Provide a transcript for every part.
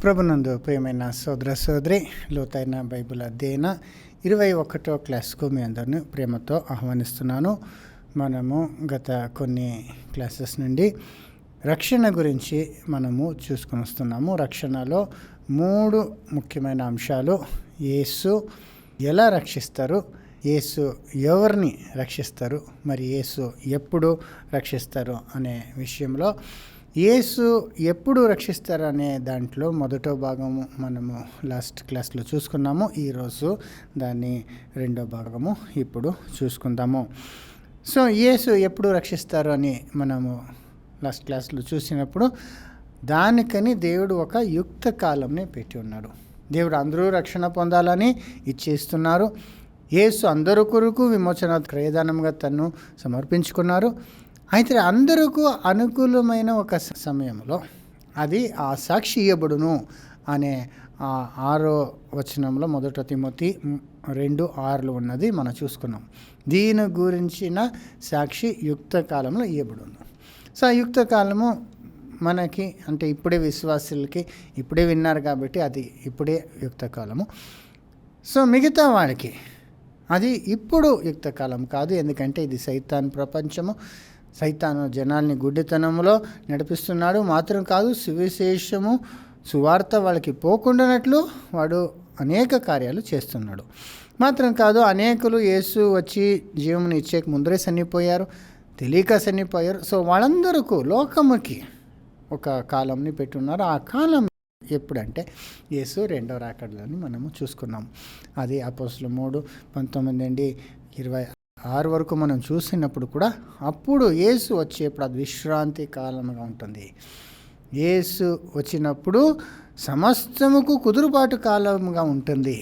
ప్రభునందు ప్రియమైన సోదర సోదరి, లోతైన బైబిల్ అధ్యయన 21వ క్లాస్కు మీ అందరిని ప్రేమతో ఆహ్వానిస్తున్నాను. మనము గత కొన్ని క్లాసెస్ నుండి రక్షణ గురించి మనము చూసుకొని వస్తున్నాము. రక్షణలో 3 ముఖ్యమైన అంశాలు: యేసు ఎలా రక్షిస్తారు, యేసు ఎవరిని రక్షిస్తారు, మరి యేసు ఎప్పుడు రక్షిస్తారు అనే విషయంలో, యేసు ఎప్పుడు రక్షిస్తారు అనే దాంట్లో మొదటి భాగము మనము లాస్ట్ క్లాస్లో చూసుకున్నాము. ఈరోజు దాని రెండో భాగము ఇప్పుడు చూసుకుందాము. సో యేసు ఎప్పుడు రక్షిస్తారు అని మనము లాస్ట్ క్లాస్లో చూసినప్పుడు, దానికని దేవుడు ఒక యుక్త కాలంని పెట్టి ఉన్నాడు. దేవుడు అందరూ రక్షణ పొందాలని ఇచ్చేస్తున్నారు. యేసు అందరి కొరకు విమోచన క్రయదానంగా తన్ను సమర్పించుకున్నారు. అయితే అందరికీ అనుకూలమైన ఒక సమయంలో అది ఆ సాక్షి ఇయ్యబడును అనే 6వ వచనంలో 1 తిమోతి 2:6 ఉన్నది మనం చూసుకున్నాం. దీని గురించిన సాక్షి యుక్త కాలంలో ఇయ్యబడును. సో ఆ యుక్త కాలము మనకి అంటే ఇప్పుడే విశ్వాసులకి ఇప్పుడే విన్నారు కాబట్టి అది ఇప్పుడే యుక్త కాలము. సో మిగతా వాళ్ళకి అది ఇప్పుడు యుక్త కాలం కాదు. ఎందుకంటే ఇది సైతాన్ ప్రపంచము. సైతాను జనాల్ని గుడ్డితనంలో నడిపిస్తున్నాడు. మాత్రం కాదు, సువిశేషము సువార్త వాళ్ళకి పోకుండానట్లు వాడు అనేక కార్యాలు చేస్తున్నాడు. మాత్రం కాదు, అనేకులు యేసు వచ్చి జీవముని ఇచ్చేక ముందరే చనిపోయారు, తెలియక చనిపోయారు. సో వాళ్ళందరికీ లోకముకి ఒక కాలంని పెట్టున్నారు. ఆ కాలం ఎప్పుడంటే యేసు రెండవ రాకడలని మనము చూసుకున్నాము. అది అపోస్తలుల 3:19-26 వరకు మనం చూసినప్పుడు కూడా అప్పుడు యేసు వచ్చేప్పుడు అది విశ్రాంతి కాలంగా ఉంటుంది. యేసు వచ్చినప్పుడు సమస్తముకు కుదురుబాటు కాలంగా ఉంటుంది.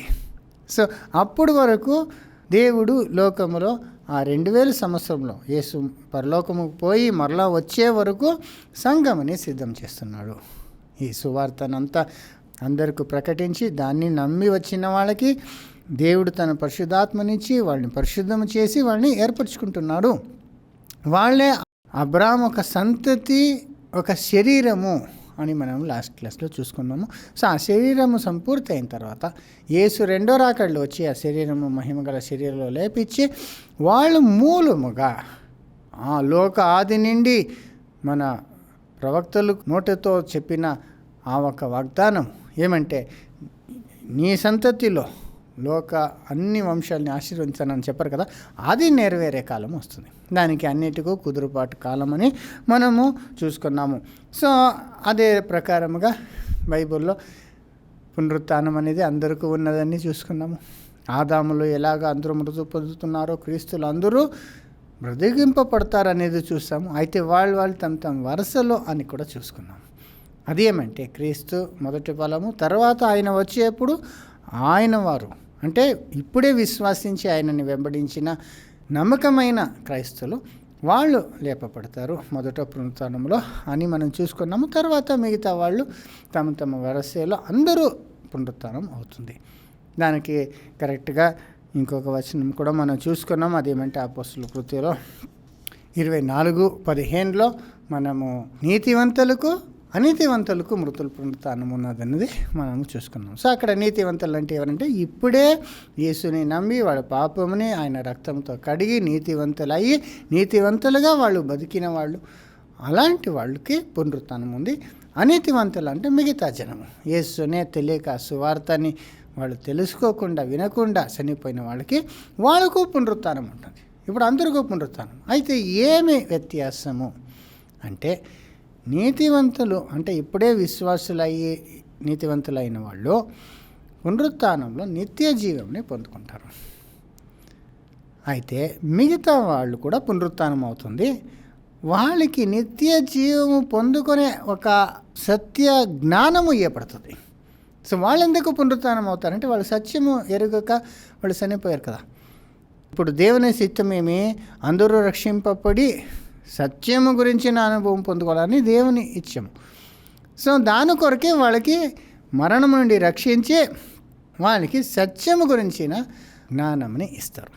సో అప్పుడు వరకు దేవుడు లోకములో ఆ 2000 సంవత్సరంలో యేసు పరలోకముకు పోయి మరలా వచ్చే వరకు సంఘముని సిద్ధం చేస్తున్నాడు. ఈ సువార్తనంతా అందరికీ ప్రకటించి దాన్ని నమ్మి వచ్చిన వాళ్ళకి దేవుడు తన పరిశుద్ధాత్మనిచ్చి వాళ్ళని పరిశుద్ధం చేసి వాళ్ళని ఏర్పరచుకుంటున్నాడు. వాళ్ళే అబ్రాహాము ఒక సంతతి, ఒక శరీరము అని మనం లాస్ట్ క్లాస్లో చూసుకున్నాము. సో ఆ శరీరము సంపూర్తి అయిన తర్వాత యేసు రెండో రాకడలో వచ్చి ఆ శరీరము మహిమగల శరీరంలో లేపించి వాళ్ళు మూలముగా ఆ లోక ఆది నుండి మన ప్రవక్తలు నోటితో చెప్పిన ఆ ఒక వాగ్దానం ఏమంటే, నీ సంతతిలో లోక అన్ని వంశాలని ఆశీర్వదించానని చెప్పారు కదా, అది నెరవేరే కాలం వస్తుంది. దానికి అన్నిటికీ కుదురుబాటు కాలం అని మనము చూసుకున్నాము. సో అదే ప్రకారముగా బైబిల్లో పునరుత్థానం అనేది అందరికీ ఉన్నదని చూసుకున్నాము. ఆదాములు ఎలాగ అందరూ మృతి పొందుతున్నారో క్రీస్తులు అందరూ బ్రతికింపబడతారనేది చూస్తాము. అయితే వాళ్ళు తమ వరుసలో అని కూడా చూసుకున్నాం. అదేమంటే క్రీస్తు మొదటి ఫలము, తర్వాత ఆయన వచ్చేప్పుడు ఆయన వారు అంటే ఇప్పుడే విశ్వాసించి ఆయనని వెంబడించిన నమ్మకమైన క్రైస్తవులు వాళ్ళు లేపబడతారు మొదట పునరుత్థానంలో అని మనం చూసుకున్నాము. తర్వాత మిగతా వాళ్ళు తమ వరుసలో అందరూ పునరుత్థానం అవుతుంది. దానికి కరెక్ట్గా ఇంకొక వచనం కూడా మనం చూసుకున్నాం. అదేమంటే అపోస్తలుల కృత్యాలు 24:15లో మనము నీతివంతులకు అనీతివంతులకు మృతుల పునరుత్థానం ఉన్నదన్నది మనము చూసుకున్నాం. సో అక్కడ నీతివంతులు అంటే ఎవరంటే ఇప్పుడే యేసుని నమ్మి వాళ్ళ పాపముని ఆయన రక్తంతో కడిగి నీతివంతులయ్యి నీతివంతులుగా వాళ్ళు బతికిన వాళ్ళు, అలాంటి వాళ్ళకి పునరుత్థానం ఉంది. అనీతివంతులు అంటే మిగతా జనము, యేసునే తెలియక సువార్తని వాళ్ళు తెలుసుకోకుండా వినకుండా చనిపోయిన వాళ్ళకు పునరుత్థానం ఉంటుంది. ఇప్పుడు అందరికీ పునరుత్థానం. అయితే ఏమి వ్యత్యాసము అంటే, నీతివంతులు అంటే ఇప్పుడే విశ్వాసులయ్యి నీతివంతులైన వాళ్ళు పునరుత్థానంలో నిత్య జీవంని పొందుకుంటారు. అయితే మిగతా వాళ్ళు కూడా పునరుత్థానం అవుతుంది. వాళ్ళకి నిత్య జీవము పొందుకునే ఒక సత్య జ్ఞానము ఇవ్వబడుతుంది. సో వాళ్ళు ఎందుకు పునరుత్థానం అవుతారంటే వాళ్ళు సత్యము ఎరుగక వాళ్ళు చనిపోయారు కదా. ఇప్పుడు దేవుని చిత్తమేమి, అందరూ రక్షింపబడి సత్యము గురించిన అనుభవం పొందుకోవాలని దేవుని ఇచ్చాము. సో దాని కొరకే వాళ్ళకి మరణం నుండి రక్షించి వాళ్ళకి సత్యము గురించిన జ్ఞానంని ఇస్తారు.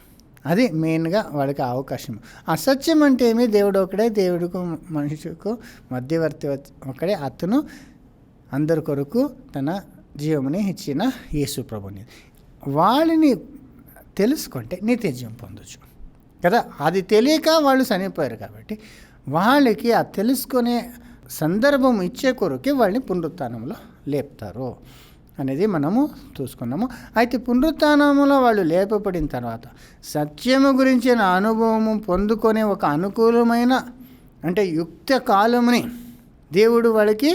అది మెయిన్గా వాళ్ళకి అవకాశం. అసత్యం అంటే ఏమి, దేవుడు ఒకడే, దేవుడికి మనిషికు మధ్యవర్తి ఒకడే, అతను అందరి కొరకు తన జీవముని ఇచ్చిన యేసు ప్రభుని. వాళ్ళని తెలుసుకుంటే నిత్య జీవం పొందొచ్చు కదా. అది తెలియక వాళ్ళు చనిపోయారు కాబట్టి వాళ్ళకి ఆ తెలుసుకునే సందర్భం ఇచ్చే కొరకే వాళ్ళని పునరుత్థానంలో లేపుతారు అనేది మనము చూసుకున్నాము. అయితే పునరుత్థానంలో వాళ్ళు లేపబడిన తర్వాత సత్యము గురించిన అనుభవము పొందుకునే ఒక అనుకూలమైన అంటే యుక్త కాలముని దేవుడు వాళ్ళకి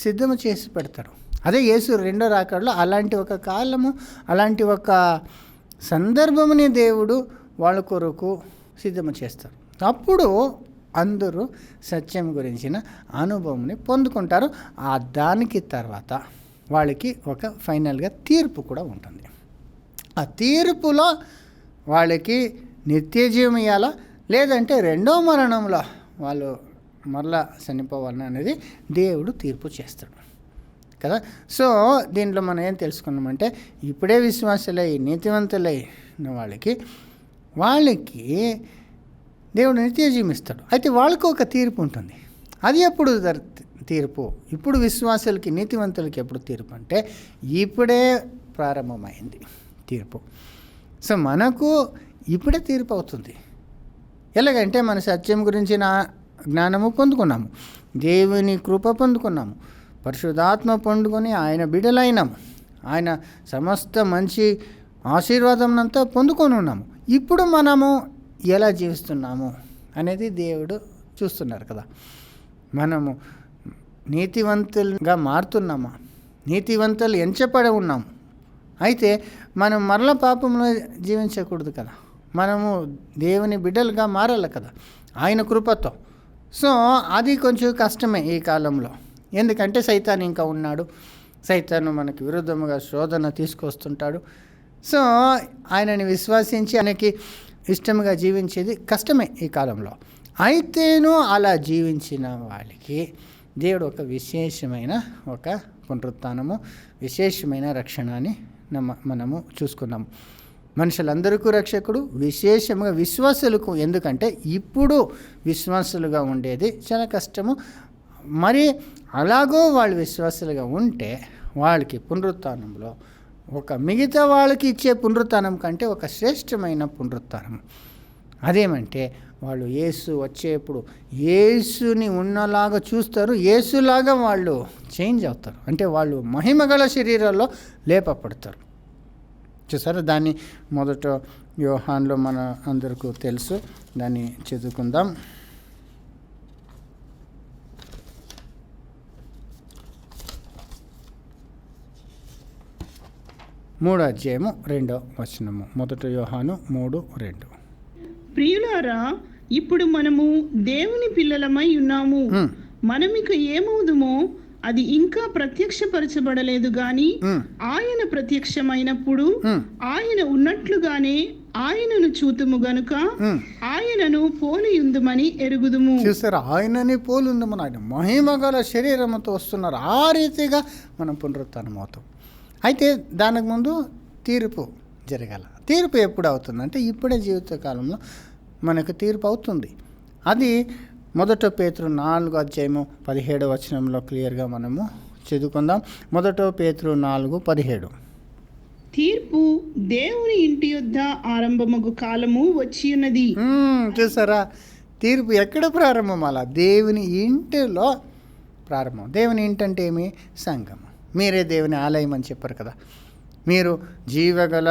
సిద్ధము చేసి పెడతారు. అదే యేసు రెండో రాకడలో అలాంటి ఒక కాలము, అలాంటి ఒక సందర్భముని దేవుడు వాళ్ళ కొరకు సిద్ధము చేస్తారు. అప్పుడు అందరూ సత్యం గురించిన అనుభవంని పొందుకుంటారు. దానికి తర్వాత వాళ్ళకి ఒక ఫైనల్గా తీర్పు కూడా ఉంటుంది. ఆ తీర్పులో వాళ్ళకి నిత్య జీవం ఇవ్వాలా లేదంటే రెండో మరణంలో వాళ్ళు మరలా చనిపోవాలని అనేది దేవుడు తీర్పు చేస్తాడు కదా. సో దీంట్లో మనం ఏం తెలుసుకున్నామంటే ఇప్పుడే విశ్వాసులై నీతివంతులైన వాళ్ళకి దేవుడు నిత్య జీవం ఇస్తాడు. అయితే వాళ్ళకు ఒక తీర్పు ఉంటుంది. అది ఎప్పుడు తీర్పు? ఇప్పుడు విశ్వాసులకి నీతివంతులకి ఎప్పుడు తీర్పు అంటే ఇప్పుడే ప్రారంభమైంది తీర్పు. సో మనకు ఇప్పుడే తీర్పు అవుతుంది. ఎలాగంటే మన సత్యం గురించిన జ్ఞానము పొందుకున్నాము, దేవుని కృప పొందుకున్నాము, పరిశుద్ధాత్మ పొందుకొని ఆయన బిడ్డలైనాము, ఆయన సమస్త మంచి ఆశీర్వాదం పొందుకొని ఉన్నాము. ఇప్పుడు మనము ఎలా జీవిస్తున్నాము అనేది దేవుడు చూస్తున్నారు కదా. మనము నీతివంతులుగా మారుతున్నామా, నీతివంతులు ఎంచబడి ఉన్నాము. అయితే మనం మరల పాపంలో జీవించకూడదు కదా. మనము దేవుని బిడ్డలుగా మారాలి కదా ఆయన కృపతో. సో అది కొంచెం కష్టమే ఈ కాలంలో. ఎందుకంటే సైతాన్ ఇంకా ఉన్నాడు. సైతాను మనకి విరుద్ధముగా శోధన తీసుకొస్తుంటాడు. సో ఆయనని విశ్వసించి ఆయనకి ఇష్టంగా జీవించేది కష్టమే ఈ కాలంలో. అయితేనూ అలా జీవించిన వాళ్ళకి దేవుడు ఒక విశేషమైన ఒక పునరుత్థానము, విశేషమైన రక్షణని మనము చూసుకున్నాము. మనుషులందరికీ రక్షకుడు, విశేషంగా విశ్వాసులకు. ఎందుకంటే ఇప్పుడు విశ్వాసులుగా ఉండేది చాలా కష్టము. మరి అలాగో వాళ్ళు విశ్వాసులుగా ఉంటే వాళ్ళకి పునరుత్థానంలో ఒక మిగతా వాళ్ళకి ఇచ్చే పునరుత్థానం కంటే ఒక శ్రేష్టమైన పునరుత్థానం. అదేమంటే వాళ్ళు యేసు వచ్చేప్పుడు యేసుని ఉన్నలాగా చూస్తారు, యేసులాగా వాళ్ళు చేంజ్ అవుతారు. అంటే వాళ్ళు మహిమగల శరీరాల్లో లేపబడతారు. చూసారా, దాన్ని మొదట యోహాన్లో మన అందరికీ తెలుసు. దాన్ని చదువుకుందాం. మూడో అధ్యాయము 2వ వచనము. మొదట యోహాను 3:2. ప్రియులారా, ఇప్పుడు మనము దేవుని పిల్లలమై ఉన్నాము. మనమిక ఏమవుదుమో అది ఇంకా ప్రత్యక్షపరచబడలేదు గాని ఆయన ప్రత్యక్షమైనప్పుడు ఆయన ఉన్నట్లుగానే ఆయనను చూతుము గనుక ఆయనను పోలియుందుమని ఎరుగుదుము. చూసారా, ఆయనని పోలియుందుమని. ఆయన మహిమగల శరీరముతో వస్తున్నారు. ఆ రీతిగా మనం పునరుత్థానం అవుతాం. అయితే దానికి ముందు తీర్పు జరగాల. తీర్పు ఎప్పుడు అవుతుందంటే ఇప్పుడే జీవితకాలంలో మనకు తీర్పు అవుతుంది. అది మొదట పేతురు 4:17 క్లియర్గా మనము చదువుకుందాం. మొదట పేతురు 4:17. తీర్పు దేవుని ఇంటి యొద్ద ఆరంభమగు కాలము వచ్చి ఉన్నది. చూసారా, తీర్పు ఎక్కడ ప్రారంభం? అలా దేవుని ఇంటిలో ప్రారంభం. దేవుని ఇంటి అంటే ఏమి? సంఘం. మీరే దేవుని ఆలయం అని చెప్పారు కదా. మీరు జీవగల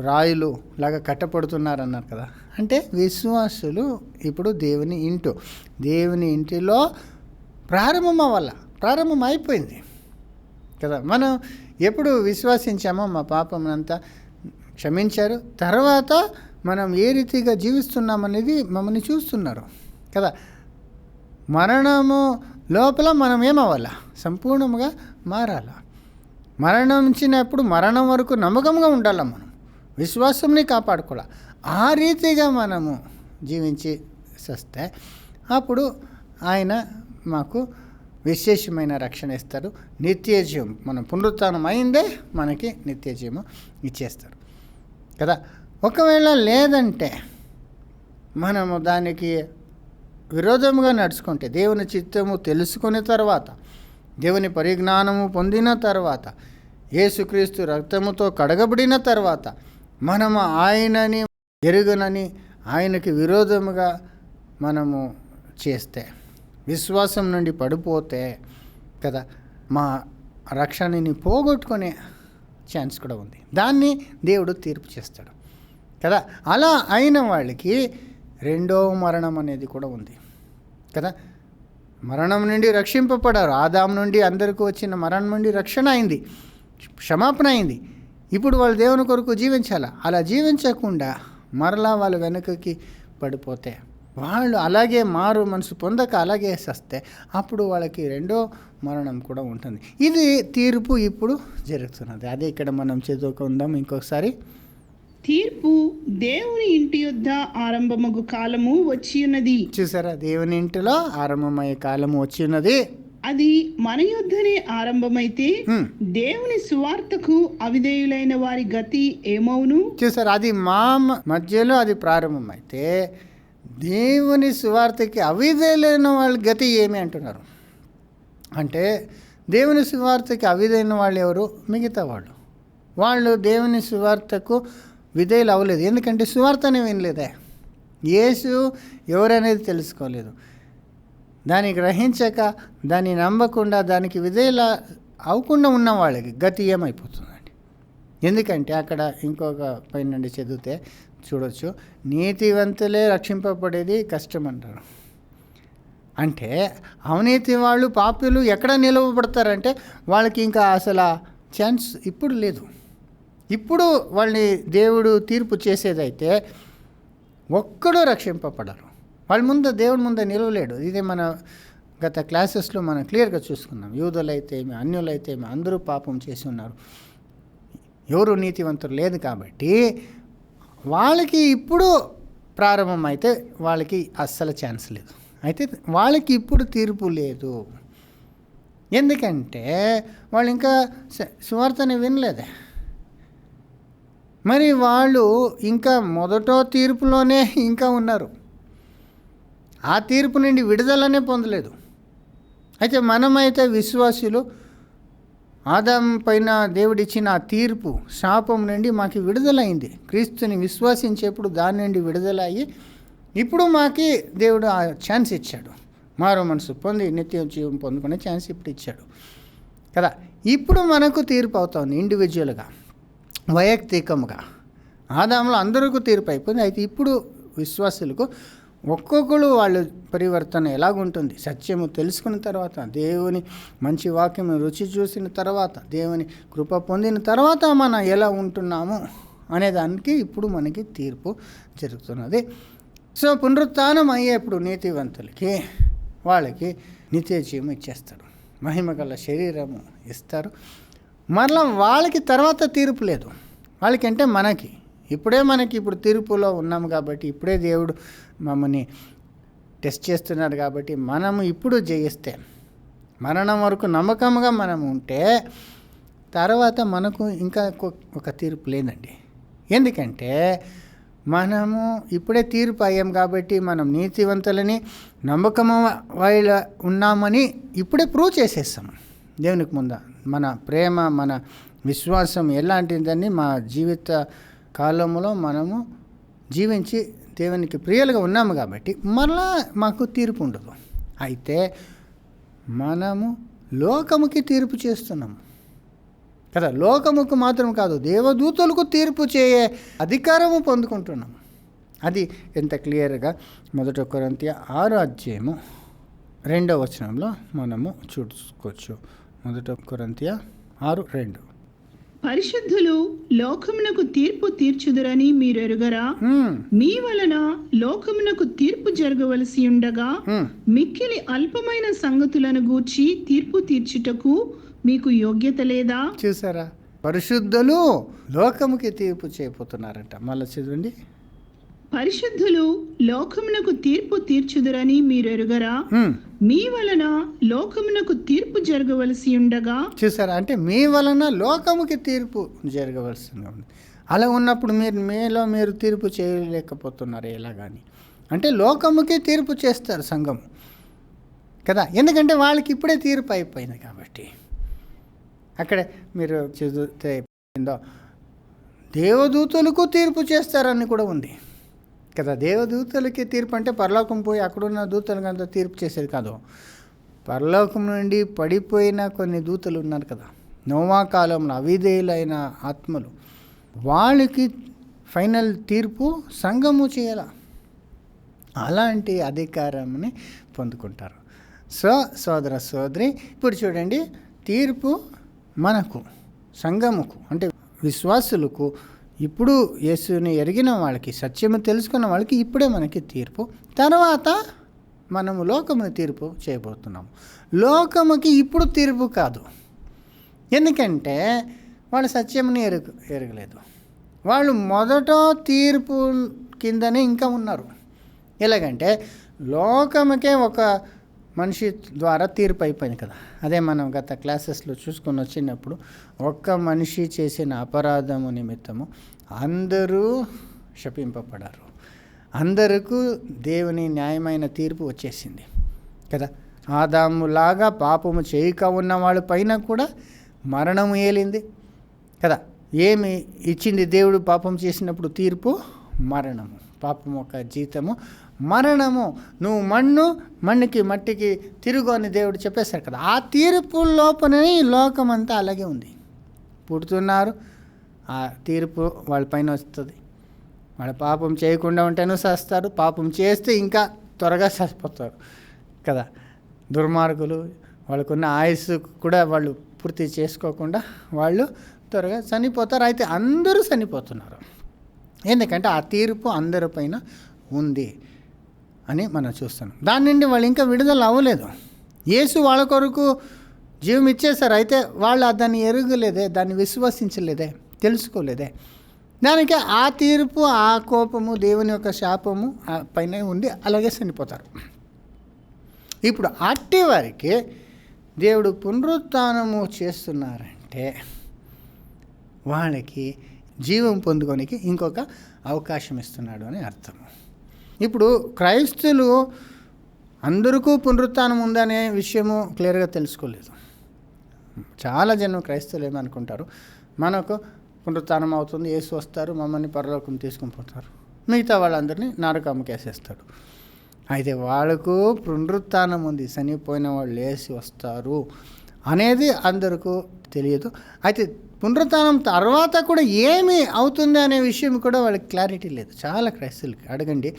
రాయులు లాగా కట్టపడుతున్నారన్నారు కదా. అంటే విశ్వాసులు ఇప్పుడు దేవుని ఇంటిలో ప్రారంభం అవ్వాల. ప్రారంభం అయిపోయింది కదా. మనం ఎప్పుడు విశ్వసించామో మా పాపమంతా క్షమించారు, తర్వాత మనం ఏ రీతిగా జీవిస్తున్నామనేది మమ్మల్ని చూస్తున్నారు కదా. మరణము లోపల మనం ఏమవ్వాలా? సంపూర్ణంగా మారాల. మరణించినప్పుడు మరణం వరకు నమ్మకంగా ఉండాలి. మనం విశ్వాసంని కాపాడుకోవాలి. ఆ రీతిగా మనము జీవించి వస్తే అప్పుడు ఆయన మాకు విశేషమైన రక్షణ ఇస్తారు, నిత్య జీవం. మనం పునరుత్థానం అయిందే మనకి నిత్య జీవం ఇచ్చేస్తారు కదా. ఒకవేళ లేదంటే మనము దానికి విరోధముగా నడుచుకుంటే, దేవుని చిత్తము తెలుసుకున్న తర్వాత దేవుని పరిజ్ఞానము పొందిన తర్వాత, యేసుక్రీస్తు రక్తముతో కడగబడిన తర్వాత, మనము ఆయనని ఎరుగనని ఆయనకి విరోధముగా మనము చేస్తే, విశ్వాసం నుండి పడిపోతే కదా, మా రక్షణని పోగొట్టుకునే ఛాన్స్ కూడా ఉంది. దాన్ని దేవుడు తీర్పు చేస్తాడు కదా. అలా అయిన వాళ్ళకి రెండో మరణం అనేది కూడా ఉంది కదా. మరణం నుండి రక్షింపబడారు. ఆదాము నుండి అందరికీ వచ్చిన మరణం నుండి రక్షణ అయింది, క్షమాపణ అయింది. ఇప్పుడు వాళ్ళు దేవుని కొరకు జీవించాలా. అలా జీవించకుండా మరలా వాళ్ళు వెనుకకి పడిపోతే, వాళ్ళు అలాగే మారు మనసు పొందక అలాగే సస్తే, అప్పుడు వాళ్ళకి రెండో మరణం కూడా ఉంటుంది. ఇది తీర్పు ఇప్పుడు జరుగుతున్నది. అదే ఇక్కడ మనం చదువుకుందాం ఇంకొకసారి. తీర్పు దేవుని ఇంటి యొద్ద ఆరంభమగు కాలము వచ్చి ఉన్నది. చూసారా, దేవుని ఇంటిలో ఆరంభమయ్యే కాలము వచ్చి ఉన్నది. అది మన యొద్దనే ఆరంభమైతే దేవుని సువార్తకు అవిధేయులైన వారి గతి ఏమవును? చూసారా, అది మా మధ్యలో అది ప్రారంభమైతే దేవుని సువార్తకి అవిధేయులైన వాళ్ళ గతి ఏమి అంటున్నారు అంటే, దేవుని సువార్తకి అవిధైన వాళ్ళు ఎవరు? మిగతా వాళ్ళు దేవుని సువార్తకు విధేయులు అవ్వలేదు. ఎందుకంటే సువార్తనే వినలేదే, యేసు ఎవరనేది తెలుసుకోలేదు. దాన్ని గ్రహించక, దాన్ని నమ్మకుండా, దానికి విధేయుల అవ్వకుండా ఉన్న వాళ్ళకి గతి ఏమైపోతుందండి. ఎందుకంటే అక్కడ ఇంకొక పైన నుండి చదివితే చూడొచ్చు, నీతివంతులే రక్షింపబడేది కష్టం అంటారు. అంటే అవినీతి వాళ్ళు, పాపులు ఎక్కడ నిలవబడతారంటే వాళ్ళకి ఇంకా అసలు ఛాన్స్ ఇప్పుడు లేదు. ఇప్పుడు వాళ్ళని దేవుడు తీర్పు చేసేదైతే ఒక్కడూ రక్షింపబడరు. వాళ్ళ ముందు దేవుడి ముందు నిలవలేడు. ఇదే మన గత క్లాసెస్లో మనం క్లియర్గా చూసుకున్నాం. యూదులైతే ఏమి, అన్యులైతే ఏమి, అందరూ పాపం చేసి ఉన్నారు. ఎవరు నీతివంతులు లేదు. కాబట్టి వాళ్ళకి ఇప్పుడు ప్రారంభమైతే వాళ్ళకి అస్సలు ఛాన్స్ లేదు. అయితే వాళ్ళకి ఇప్పుడు తీర్పు లేదు. ఎందుకంటే వాళ్ళు ఇంకా సువార్తని వినలేదే. మరి వాళ్ళు ఇంకా మొదటో తీర్పులోనే ఇంకా ఉన్నారు. ఆ తీర్పు నుండి విడుదలనే పొందలేదు. అయితే మనమైతే విశ్వాసులు, ఆదాము పైన దేవుడిచ్చిన ఆ తీర్పు, శాపం నుండి మాకు విడుదలైంది. క్రీస్తుని విశ్వసించేప్పుడు దాని నుండి విడుదల అయ్యి ఇప్పుడు మాకి దేవుడు ఆ ఛాన్స్ ఇచ్చాడు. మారో మనసు పొంది నిత్య జీవం పొందుకునే ఛాన్స్ ఇప్పుడు ఇచ్చాడు కదా. ఇప్పుడు మనకు తీర్పు అవుతుంది ఇండివిజువల్గా, వైయక్తికంగా. ఆదాములో అందరికీ తీర్పు అయిపోయింది. అయితే ఇప్పుడు విశ్వాసులకు ఒక్కొక్కరు వాళ్ళు పరివర్తన ఎలాగుంటుంది, సత్యము తెలుసుకున్న తర్వాత, దేవుని మంచి వాక్యం రుచి చూసిన తర్వాత, దేవుని కృప పొందిన తర్వాత మనం ఎలా ఉంటున్నాము అనేదానికి ఇప్పుడు మనకి తీర్పు జరుగుతున్నది. సో పునరుత్థానం అయ్యేప్పుడు నీతివంతులకి వాళ్ళకి నిత్య జీవం ఇచ్చేస్తారు, మహిమగల శరీరము ఇస్తారు. మరలా వాళ్ళకి తర్వాత తీర్పు లేదు. వాళ్ళకంటే మనకి ఇప్పుడు తీర్పులో ఉన్నాము కాబట్టి, ఇప్పుడే దేవుడు మమ్మల్ని టెస్ట్ చేస్తున్నాడు కాబట్టి, మనము ఇప్పుడు జయిస్తే, మరణం వరకు నమ్మకంగా మనం ఉంటే తర్వాత మనకు ఇంకా ఒక తీర్పు లేదండి. ఎందుకంటే మనము ఇప్పుడే తీర్పు అయ్యాం కాబట్టి, మనం నీతివంతులని, నమ్మకం వాళ్ళ ఉన్నామని ఇప్పుడే ప్రూవ్ చేసేస్తాం దేవునికి ముందు. మన ప్రేమ, మన విశ్వాసం ఎలాంటిదని మా జీవిత కాలంలో మనము జీవించి దేవునికి ప్రియులుగా ఉన్నాము కాబట్టి మరలా మాకు తీర్పు ఉండదు. అయితే మనము లోకముకి తీర్పు చేస్తున్నాము కదా. లోకముకు మాత్రం కాదు, దేవదూతలకు తీర్పు చేయే అధికారము పొందుకుంటున్నాము. అది ఎంత క్లియర్గా 1 కొరింథీ 6:2 మనము చూసుకోవచ్చు. 1 కొరింథీ 6:2. పరిశుద్ధులు లోకమునకు తీర్పు తీర్చుదురని మీరు ఎరుగరా? మీ వలన లోకమునకు తీర్పు జరగవలసి ఉండగా మిక్కిలి అల్పమైన సంగతులను గూర్చి తీర్పు తీర్చుటకు మీకు యోగ్యత లేదా? చూసారా, పరిశుద్ధులు లోకముకి తీర్పు చేయబోతున్నారంట. మళ్ళీ చదవండి. పరిశుద్ధులు లోకమునకు తీర్పు తీర్చుదురని మీరు ఎరుగరా? మీ వలన లోకమునకు తీర్పు జరగవలసి ఉండగా. చూసారా, అంటే మీ వలన లోకముకి తీర్పు జరగవలసి ఉంది. అలా ఉన్నప్పుడు మీరు తీర్పు చేయలేకపోతున్నారు ఎలాగని అంటే లోకముకి తీర్పు చేస్తారు సంఘం కదా. ఎందుకంటే వాళ్ళకి ఇప్పుడే తీర్పు అయిపోయింది కాబట్టి. అక్కడ మీరు చదివితే దేవదూతలకు తీర్పు చేస్తారని కూడా ఉంది కదా. దేవదూతలకి తీర్పు అంటే పరలోకం పోయి అక్కడున్న దూతలకు అంతా తీర్పు చేసేది కాదు. పరలోకం నుండి పడిపోయిన కొన్ని దూతలు ఉన్నారు కదా, నోవా కాలంలో అవిధేయులైన ఆత్మలు, వాళ్ళకి ఫైనల్ తీర్పు సంఘము చేయాల. అలాంటి అధికారాన్ని పొందుకుంటారు. సో సోదర సోదరి, ఇప్పుడు చూడండి, తీర్పు మనకు, సంఘముకు అంటే విశ్వాసులకు, ఇప్పుడు యేసుని ఎరిగిన వాళ్ళకి, సత్యము తెలుసుకున్న వాళ్ళకి ఇప్పుడే మనకి తీర్పు. తర్వాత మనము లోకముని తీర్పు చేయబోతున్నాము. లోకముకి ఇప్పుడు తీర్పు కాదు, ఎందుకంటే వాళ్ళు సత్యముని ఎరగలేదు. వాళ్ళు మొదట తీర్పు కిందనే ఇంకా ఉన్నారు. ఎలాగంటే లోకముకే ఒక మనిషి ద్వారా తీర్పు అయిపోయింది కదా. అదే మనం గత క్లాసెస్లో చూసుకొని వచ్చినప్పుడు, ఒక్క మనిషి చేసిన అపరాధము నిమిత్తము అందరూ శపింపబడారు, అందరికీ దేవుని న్యాయమైన తీర్పు వచ్చేసింది కదా. ఆదాములాగా పాపము చేయక ఉన్న వాళ్ళ పైన కూడా మరణము ఏలింది కదా. ఏమి ఇచ్చింది దేవుడు పాపం చేసినప్పుడు తీర్పు? మరణము. పాపం యొక్క జీతము మరణము. నువ్వు మన్నుకి మట్టికి తిరుగు అని దేవుడు చెప్పేశారు కదా. ఆ తీర్పు లోపలనే ఈ లోకం అంతా అలాగే ఉంది. పుడుతున్నారు, ఆ తీర్పు వాళ్ళపైన వస్తుంది. వాళ్ళ పాపం చేయకుండా ఉంటేనూ చేస్తారు, పాపం చేస్తే ఇంకా త్వరగా చచ్చిపోతారు కదా. దుర్మార్గులు, వాళ్ళకున్న ఆయుస్సు కూడా వాళ్ళు పూర్తి చేసుకోకుండా వాళ్ళు త్వరగా చనిపోతారు. అయితే అందరూ చనిపోతున్నారు, ఎందుకంటే ఆ తీర్పు అందరిపైన ఉంది అని మనం చూస్తున్నాం. దాని నుండి వాళ్ళు ఇంకా విడుదల అవ్వలేదు. యేసు వాళ్ళ కొరకు జీవం ఇచ్చేశారు, అయితే వాళ్ళు దాన్ని ఎరగలేదే, దాన్ని విశ్వసించలేదే, తెలుసుకోలేదే. దానికి ఆ తీర్పు, ఆ కోపము, దేవుని యొక్క శాపము పైన ఉండి అలాగే చనిపోతారు. ఇప్పుడు అట్టి వారికి దేవుడు పునరుత్థానము చేస్తున్నారంటే వాళ్ళకి జీవం పొందుకోనికి ఇంకొక అవకాశం ఇస్తున్నాడు అని అర్థము. ఇప్పుడు క్రైస్తులు అందరికీ పునరుత్థానం ఉందనే విషయము క్లియర్గా తెలుసుకోలేదు. చాలా జనం క్రైస్తవులు ఏమనుకుంటారు, మనకు పునరుత్థానం అవుతుంది, యేసు వస్తారు, మమ్మల్ని పరలోకం తీసుకుని పోతారు, మిగతా వాళ్ళందరినీ నరకంకి వేసేస్తాడు. అయితే వాళ్ళకు పునరుత్థానం ఉంది, చనిపోయిన వాళ్ళు లేచి వస్తారు అనేది అందరికీ తెలియదు. అయితే పునరుత్థానం తర్వాత కూడా ఏమి అవుతుంది అనే విషయం కూడా వాళ్ళకి క్లారిటీ లేదు. చాలా క్రైస్తవులకి అడగండి,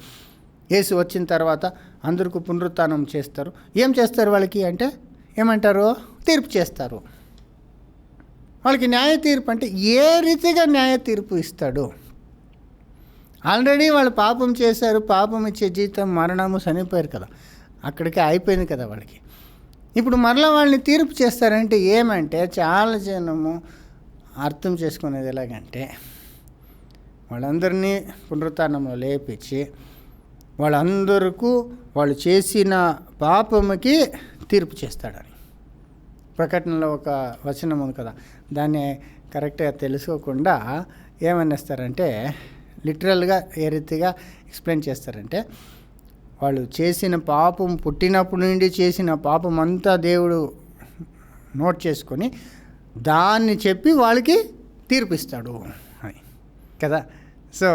యేసు వచ్చిన తర్వాత అందరికీ పునరుత్థానం చేస్తారు, ఏం చేస్తారు వాళ్ళకి అంటే ఏమంటారు? తీర్పు చేస్తారు. వాళ్ళకి న్యాయ తీర్పు అంటే ఏ రీతిగా న్యాయ తీర్పు ఇస్తాడు? ఆల్రెడీ వాళ్ళు పాపం చేశారు, పాపం ఇచ్చే జీతం మరణము, చనిపోయారు కదా, అక్కడికి అయిపోయింది కదా వాళ్ళకి. ఇప్పుడు మరలా వాళ్ళని తీర్పు చేస్తారంటే ఏమంటే చాలా జనము అర్థం చేసుకునేది ఎలాగంటే, వాళ్ళందరినీ పునరుత్థానంలో లేపించి వాళ్ళందరికీ వాళ్ళు చేసిన పాపముకి తీర్పు చేస్తాడని. ప్రకటనలో ఒక వచనం ఉంది కదా, దాన్ని కరెక్ట్గా తెలుసుకోకుండా ఏమనేస్తారంటే, లిటరల్గా ఏ రీతిగా ఎక్స్ప్లెయిన్ చేస్తారంటే, వాళ్ళు చేసిన పాపం, పుట్టినప్పటి నుండి చేసిన పాపం అంతా దేవుడు నోట్ చేసుకొని దాన్ని చెప్పి వాళ్ళకి తీర్పిస్తాడు అని కదా. సో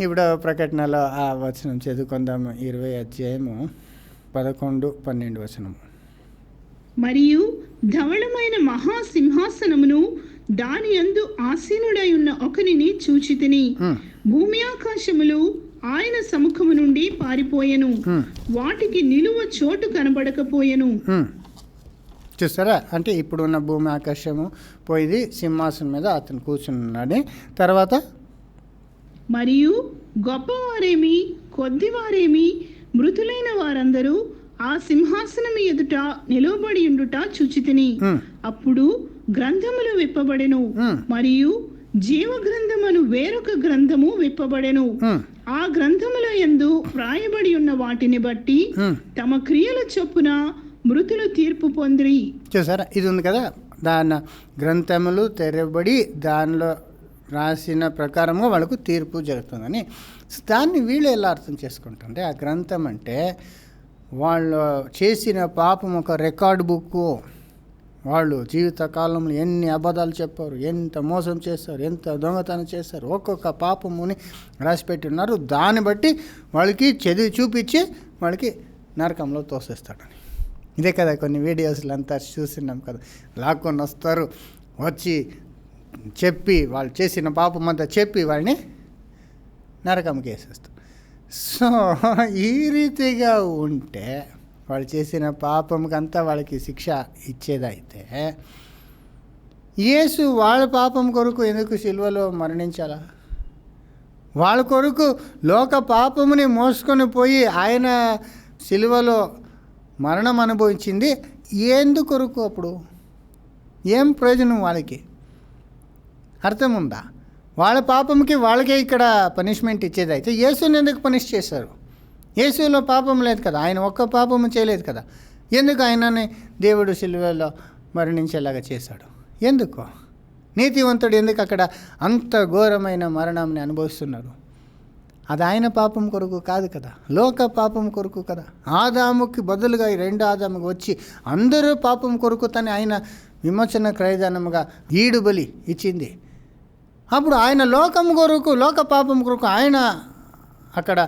ఇప్పుడు ప్రకటనలో ఆ వచనం చదువుకుందాము, 20 అధ్యాయము 11-12 వచనము. మరియు ధవళమైన మహాసింహాసనమును దాని యందు ఆసీనుడై ఉన్న ఒకనిని చూచితిని. భూమి ఆకాశములు ఆయన సముఖము నుండి పారిపోయెను, వాటికి నిలువ చోటు కనబడకపోయెను. చూస్తారా, అంటే ఇప్పుడున్న భూమి ఆకాశము పోయింది, సింహాసనం మీద అతను కూర్చుని ఉన్నాడు. తర్వాత మరియు గొప్పవారేమి కొద్దివారేమి మృతులైన వారందరూ ఆ సింహాసనం ఎదుట నిలవబడి ఉండుట చూచితిని. అప్పుడు గ్రంథములు విప్పబడెను, మరియు జీవ గ్రంథమును వేరొక గ్రంథము విప్పబడెను. ఆ గ్రంథముల యందు వ్రాయబడి ఉన్న వాటిని బట్టి తమ క్రియల చొప్పున మృతులు తీర్పు పొందిరి. చూసారా, ఇది ఉంది కదా, దాని గ్రంథములు తెరబడి దానిలో రాసిన ప్రకారంగా వాళ్ళకు తీర్పు జరుగుతుందని. దాన్ని వీళ్ళు ఎలా అర్థం చేసుకుంటుంటే, ఆ గ్రంథం అంటే వాళ్ళు చేసిన పాపం ఒక రికార్డ్ బుక్కు. వాళ్ళు జీవితకాలంలో ఎన్ని అబద్ధాలు చెప్పారు, ఎంత మోసం చేశారు, ఎంత దొంగతనం చేశారు, ఒక్కొక్క పాపముని రాసిపెట్టి ఉన్నారు. దాన్ని బట్టి వాళ్ళకి చదివి చూపించి వాళ్ళకి నరకంలో తోసేస్తాడని. ఇదే కదా కొన్ని వీడియోస్లు అంతా చూస్తున్నాం కదా. లాక్కొని వస్తారు, వచ్చి చెప్పి వాళ్ళు చేసిన పాపం అంతా చెప్పి వాళ్ళని నరకంకి వేసేస్తారు. సో ఈ రీతిగా ఉంటే వాళ్ళు చేసిన పాపంకంతా వాళ్ళకి శిక్ష ఇచ్చేదైతే యేసు వాళ్ళ పాపం కొరకు ఎందుకు సిలువలో మరణించాలా? వాళ్ళ కొరకు లోక పాపముని మోసుకొని పోయి ఆయన సిలువలో మరణం అనుభవించింది ఎందుకొరకు? అప్పుడు ఏం ప్రయోజనం వాళ్ళకి? అర్థం ఉందా? వాళ్ళ పాపంకి వాళ్ళకే ఇక్కడ పనిష్మెంట్ ఇచ్చేదైతే యేసుని ఎందుకు పనిష్ చేశారు? యేసులో పాపం లేదు కదా, ఆయన ఒక్క పాపము చేయలేదు కదా. ఎందుకు ఆయనని దేవుడు సిలువలో మరణించేలాగా చేశాడు? ఎందుకు? నీతివంతుడు ఎందుకు అక్కడ అంత ఘోరమైన మరణాన్ని అనుభవిస్తున్నారు? అది ఆయన పాపం కొరకు కాదు కదా, లోక పాపం కొరకు కదా. ఆదాముకి బదులుగా ఈ రెండు ఆదాముకి వచ్చి అందరూ పాపం కొరకు తను ఆయన విమోచన క్రయదానముగా ఈడు బలి ఇచ్చింది. అప్పుడు ఆయన లోకం కొరకు, లోక పాపం కొరకు ఆయన అక్కడ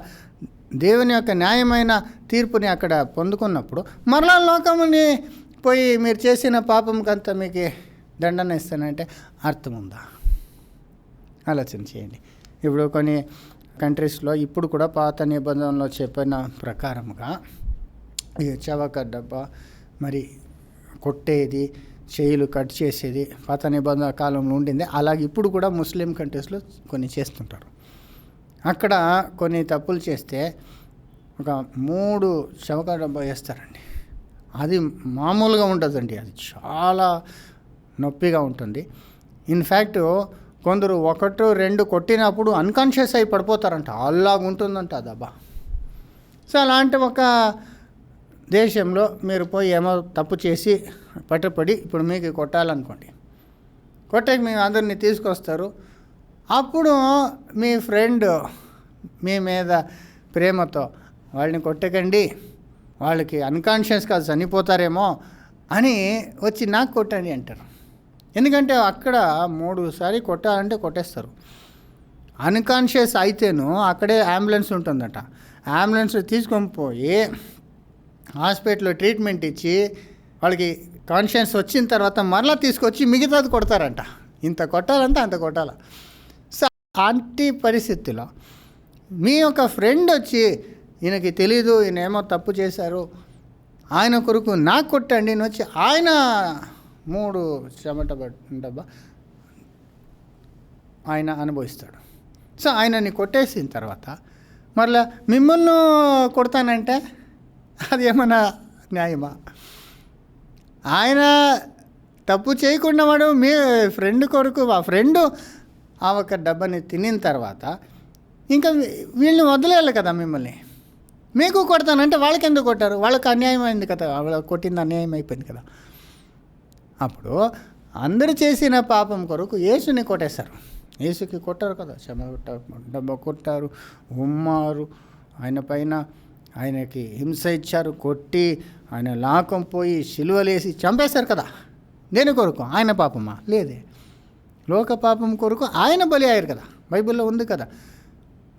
దేవుని యొక్క న్యాయమైన తీర్పుని అక్కడ పొందుకున్నప్పుడు మరలా లోకముని పోయి మీరు చేసిన పాపంకంతా మీకు దండన ఇస్తానంటే అర్థం ఉందా? ఆలోచన చేయండి. ఇప్పుడు కొన్ని కంట్రీస్లో ఇప్పుడు కూడా పాత నిబంధనలో చెప్పిన ప్రకారముగా ఈ చవక డబ్బా మరి కొట్టేది, చేతులు కట్ చేసేది పాత నిబంధన కాలంలో ఉండింది. అలాగే ఇప్పుడు కూడా ముస్లిం కంట్రీస్లో కొన్ని చేస్తుంటారు. అక్కడ కొన్ని తప్పులు చేస్తే ఒక 3 చవక డబ్బా వేస్తారండి. అది మామూలుగా ఉంటుందండి, అది చాలా నొప్పిగా ఉంటుంది. ఇన్ఫ్యాక్ట్ కొందరు 1-2 కొట్టినప్పుడు అన్కాన్షియస్ అయి పడిపోతారంట, అలాగా ఉంటుందంట ఆ దెబ్బ. సో అలాంటి ఒక దేశంలో మీరు పోయి ఏమో తప్పు చేసి పట్టుపడి ఇప్పుడు మీకు కొట్టాలనుకోండి, కొట్టేకి మేము అందరినీ తీసుకొస్తారు. అప్పుడు మీ ఫ్రెండ్ మీ మీద ప్రేమతో వాళ్ళని కొట్టకండి, వాళ్ళకి అన్కాన్షియస్గా చనిపోతారేమో అని వచ్చి నాకు కొట్టండి అంటారు. ఎందుకంటే అక్కడ 3 సారి కొట్టాలంటే కొట్టేస్తారు. అన్కాన్షియస్ అయితేను అక్కడే అంబులెన్స్ ఉంటుందట. అంబులెన్స్ తీసుకొని పోయి హాస్పిటల్లో ట్రీట్మెంట్ ఇచ్చి వాళ్ళకి కాన్షియస్ వచ్చిన తర్వాత మరలా తీసుకొచ్చి మిగతాది కొడతారంట. ఇంత కొట్టాలంటే అంత కొట్టాల. సో అలాంటి పరిస్థితిలో మీ యొక్క ఫ్రెండ్ వచ్చి ఈయనకి తెలీదు, ఈయన ఏమో తప్పు చేశారు, ఆయన కొరకు నాకు కొట్టండి అని వచ్చి ఆయన 3 చెమట డబ్బా ఆయన అనుభవిస్తాడు. సో ఆయనని కొట్టేసిన తర్వాత మరలా మిమ్మల్ని కొడతానంటే అది ఏమన్నా న్యాయమా? ఆయన తప్పు చేయకుండా వాడు మీ ఫ్రెండ్ కొరకు, ఆ ఫ్రెండు ఆ ఒక డబ్బాని తినిన తర్వాత ఇంకా వీళ్ళని వదిలేయాలి కదా మిమ్మల్ని. మీకు కొడతానంటే వాళ్ళకి ఎందుకు కొట్టారు? వాళ్ళకి అన్యాయం అయింది కదా, వాళ్ళకి కొట్టింది అన్యాయం అయిపోయింది కదా. అప్పుడు అందరు చేసిన పాపం కొరకు యేసుని కొట్టేశారు. యేసుకి కొట్టారు కదా, డబ్బా కొట్టారు, ఉమ్మారు, ఆయన పైన ఆయనకి హింస ఇచ్చారు, కొట్టి ఆయన లాకం పోయి సిలువలేసి చంపేశారు కదా. దేని కొరకు? ఆయన పాపమా? లేదే, లోక పాపం కొరకు ఆయన బలి అయ్యారు కదా. బైబిల్లో ఉంది కదా,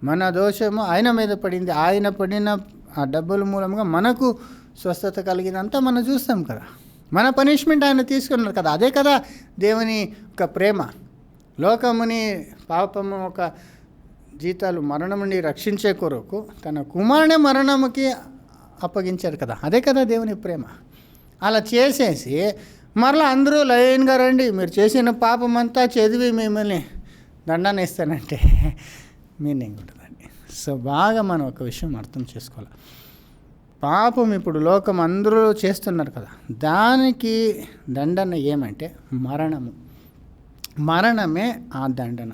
మన దోషము ఆయన మీద పడింది, ఆయన పడిన ఆ డబ్బుల మూలంగా మనకు స్వస్థత కలిగినంతా మనం చూస్తాం కదా. మన పనిష్మెంట్ ఆయన తీసుకున్నారు కదా. అదే కదా దేవుని ఒక ప్రేమ. లోకముని పాపము ఒక జీతాలు మరణం నుండి రక్షించే కొరకు తన కుమారుని మరణముకి అప్పగించారు కదా. అదే కదా దేవుని ప్రేమ. అలా చేసేసి మరలా అందరూ లైన్గా రండి, మీరు చేసిన పాపం అంతా చదివి మిమ్మల్ని దండాన్ని ఇస్తానంటే మీనింగ్ ఉంటుందండి. సో బాగా మనం ఒక విషయం అర్థం చేసుకోవాలి. పాపం ఇప్పుడు లోకం అందరూ చేస్తున్నారు కదా, దానికి దండన ఏమంటే మరణము. మరణమే ఆ దండన.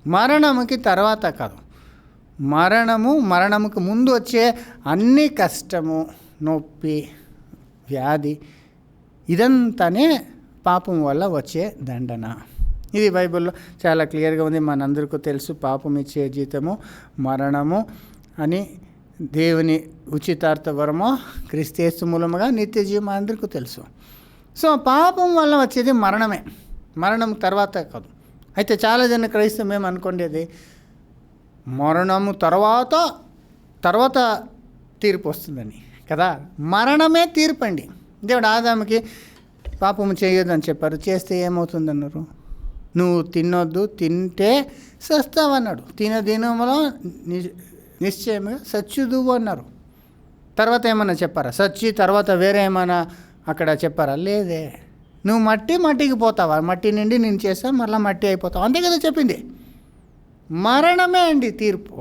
మరణముకి తర్వాత కాదు, మరణముకి ముందు వచ్చే అన్ని కష్టము, నొప్పి, వ్యాధి, ఇదంతానే పాపం వల్ల వచ్చే దండన. ఇది బైబిల్లో చాలా క్లియర్గా ఉంది, మనందరికీ తెలుసు. పాపం ఇచ్చే జీతము మరణము అని దేవుని ఉచితార్థ వరమో క్రీస్తు మూలముగా నిత్య జీవం అందరికీ తెలుసు. సో పాపం వల్ల వచ్చేది మరణమే, మరణం తర్వాత కాదు. అయితే చాలా జన క్రైస్తవం మేము అనుకోండి మరణము తర్వాత తీర్పు వస్తుందని కదా. మరణమే తీర్పు అండి. దేవుడు ఆదాముకి పాపము చేయొద్దని చెప్పారు, చేస్తే ఏమవుతుందన్నారు? నువ్వు తినొద్దు, తింటే సస్తావన్నాడు. తినదినములో నిశ్చయంగా సచ్చుదువు అన్నారు. తర్వాత ఏమన్నా చెప్పారా? సచ్చి తర్వాత వేరే ఏమైనా అక్కడ చెప్పారా? లేదే. నువ్వు మట్టికి పోతావా, మట్టి నుండి నేను చేస్తాను, మళ్ళీ మట్టి అయిపోతావు, అంతే కదా చెప్పింది. మరణమే అండి తీర్పు.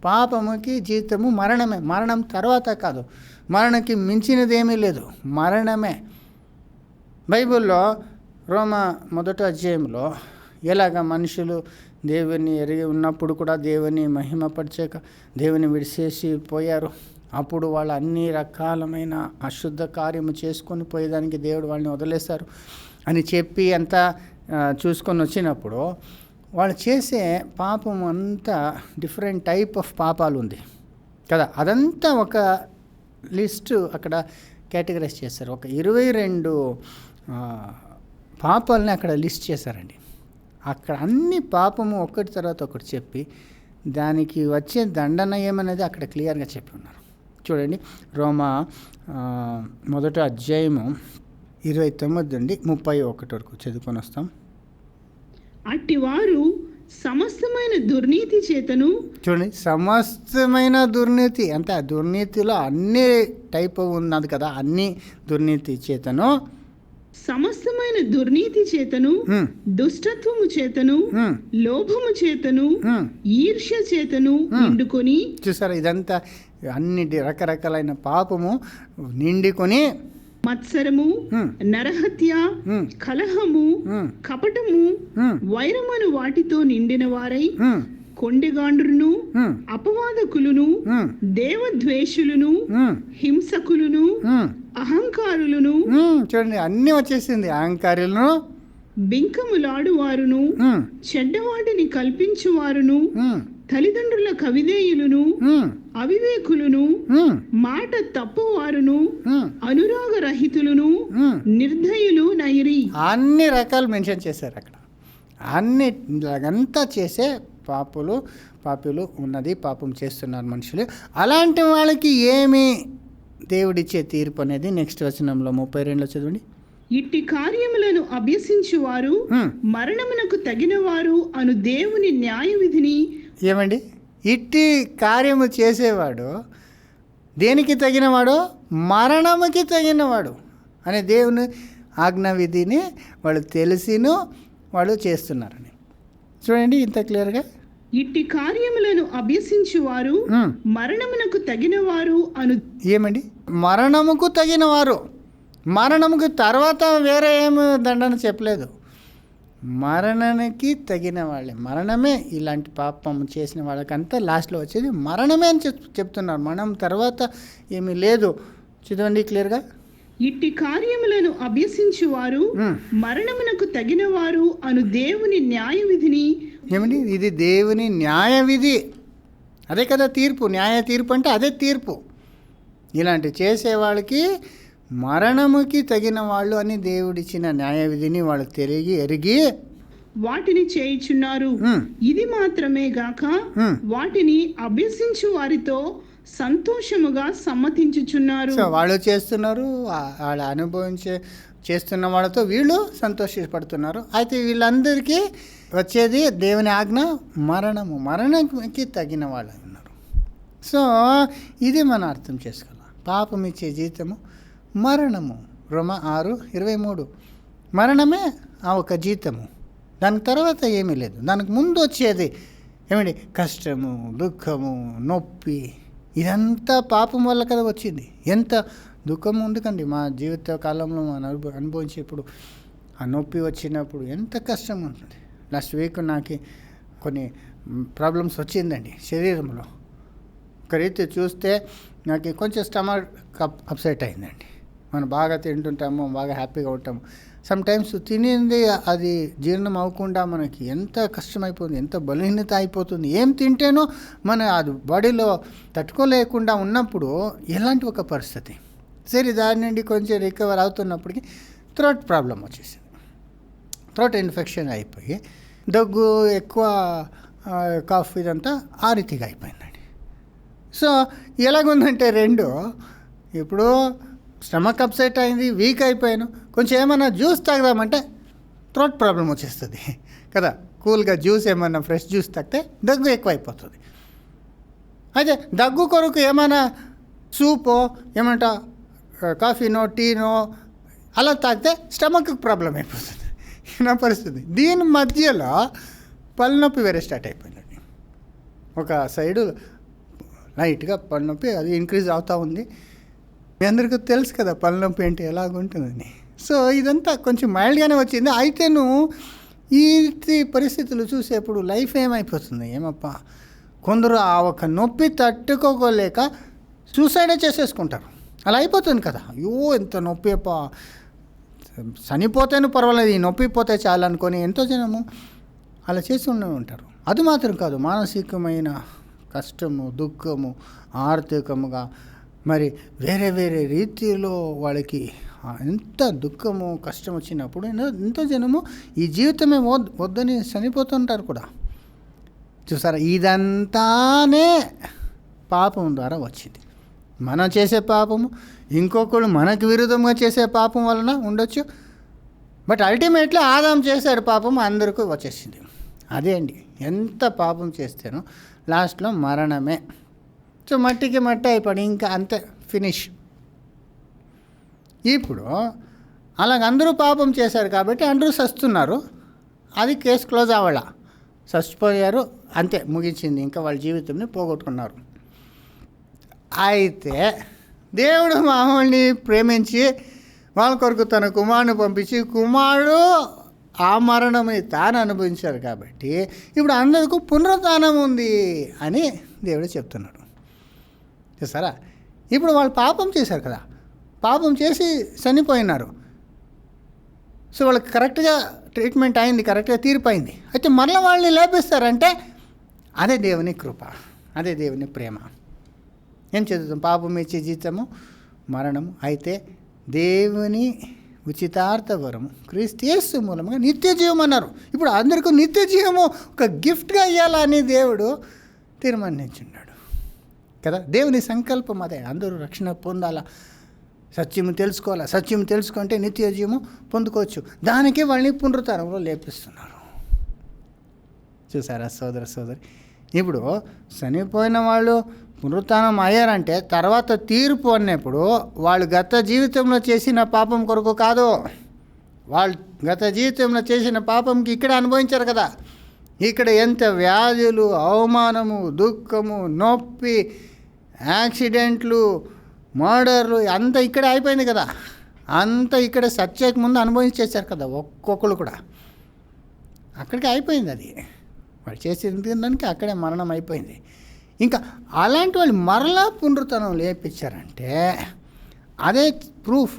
పాపముకి జీతము మరణమే. మరణం తర్వాత కాదు, మరణకి మించినది ఏమీ లేదు, మరణమే. బైబిల్లో రోమా 1వ అధ్యాయంలో ఎలాగ మనుషులు దేవుని ఎరిగి ఉన్నప్పుడు కూడా దేవుని మహిమపరచక దేవుని విడిచేసి పోయారు. అప్పుడు వాళ్ళు అన్ని రకాలమైన అశుద్ధ కార్యము చేసుకొని పోయేదానికి దేవుడు వాళ్ళని వదిలేశారు అని చెప్పి అంతా చూసుకొని వచ్చినప్పుడు వాళ్ళు చేసే పాపం అంతా డిఫరెంట్ టైప్ ఆఫ్ పాపాలు ఉంది కదా. అదంతా ఒక లిస్టు అక్కడ కేటగరైజ్ చేశారు. ఒక 22 పాపాలని అక్కడ లిస్ట్ చేశారండి. అక్కడ అన్ని పాపము ఒకటి తర్వాత ఒకటి చెప్పి దానికి వచ్చే దండన ఏమనేది అక్కడ క్లియర్గా చెప్పి ఉన్నారు. చూడండి, రోమా 1వ అధ్యాయము 29 నుండి 31 వరకు చదువుకొని వస్తాం. అట్టివారు సమస్తమైన దుర్నీతి చేతను, చూడండి, సమస్తమైన దుర్నీతి అంటే ఆ దుర్నీతిలో అన్ని టైప్ ఉన్నది కదా, అన్ని దుర్నీతి చేతను, సమస్తమైన దుర్నీతి చేతను, దుష్టత్వము చేతను, లోభము చేతను, ఈర్ష్య చేతను నిండుకొని. చూసారా, ఇదంతా అన్ని రకరకాలైన పాపము నిండుకొని మత్సరము, నరహత్య, కలహము, కపటము, వైరమును వాటితో నిండిన వారై కొండెగాండ్రును, అపవాదకులను, దేవద్వేషులను, హింసకులను, అహంకారులను. చూడండి, అన్ని వచ్చేసింది. అహంకారులను, బింకములాడువారును, చెడ్డవాటిని కల్పించువారును, తల్లిదండ్రుల కవిధేయులను, అవివేకులను, మాట తప్పువారును, అనురాగరహితులను, నిర్దయులు నైరి. అన్ని రకాలు మెన్షన్ చేశారు అక్కడ. అన్ని అంతా చేసే పాపులు ఉన్నది, పాపం చేస్తున్నారు మనుషులు. అలాంటి వాళ్ళకి ఏమి దేవుడిచ్చే తీర్పు అనేది నెక్స్ట్ వచనంలో 32లో చదవండి. ఇట్టి కార్యములను అభ్యసించువారు మరణమునకు తగినవారు అను దేవుని న్యాయ విధిని. ఏమండి, ఇట్టి కార్యము చేసేవాడు దేనికి తగినవాడు? మరణముకి తగినవాడు అనే దేవుని ఆజ్ఞా విధిని వాళ్ళు తెలిసిను వాళ్ళు చేస్తున్నారని. చూడండి ఇంత క్లియర్గా. ఇట్టి కార్యములను అభ్యసించువారు మరణమునకు తగినవారు అను. ఏమండి, మరణముకు తగినవారు. మరణముకు తర్వాత వేరే ఏమి దండన చెప్పలేదు. మరణానికి తగిన వాళ్ళే. మరణమే ఇలాంటి పాపం చేసిన వాళ్ళకంతా లాస్ట్లో వచ్చేది మరణమే అని చెప్తున్నారు. మరణం తర్వాత ఏమీ లేదు. చదవండి క్లియర్గా. ఇట్టి కార్యములను అభ్యసించువారు మరణమునకు తగినవారు అను దేవుని న్యాయ విధిని. ఏమండి, ఇది దేవుని న్యాయ విధి. అదే కదా తీర్పు. న్యాయ తీర్పు అంటే అదే తీర్పు. ఇలాంటి చేసేవాళ్ళకి మరణముకి తగిన వాళ్ళు అని దేవుడిచ్చిన న్యాయ విధిని వాళ్ళు ఎరిగి వాటిని చేయుచున్నారు. ఇది మాత్రమే గాక వాటిని అభ్యసించు వారితో సంతోషముగా సమ్మతించుచున్నారు. సో వాళ్ళు చేస్తున్నారు, వాళ్ళు చేస్తున్న వాళ్ళతో వీళ్ళు సంతోషపడుతున్నారు. అయితే వీళ్ళందరికీ వచ్చేది దేవుని ఆజ్ఞ మరణము. మరణానికి తగిన వాళ్ళు ఉన్నారు. సో ఇది మనం అర్థం చేసుకోవాలి. పాపం ఇచ్చే జీతము మరణము. రోమా 6:23. మరణమే ఆ ఒక జీతము. దాని తర్వాత ఏమీ లేదు. దానికి ముందు వచ్చేది ఏమిటి? కష్టము, దుఃఖము, నొప్పి. ఇదంతా పాపం వల్ల కదా వచ్చింది. ఎంత దుఃఖం ఉందికండి మా జీవిత కాలంలో మనం అనుభవించేప్పుడు. ఆ నొప్పి వచ్చినప్పుడు ఎంత కష్టం ఉంటుంది. లాస్ట్ వీక్ నాకు కొన్ని ప్రాబ్లమ్స్ వచ్చిందండి శరీరంలో. ఒక రీతి చూస్తే నాకు కొంచెం స్టమక్ అప్సెట్ అయిందండి. మనం బాగా తింటుంటాము, బాగా హ్యాపీగా ఉంటాము. సమ్ టైమ్స్ తినింది అది జీర్ణం అవ్వకుండా మనకి ఎంత కష్టమైపోతుంది, ఎంత బలహీనత అయిపోతుంది. ఏం తింటేనో మన అది బాడీలో తట్టుకోలేకుండా ఉన్నప్పుడు ఎలాంటి ఒక పరిస్థితి. సరే, దాని నుండి కొంచెం రికవర్ అవుతున్నప్పటికీ థ్రోట్ ప్రాబ్లం వచ్చేసింది. థ్రోట్ ఇన్ఫెక్షన్ అయిపోయి దగ్గు ఎక్కువ, కాఫ్ ఇదంతా ఆ రీతిగా అయిపోయిందండి. సో ఎలాగుందంటే రెండు, ఇప్పుడు స్టమక్ అప్సెట్ అయింది, వీక్ అయిపోయాను, కొంచెం ఏమైనా జ్యూస్ తాగదామంటే థ్రోట్ ప్రాబ్లం వచ్చేస్తుంది కదా. కూల్గా జ్యూస్ ఏమన్నా ఫ్రెష్ జ్యూస్ తాగితే దగ్గు ఎక్కువ అయిపోతుంది. అయితే దగ్గు కొరకు ఏమైనా సూపో ఏమంటా కాఫీనో టీనో అలా తాగితే స్టమక్ ప్రాబ్లం అయిపోతుంది నా పరిస్థితి. దీని మధ్యలో పళ్ళనొప్పి వేరే స్టార్ట్ అయిపోయిందండి. ఒక సైడు లైట్గా పళ్ళనొప్పి అది ఇంక్రీజ్ అవుతూ ఉంది. మీ అందరికీ తెలుసు కదా పళ్ళనొప్పి ఏంటి ఎలాగుంటుందని. సో ఇదంతా కొంచెం మైల్డ్గానే వచ్చింది. అయితేను ఈ పరిస్థితులు చూసేప్పుడు లైఫ్ ఏమైపోతుంది ఏమప్పా. కొందరు ఆ ఒక నొప్పి తట్టుకోలేక సూసైడే చేసేసుకుంటారు. అలా అయిపోతుంది కదా. అయ్యో ఎంత నొప్పి అప్పా, చనిపోతేనే పర్వాలేదు, ఈ నొప్పి పోతే చాలు అనుకొని ఎంతో జనము అలా చేస్తూనే ఉంటారు. అది మాత్రం కాదు, మానసికమైన కష్టము, దుఃఖము, ఆర్థికముగా మరి వేరే వేరే రీతిలో వాళ్ళకి ఎంత దుఃఖము, కష్టం వచ్చినప్పుడు ఎంతో జనము ఈ జీవితమే వద్దని చనిపోతుంటారు కూడా. చూసారా, ఇదంతానే పాపం ద్వారా వచ్చింది. మనం చేసే పాపము, ఇంకొకరు మనకు విరుద్ధంగా చేసే పాపం వలన ఉండొచ్చు. బట్ అల్టిమేట్లీ ఆదాం చేశాడు పాపం, అందరికీ వచ్చేసింది. అదే అండి, ఎంత పాపం చేస్తేనో లాస్ట్లో మరణమే. సో మట్టికి మట్టి అయిపోయి ఇంకా అంతే, ఫినిష్. ఇప్పుడు అలాగ అందరూ పాపం చేశారు కాబట్టి అందరూ చస్తున్నారు. అది కేసు క్లోజ్ అవ్వాల, చచ్చిపోయారు, అంతే, ముగించింది. ఇంకా వాళ్ళ జీవితంని పోగొట్టుకున్నారు. అయితే దేవుడు మామూలుని ప్రేమించి వాళ్ళ కొరకు తన కుమారుని పంపించి, కుమారుడు ఆ మరణమని తాను అనుభవించారు కాబట్టి ఇప్పుడు అందరికీ పునరుత్థానం ఉంది అని దేవుడు చెప్తున్నాడు. చూసారా, ఇప్పుడు వాళ్ళు పాపం చేశారు కదా, పాపం చేసి చనిపోయినారు. సో వాళ్ళకి కరెక్ట్గా ట్రీట్మెంట్ అయింది, కరెక్ట్గా తీరిపోయింది. అయితే మరలా వాళ్ళని లేపిస్తారంటే అదే దేవుని కృప, అదే దేవుని ప్రేమ. ఏం చదువుతాం, పాపం ఇచ్చే జీతము మరణము. అయితే దేవుని ఉచితార్థ వరము క్రీస్తు యేసు మూలంగా నిత్య జీవం అన్నారు. ఇప్పుడు అందరికీ నిత్య జీవము ఒక గిఫ్ట్గా ఇవ్వాలని దేవుడు తీర్మానించున్నాడు కదా. దేవుని సంకల్పం అదే, అందరూ రక్షణ పొందాలా, సత్యము తెలుసుకోవాలా, సత్యం తెలుసుకుంటే నిత్య జీవము పొందుకోవచ్చు. దానికి వాళ్ళని పునరుత్థానంలో లేపిస్తున్నారు. చూసారా సోదర సోదరి, ఇప్పుడు చనిపోయిన వాళ్ళు పునరుత్థానం అయ్యారంటే తర్వాత తీర్పు అన్నప్పుడు వాళ్ళు గత జీవితంలో చేసిన పాపం కొరకు కాదు, వాళ్ళు గత జీవితంలో చేసిన పాపంకి ఇక్కడ అనుభవించారు కదా. ఇక్కడ ఎంత వ్యాధులు, అవమానము, దుఃఖము, నొప్పి, యాక్సిడెంట్లు, మర్డర్లు అంతా ఇక్కడ అయిపోయింది కదా. అంతా ఇక్కడ సత్యకు ముందు అనుభవించేశారు కదా ఒక్కొక్కరు కూడా. అక్కడికి అయిపోయింది అది, వాళ్ళు చేసిన దానికి అక్కడే మరణం అయిపోయింది. ఇంకా అలాంటి వాళ్ళు మరలా పునరుత్థానం లేపించారంటే అదే ప్రూఫ్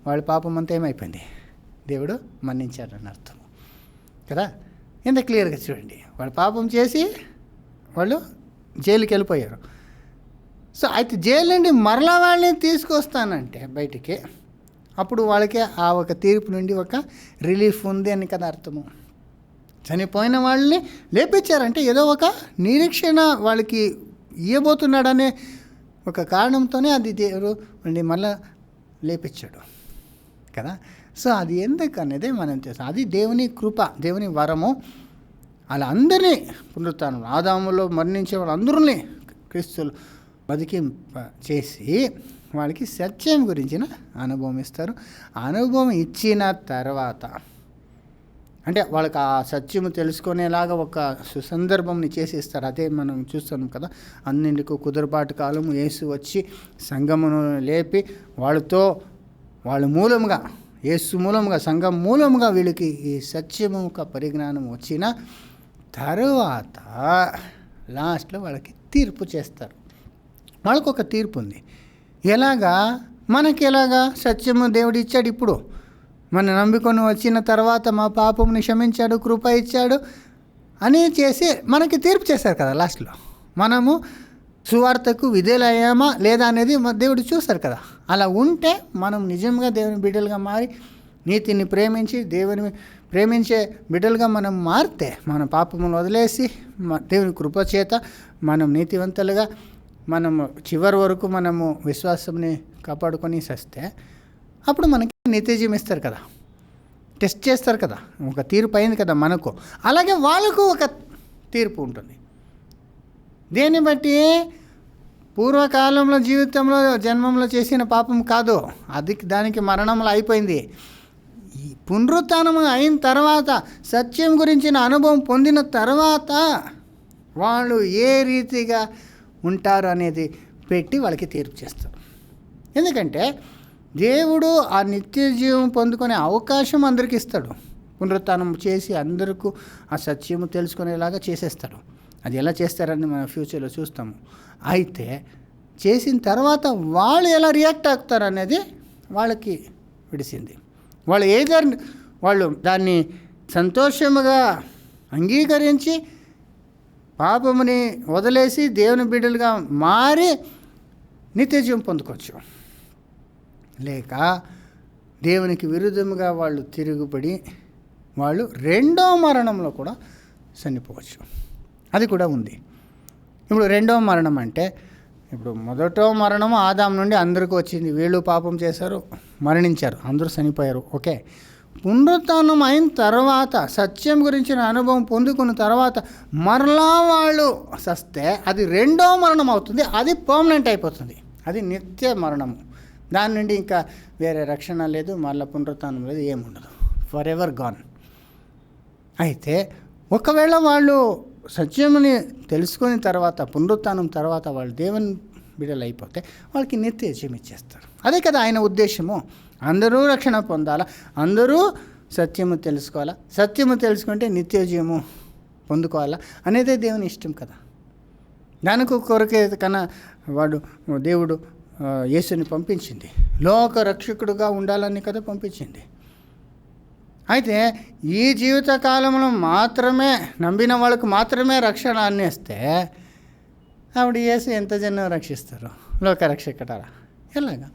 వాళ్ళ పాపం అంతా ఏమైపోయింది, దేవుడు మన్నించారని అర్థం కదా. ఎంత క్లియర్గా చూడండి, వాళ్ళు పాపం చేసి వాళ్ళు జైలుకి వెళ్ళిపోయారు. సో అయితే జైలు నుండి మరలా వాళ్ళని తీసుకొస్తానంటే బయటికి, అప్పుడు వాళ్ళకి ఆ ఒక తీర్పు నుండి ఒక రిలీఫ్ ఉంది అని కదా అర్థము. చనిపోయిన వాళ్ళని లేపించారంటే ఏదో ఒక నిరీక్షణ వాళ్ళకి ఇవ్వబోతున్నాడనే ఒక కారణంతోనే అది దేవుడు వాళ్ళని మళ్ళీ లేపించాడు కదా. సో అది ఎందుకనేది మనం చేస్తాం, అది దేవుని కృప, దేవుని వరము. అలా అందరినీ పునరుత్థానం, ఆదాములో మరణించే వాళ్ళందరినీ క్రీస్తులు బతికి చేసి వాళ్ళకి సత్యం గురించిన అనుభవం ఇస్తారు. అనుభవం ఇచ్చిన తర్వాత అంటే వాళ్ళకి ఆ సత్యము తెలుసుకునేలాగా ఒక సుసందర్భంని చేసి ఇస్తారు. అదే మనం చూస్తున్నాం కదా, అన్నింటికి కుదురుబాటు కాలము యేసు వచ్చి సంఘమును లేపి వాళ్ళతో వాళ్ళ మూలముగా, యేసు మూలముగా, సంఘం మూలముగా వీళ్ళకి ఈ సత్యము ఒక పరిజ్ఞానం వచ్చిన తరువాత లాస్ట్లో వాళ్ళకి తీర్పు చేస్తారు. వాళ్ళకు ఒక తీర్పు ఉంది. ఎలాగా మనకి ఎలాగా సత్యము దేవుడు ఇచ్చాడు. ఇప్పుడు మన నమ్ముకొని వచ్చిన తర్వాత మా పాపముని క్షమించాడు, కృప ఇచ్చాడు అని చేసి మనకి తీర్పు చేశారు కదా. లాస్ట్లో మనము సువార్తకు విధేయులయ్యామా లేదా అనేది దేవుడు చూస్తారు కదా. అలా ఉంటే మనం నిజంగా దేవుని బిడ్డలుగా మారి నీతిని ప్రేమించి దేవుని ప్రేమించే బిడ్డలుగా మనం మారితే మన పాపమును వదిలేసి దేవుని కృప చేత మనం నీతివంతులుగా మనము చివరి వరకు మనము విశ్వాసంని కాపాడుకొని సస్తే అప్పుడు మనకి నిత్యజీవం ఇస్తారు కదా. టెస్ట్ చేస్తారు కదా. ఒక తీర్పు అయింది కదా మనకు, అలాగే వాళ్ళకు ఒక తీర్పు ఉంటుంది. దేన్ని బట్టి? పూర్వకాలంలో జీవితంలో జన్మంలో చేసిన పాపం కాదు, దానికి మరణంలో అయిపోయింది. ఈ పునరుత్థానం అయిన తర్వాత సత్యం గురించిన అనుభవం పొందిన తర్వాత వాళ్ళు ఏ రీతిగా ఉంటారు అనేది పెట్టి వాళ్ళకి తీర్పు చేస్తారు. ఎందుకంటే దేవుడు ఆ నిత్య జీవం పొందుకునే అవకాశం అందరికీ ఇస్తాడు. పునరుత్థానం చేసి అందరికీ ఆ సత్యము తెలుసుకునేలాగా చేసేస్తాడు. అది ఎలా చేస్తారని మనం ఫ్యూచర్లో చూస్తాము. అయితే చేసిన తర్వాత వాళ్ళు ఎలా రియాక్ట్ అవుతారు అనేది వాళ్ళకి విడిసింది. వాళ్ళు దాన్ని సంతోషముగా అంగీకరించి పాపముని వదిలేసి దేవుని బిడ్డలుగా మారి నిత్యజీవం పొందుకోవచ్చు, లేక దేవునికి విరుద్ధముగా వాళ్ళు తిరుగుబడి వాళ్ళు రెండో మరణంలో కూడా చనిపోవచ్చు. అది కూడా ఉంది. ఇప్పుడు రెండవ మరణం అంటే, ఇప్పుడు మొదటో మరణము ఆదాం నుండి అందరికీ వచ్చింది. వీళ్ళు పాపం చేశారు, మరణించారు, అందరూ చనిపోయారు. ఓకే. పునరుత్థానం అయిన తర్వాత సత్యం గురించిన అనుభవం పొందుకున్న తర్వాత మరలా వాళ్ళు సస్తే అది రెండో మరణం అవుతుంది. అది పర్మనెంట్ అయిపోతుంది. అది నిత్య మరణము. దాని నుండి ఇంకా వేరే రక్షణ లేదు, మళ్ళీ పునరుత్థానం లేదు, ఏముండదు. For ever gone. అయితే ఒకవేళ వాళ్ళు సత్యముని తెలుసుకున్న తర్వాత పునరుత్థానం తర్వాత వాళ్ళు దేవుని బిడ్డలు అయిపోతే వాళ్ళకి నిత్య జీవం ఇచ్చేస్తారు. అదే కదా ఆయన ఉద్దేశము. అందరూ రక్షణ పొందాలా, అందరూ సత్యము తెలుసుకోవాలా, సత్యము తెలుసుకుంటే నిత్య జీవము పొందుకోవాలా అనేదే దేవుని ఇష్టం కదా. దానికి కొరకే కన్నా దేవుడు యేసుని పంపించింది. లోక రక్షకుడుగా ఉండాలని కదా పంపించింది. అయితే ఈ జీవిత కాలంలో మాత్రమే నమ్మిన వాళ్ళకు మాత్రమే రక్షణ అనేస్తే అప్పుడు యేసు ఎంత జనం రక్షిస్తారు? లోక రక్షకుడారా? ఎలాగా?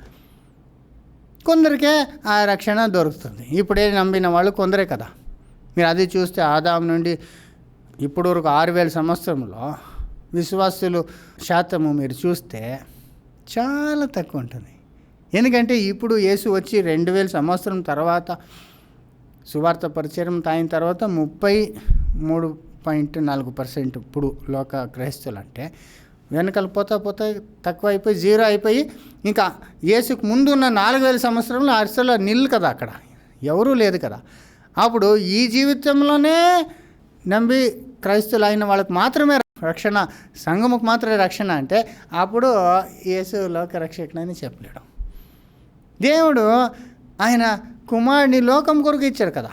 కొందరికే ఆ రక్షణ దొరుకుతుంది. ఇప్పుడే నమ్మిన వాళ్ళు కొందరే కదా. మీరు అది చూస్తే ఆదాం నుండి ఇప్పుడు వరకు 6000 సంవత్సరంలో విశ్వాసులు శాతము మీరు చూస్తే చాలా తక్కువ ఉంటుంది. ఎందుకంటే ఇప్పుడు యేసు వచ్చి 2000 సంవత్సరం తర్వాత సువార్త పరిచయం అయిన తర్వాత 33.4% ఇప్పుడు లోక క్రైస్తవులు అంటే వెనకాల పోతా తక్కువ అయిపోయి 0 అయిపోయి ఇంకా యేసుకు ముందు ఉన్న 4000 సంవత్సరంలో అసలు నిల్ కదా, అక్కడ ఎవరూ లేదు కదా. అప్పుడు ఈ జీవితంలోనే నమ్మి క్రైస్తవులు అయిన వాళ్ళకి మాత్రమే రక్షణ, సంఘముకు మాత్రమే రక్షణ అంటే అప్పుడు యేసు లోక రక్షకుడని చెప్పలేడు. దేవుడు ఆయన కుమారుని లోకం కొరకు ఇచ్చారు కదా.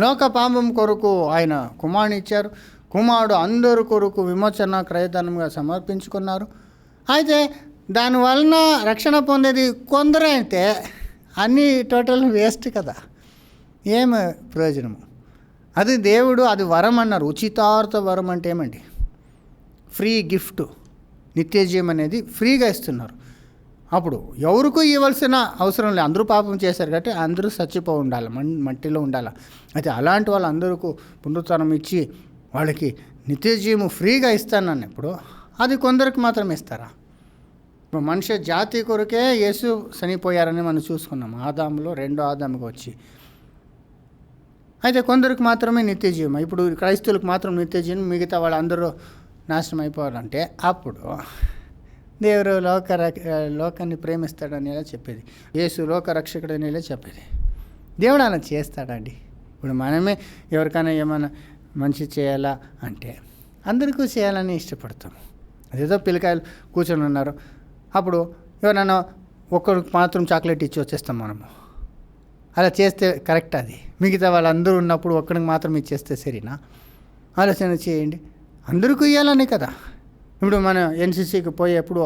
లోక పాపం కొరకు ఆయన కుమారుని ఇచ్చారు. కుమారుడు అందరి కొరకు విమోచన క్రయధనంగా సమర్పించుకున్నారు. అయితే దానివలన రక్షణ పొందేది కొందరే అయితే అన్నీ టోటల్ వేస్ట్ కదా. ఏమి ప్రయోజనము? అది దేవుడు అది వరం అన్నారు. ఉచితార్థ వరం అంటే ఏమండి? Free gift. నిత్యజీవం అనేది ఫ్రీగా ఇస్తున్నారు. అప్పుడు ఎవరికూ ఇవ్వాల్సిన అవసరం లేదు. అందరూ పాపం చేశారు కాబట్టి అందరూ చచ్చిపో ఉండాలి, మట్టిలో ఉండాలి. అయితే అలాంటి వాళ్ళు అందరికీ పునరుత్థానం ఇచ్చి వాళ్ళకి నిత్యజీవము ఫ్రీగా ఇస్తానన్నప్పుడు అది కొందరికి మాత్రం ఇస్తారా? ఇప్పుడు మనిషి జాతి కొరకే యేసు చనిపోయారని మనం చూసుకున్నాం. ఆదాములో రెండో ఆదాముకి వచ్చి. అయితే కొందరికి మాత్రమే నిత్యజీవం. ఇప్పుడు క్రైస్తవులకు మాత్రం నిత్యజీవం, మిగతా వాళ్ళందరూ నాశనం అయిపోవాలంటే అప్పుడు దేవుడు లోకాన్ని ప్రేమిస్తాడని ఎలా చెప్పేది? యేసు లోక రక్షకుడని ఎలా చెప్పేది? దేవుడు అలా చేస్తాడండి. ఇప్పుడు మనమే ఎవరికైనా ఏమైనా మంచి చేయాలా అంటే అందరికీ చేయాలని ఇష్టపడతాము. అదేదో పిల్లకాయలు కూర్చొని ఉన్నారు, అప్పుడు ఎవరైనా ఒక్కరికి మాత్రం చాక్లెట్ ఇచ్చి వచ్చేస్తాం మనము. అలా చేస్తే కరెక్ట్? అది మిగతా వాళ్ళందరూ ఉన్నప్పుడు ఒక్కడికి మాత్రం ఇచ్చేస్తే సరేనా? ఆలోచన చేయండి. అందరికీ ఇవ్వాలని కదా. ఇప్పుడు మనం ఎన్సీసీకి పోయేప్పుడు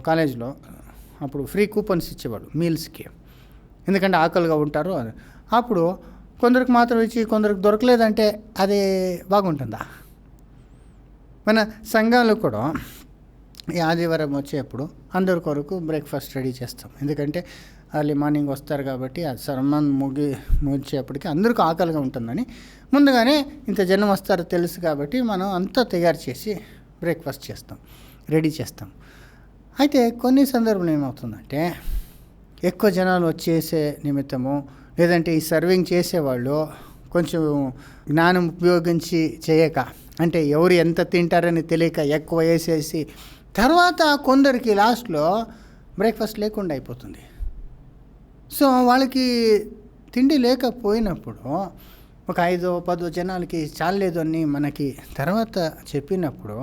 కాలేజీలో అప్పుడు ఫ్రీ కూపన్స్ ఇచ్చేవాడు మీల్స్కి, ఎందుకంటే ఆకలిగా ఉంటారు. అప్పుడు కొందరికి మాత్రం ఇచ్చి కొందరికి దొరకలేదంటే అది బాగుంటుందా? మన సంఘంలో కూడా ఈ ఆదివారం వచ్చేప్పుడు అందరి కొరకు బ్రేక్ఫాస్ట్ రెడీ చేస్తాం. ఎందుకంటే అర్లీ మార్నింగ్ వస్తారు కాబట్టి ఆ సర్మన్ ముగిచేప్పటికి అందరికీ ఆకలిగా ఉంటుందని ముందుగానే ఇంత జనం వస్తారో తెలుసు కాబట్టి మనం అంతా తయారు చేసి బ్రేక్ఫాస్ట్ చేస్తాం, రెడీ చేస్తాం. అయితే కొన్ని సందర్భంలో ఏమవుతుందంటే ఎక్కువ జనాలు వచ్చేసే నిమిత్తము, లేదంటే ఈ సర్వింగ్ చేసేవాళ్ళు కొంచెం జ్ఞానం ఉపయోగించి చేయక, అంటే ఎవరు ఎంత తింటారని తెలియక ఎక్కువ వేసేసి తర్వాత కొందరికి లాస్ట్లో బ్రేక్ఫాస్ట్ లేకుండా అయిపోతుంది. సో వాళ్ళకి తిండి లేకపోయినప్పుడు ఒక 5-10 జనాలకి చాలలేదు అని మనకి తర్వాత చెప్పినప్పుడు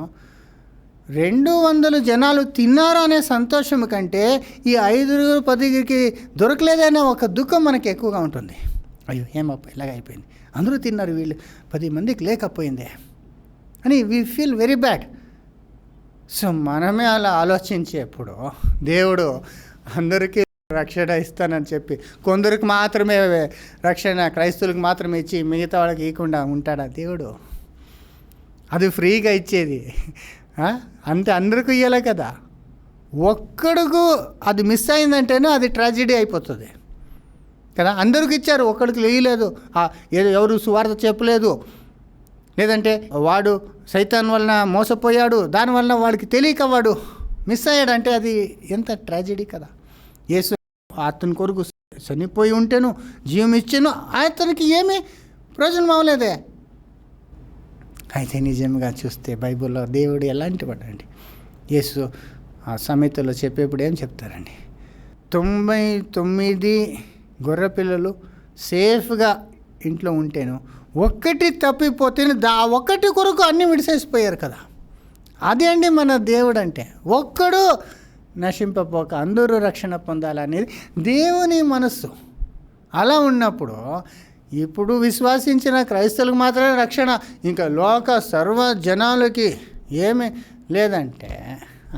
200 జనాలు తిన్నారు అనే సంతోషం కంటే ఈ 5-10కి దొరకలేదనే ఒక దుఃఖం మనకి ఎక్కువగా ఉంటుంది. అయ్యో ఏమప్ప ఇలాగ అయిపోయింది, అందరూ తిన్నారు, వీళ్ళు 10 మందికి లేకపోయిందే అని we feel very bad. So మనమే అలా ఆలోచించేప్పుడు దేవుడు అందరికీ రక్షణ ఇస్తానని చెప్పి కొందరికి మాత్రమే రక్షణ, క్రైస్తవులకు మాత్రమే ఇచ్చి మిగతా వాళ్ళకి ఇవ్వకుండా ఉంటాడా దేవుడు? అది ఫ్రీగా ఇచ్చేది అంటే అందరికీ ఇవ్వలే కదా. ఒక్కడికు అది మిస్ అయిందంటేనే అది ట్రాజెడీ అయిపోతుంది కదా. అందరికి ఇచ్చారు, ఒక్కడికి లేయలేదు, ఎవరు సువార్త చెప్పలేదు, లేదంటే వాడు సైతాన్ వలన మోసపోయాడు, దానివల్ల వాడికి తెలియక వాడు మిస్ అయ్యాడంటే అది ఎంత ట్రాజెడీ కదా. యేసు అతని కొరకు చనిపోయి ఉంటేను జీవం ఇచ్చాను, అతనికి ఏమీ ప్రయోజనం అవ్వలేదే. అయితే నిజంగా చూస్తే బైబిల్లో దేవుడు ఎలాంటి వాడండి. యేసు ఆ సమేతలో చెప్పేప్పుడు ఏం చెప్తారండి, 99 గొర్రె పిల్లలు సేఫ్గా ఇంట్లో ఉంటేను ఒక్కటి తప్పిపోతే ఒక్కటి కొరకు అన్నీ విడిసేసిపోయారు కదా. అదే అండి మన దేవుడు అంటే, ఒక్కడు నశింపపోక అందరూ రక్షణ పొందాలనేది దేవుని మనస్సు. అలా ఉన్నప్పుడు ఇప్పుడు విశ్వాసించిన క్రైస్తవులకు మాత్రమే రక్షణ, ఇంకా లోక సర్వ జనాలకి ఏమీ లేదంటే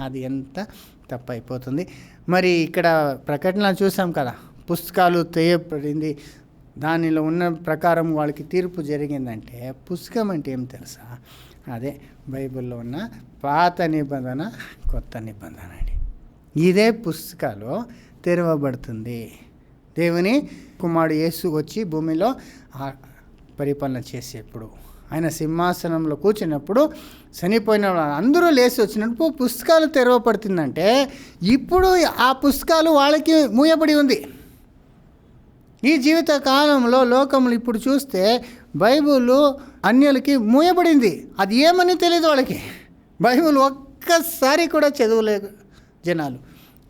అది ఎంత తప్పైపోతుంది. మరి ఇక్కడ ప్రకటన చూసాం కదా, పుస్తకాలు తీయబడింది, దానిలో ఉన్న ప్రకారం వాళ్ళకి తీర్పు జరిగిందంటే పుస్తకం అంటే ఏం తెలుసా? అదే బైబిల్లో ఉన్న పాత నిబంధన, కొత్త నిబంధన అండి. ఇదే పుస్తకాలు తెరవబడుతుంది. దేవుని కుమారుడు యేసు వచ్చి భూమిలో పరిపాలన చేసేప్పుడు, ఆయన సింహాసనంలో కూర్చున్నప్పుడు చనిపోయిన అందరూ లేచి వచ్చినప్పుడు పుస్తకాలు తెరవబడుతుందంటే ఇప్పుడు ఆ పుస్తకాలు వాళ్ళకి మూయబడి ఉంది. ఈ జీవిత కాలంలో లోకములు ఇప్పుడు చూస్తే బైబిల్ అన్యులకి మూయబడింది. అది ఏమని తెలియదు వాళ్ళకి. బైబిల్ ఒక్కసారి కూడా చదవలేదు జనాలు.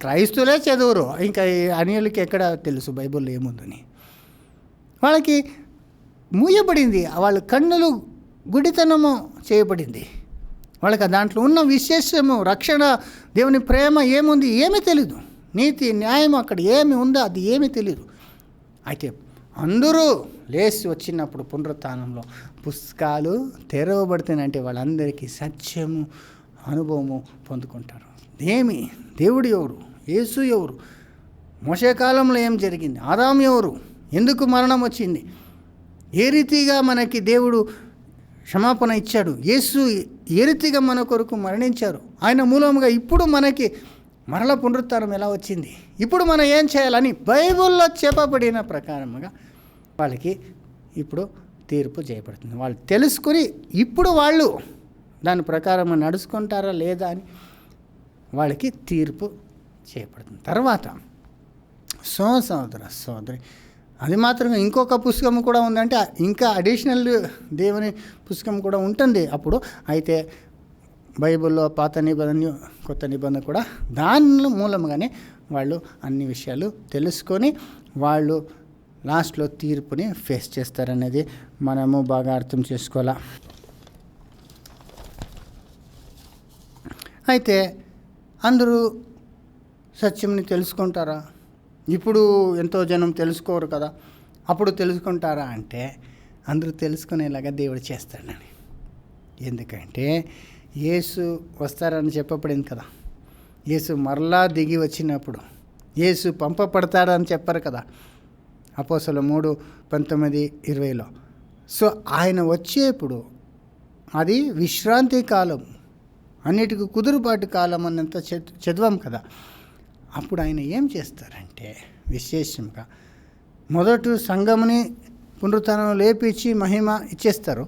క్రైస్తవులే చదువురు, ఇంకా అన్యులకి ఎక్కడ తెలుసు బైబిల్లో ఏముందని. వాళ్ళకి మూయబడింది, వాళ్ళ కన్నులు గుడితనము చేయబడింది. వాళ్ళకి దాంట్లో ఉన్న విశేషము, రక్షణ, దేవుని ప్రేమ ఏముంది ఏమీ తెలీదు. నీతి న్యాయం అక్కడ ఏమి ఉందో అది ఏమీ తెలీదు. అయితే అందరూ లేచి వచ్చినప్పుడు పునరుత్థానంలో పుస్తకాలు తెరవబడుతున్నాయంటే వాళ్ళందరికీ సత్యము, అనుభవము పొందుకుంటారు. దేవుడు ఎవరు, యేసు ఎవరు, మోషే కాలంలో ఏం జరిగింది, ఆదాము ఎవరు, ఎందుకు మరణం వచ్చింది, ఏ రీతిగా మనకి దేవుడు క్షమాపణ ఇచ్చాడు, యేసు ఏ రీతిగా మన కొరకు మరణించారు, ఆయన మూలంగా ఇప్పుడు మనకి మరల పునరుత్థానం ఎలా వచ్చింది, ఇప్పుడు మనం ఏం చేయాలని బైబిల్లో చెప్పబడిన ప్రకారంగా వాళ్ళకి ఇప్పుడు తీర్పు చేయబడుతుంది. వాళ్ళు తెలుసుకుని ఇప్పుడు వాళ్ళు దాని ప్రకారం నడుచుకుంటారా లేదా అని వాళ్ళకి తీర్పు చేయబడుతుంది. తర్వాత సోదరి అది మాత్రమే ఇంకొక పుస్తకం కూడా ఉందంటే ఇంకా అడిషనల్ దేవుని పుస్తకం కూడా ఉంటుంది అప్పుడు. అయితే బైబిల్లో పాత నిబంధన, కొత్త నిబంధన కూడా దాని మూలంగానే వాళ్ళు అన్ని విషయాలు తెలుసుకొని వాళ్ళు లాస్ట్లో తీర్పుని ఫేస్ చేస్తారనేది మనము బాగా అర్థం చేసుకోవాలా. అయితే అందరూ సత్యంని తెలుసుకుంటారా? ఇప్పుడు ఎంతో జనం తెలుసుకోరు కదా, అప్పుడు తెలుసుకుంటారా అంటే అందరూ తెలుసుకునేలాగా దేవుడు చేస్తాడని. ఎందుకంటే యేసు వస్తారని చెప్పబడింది కదా. యేసు మరలా దిగి వచ్చినప్పుడు యేసు పంపబడతాడని చెప్పారు కదా అపోస్తలుల 3:19-20లో. సో ఆయన వచ్చేప్పుడు అది విశ్రాంతి కాలం, అన్నిటికీ కుదురుబాటు కాలం అన్నంత చదివాం కదా. అప్పుడు ఆయన ఏం చేస్తారంటే విశేషంగా మొదట సంఘముని పునరుత్థానం లేపించి మహిమ ఇచ్చేస్తారు.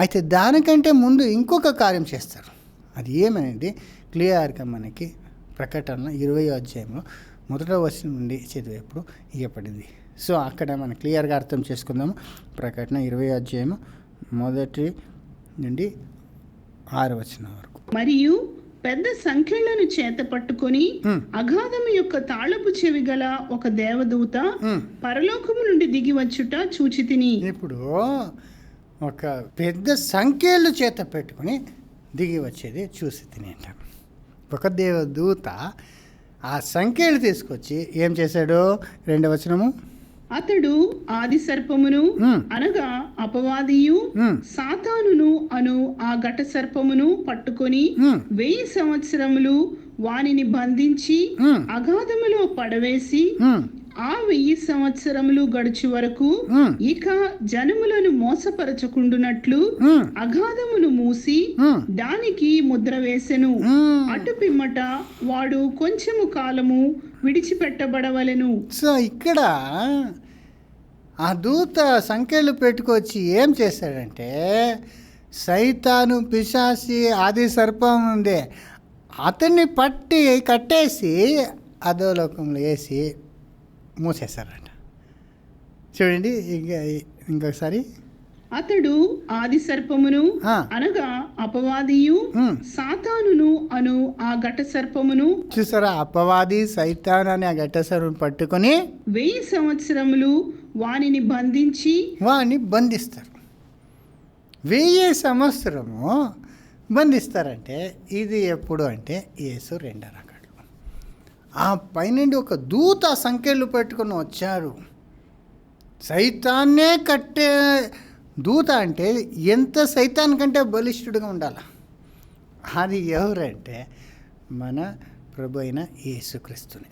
అయితే దానికంటే ముందు ఇంకొక కార్యం చేస్తారు. అది ఏమనేది క్లియర్గా మనకి ప్రకటన 20వ అధ్యాయంలో 1వ వచనం నుండి చదివేప్పుడు ఇవ్వబడింది. సో అక్కడ మనం క్లియర్గా అర్థం చేసుకుందాము. ప్రకటన 20వ అధ్యాయము 1 నుండి 6వ వచనం వరకు. మరియు పెద్ద సంఖ్యలను చేత పట్టుకొని అగాధము యొక్క తాళపు చెవి గల ఒక దేవదూత పరలోకము నుండి దిగి వచ్చుట చూచితిని. ఇప్పుడు ఒక పెద్ద సంఖ్యలు చేత పెట్టుకొని దిగి వచ్చేది చూసి తిని అంట. ఒక దేవదూత ఆ సంఖ్యలు తీసుకొచ్చి ఏం చేశాడు? 2వ వచనము, అతడు ఆది సర్పమును అనగా అపవాదియు సాతానును అను ఆ ఘట సర్పమును పట్టుకొని 1000 సంవత్సరములు వానిని బంధించి అగాధములో పడవేసి ఆ 1000 సంవత్సరములు గడుచు వరకు ఇక జనములను మోసపరచకుండునట్లు అగాధమును మూసి దానికి ముద్ర వేసెను. అటు పిమ్మట వాడు కొంచెము కాలము విడిచిపెట్టబడవలెను. సో ఇక్కడ ఆ దూత సంఖ్యలు పెట్టుకొచ్చి ఏం చేశాడంటే సైతాను, పిశాచి, ఆది సర్పం ఉంది, అతన్ని పట్టి కట్టేసి అధోలోకంలో వేసి మూసేశారంట. చూడండి ఇంకొకసారి. అతడు ఆది సర్పమును అనగా అపవాదియు సాతానును అను ఆ ఘట సర్పమును, చూసారా, అపవాది సైతాన్ అని ఆ ఘట సర్పం పట్టుకొని 1000 సంవత్సరములు వానిని బంధిస్తారు. 1000 సంవత్సరము బంధిస్తారంటే ఇది ఎప్పుడు అంటే యేసు 2వ రాకడ. ఆ పైనుండి ఒక దూత సంఖ్యలు పెట్టుకొని వచ్చారు. సైతాన్నే కట్టే దూత అంటే ఎంత సైతాన్ కంటే బలిష్ఠుడిగా ఉండాలి. అది ఎవరంటే మన ప్రభు అయిన యేసుక్రీస్తునే.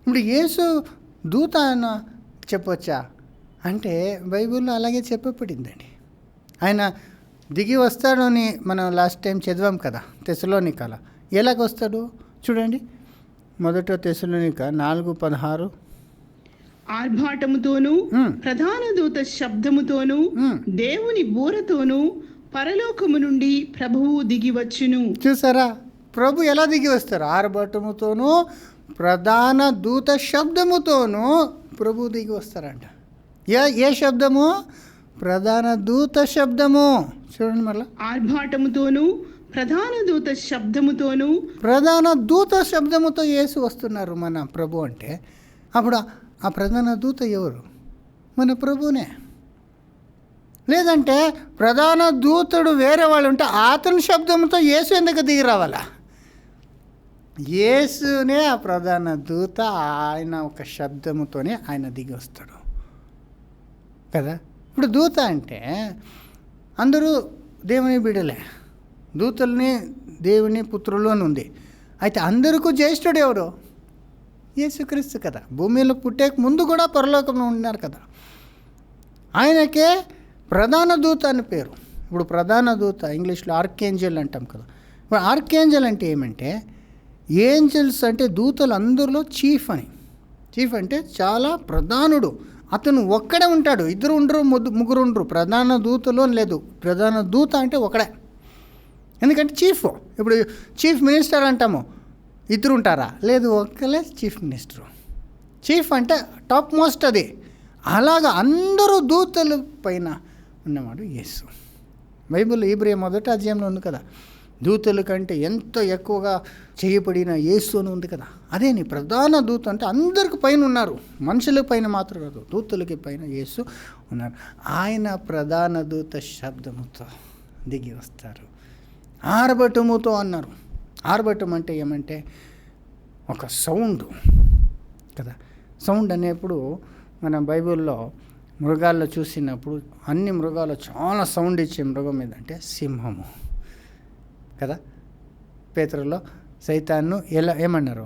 ఇప్పుడు యేసు దూత అన్న చెప్పొచ్చా అంటే బైబిల్లో అలాగే చెప్పబడిందండి. ఆయన దిగి వస్తాడని మనం లాస్ట్ టైం చదివాం కదా తెస్సలోనికల. ఎలాగొస్తాడు చూడండి. 1 తెస్సలోనిక 4:16. ఆర్భాటముతోను ప్రధాన దూత శబ్దముతోను దేవుని బూరతోను పరలోకము నుండి ప్రభువు దిగి వచ్చును. చూసారా, ప్రభు ఎలా దిగి వస్తారు? ఆర్భాటముతోను ప్రధాన దూత శబ్దముతోను ప్రభు దిగి వస్తారంట. ఏ శబ్దము? ప్రధాన దూత శబ్దము. చూడండి మళ్ళీ. ఆర్భాటముతోను ప్రధాన దూత శబ్దముతోను. ప్రధాన దూత శబ్దముతో యేసు వస్తున్నారు మన ప్రభు అంటే. అప్పుడు ఆ ప్రధాన దూత ఎవరు? మన ప్రభునే. లేదంటే ప్రధాన దూతుడు వేరే వాళ్ళు ఉంటే అతని శబ్దంతో యేసు ఎందుకు దిగి రావాలా? యేసునే ఆ ప్రధాన దూత, ఆయన ఒక శబ్దముతోనే ఆయన దిగి వస్తాడు కదా. ఇప్పుడు దూత అంటే అందరూ దేవుని బిడ్డలే, దూతల్ని దేవుని పుత్రులు అని ఉంది. అయితే అందరికీ జ్యేష్ఠుడు ఎవరు? యేసుక్రీస్తు కదా. భూమిలో పుట్టే ముందు కూడా పరలోకంలో ఉన్నారు కదా. ఆయనకే ప్రధాన దూత అని పేరు. ఇప్పుడు ప్రధాన దూత ఇంగ్లీష్లో ఆర్కేంజల్ అంటాం కదా. ఇప్పుడు ఆర్కేంజల్ అంటే ఏమంటే, ఏంజల్స్ అంటే దూతలు అందరిలో చీఫ్ అని. చీఫ్ అంటే చాలా ప్రధానుడు. అతను ఒక్కడే ఉంటాడు, ఇద్దరు ఉండరు, ముగ్గురు ఉండరు. ప్రధాన దూతలో లేదు, ప్రధాన దూత అంటే ఒకడే. ఎందుకంటే చీఫ్. ఇప్పుడు చీఫ్ మినిస్టర్ అంటాము, ఇద్దరు ఉంటారా? లేదు, ఒక్కలే చీఫ్ మినిస్టరు. చీఫ్ అంటే టాప్ మోస్ట్ అది. అలాగా అందరూ దూతల పైన ఉన్నవాడు యేసు. బైబిల్ హెబ్రీ 1వ అధ్యాయంలో ఉంది కదా, దూతల కంటే ఎంతో ఎక్కువగా చేయబడిన యేసు అని ఉంది కదా. అదే నీ ప్రధాన దూత అంటే అందరికి పైన ఉన్నారు, మనుషుల పైన మాత్రం కాదు, దూతలకి పైన యేసు ఉన్నారు. ఆయన ప్రధాన దూత శబ్దముతో దిగి వస్తారు. ఆర్భటముతో అన్నారు. ఆర్భటం అంటే ఏమంటే ఒక సౌండ్ కదా. సౌండ్ అనేప్పుడు మనం బైబిల్లో మృగాల్లో చూసినప్పుడు అన్ని మృగాలు చాలా సౌండ్ ఇచ్చే మృగం ఏదంటే సింహము కదా. పేతురులో సైతాన్ను ఏమన్నారు?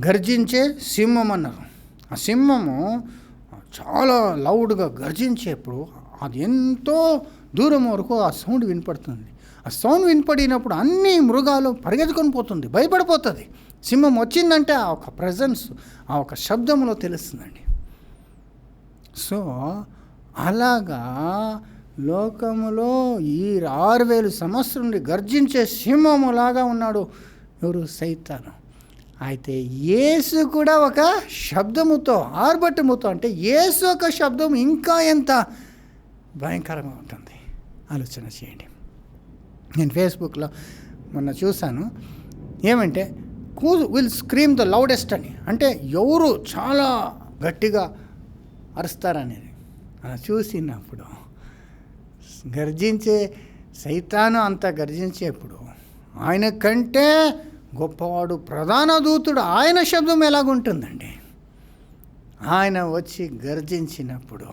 గర్జించే సింహం అన్నారు. ఆ సింహము చాలా లౌడ్గా గర్జించేప్పుడు అది ఎంతో దూరం వరకు ఆ సౌండ్ వినపడుతుంది. ఆ సౌండ్ వినపడినప్పుడు అన్ని మృగాలు పరిగెత్తుకొని పోతుంది, భయపడిపోతుంది. సింహం వచ్చిందంటే ఆ ఒక ప్రజెన్స్, ఆ ఒక శబ్దంలో తెలుస్తుందండి. సో అలాగా లోకములో ఈ 6000 సంవత్సరం నుండి గర్జించే సింహములాగా ఉన్నాడు ఎవరు? సైతాను. అయితే యేసు కూడా ఒక శబ్దముతో, ఆర్భటముతో, అంటే యేసు ఒక శబ్దం ఇంకా ఎంత భయంకరంగా ఉంటుంది ఆలోచన చేయండి. నేను ఫేస్బుక్లో మొన్న చూశాను, ఏమంటే who will scream the loudest అని, అంటే ఎవరు చాలా గట్టిగా అరుస్తారనేది. అలా చూసినప్పుడు గర్జించే సైతాను అంత గర్జించేప్పుడు ఆయన కంటే గొప్పవాడు ప్రధాన దూతుడు, ఆయన శబ్దం ఎలాగుంటుందండి? ఆయన వచ్చి గర్జించినప్పుడు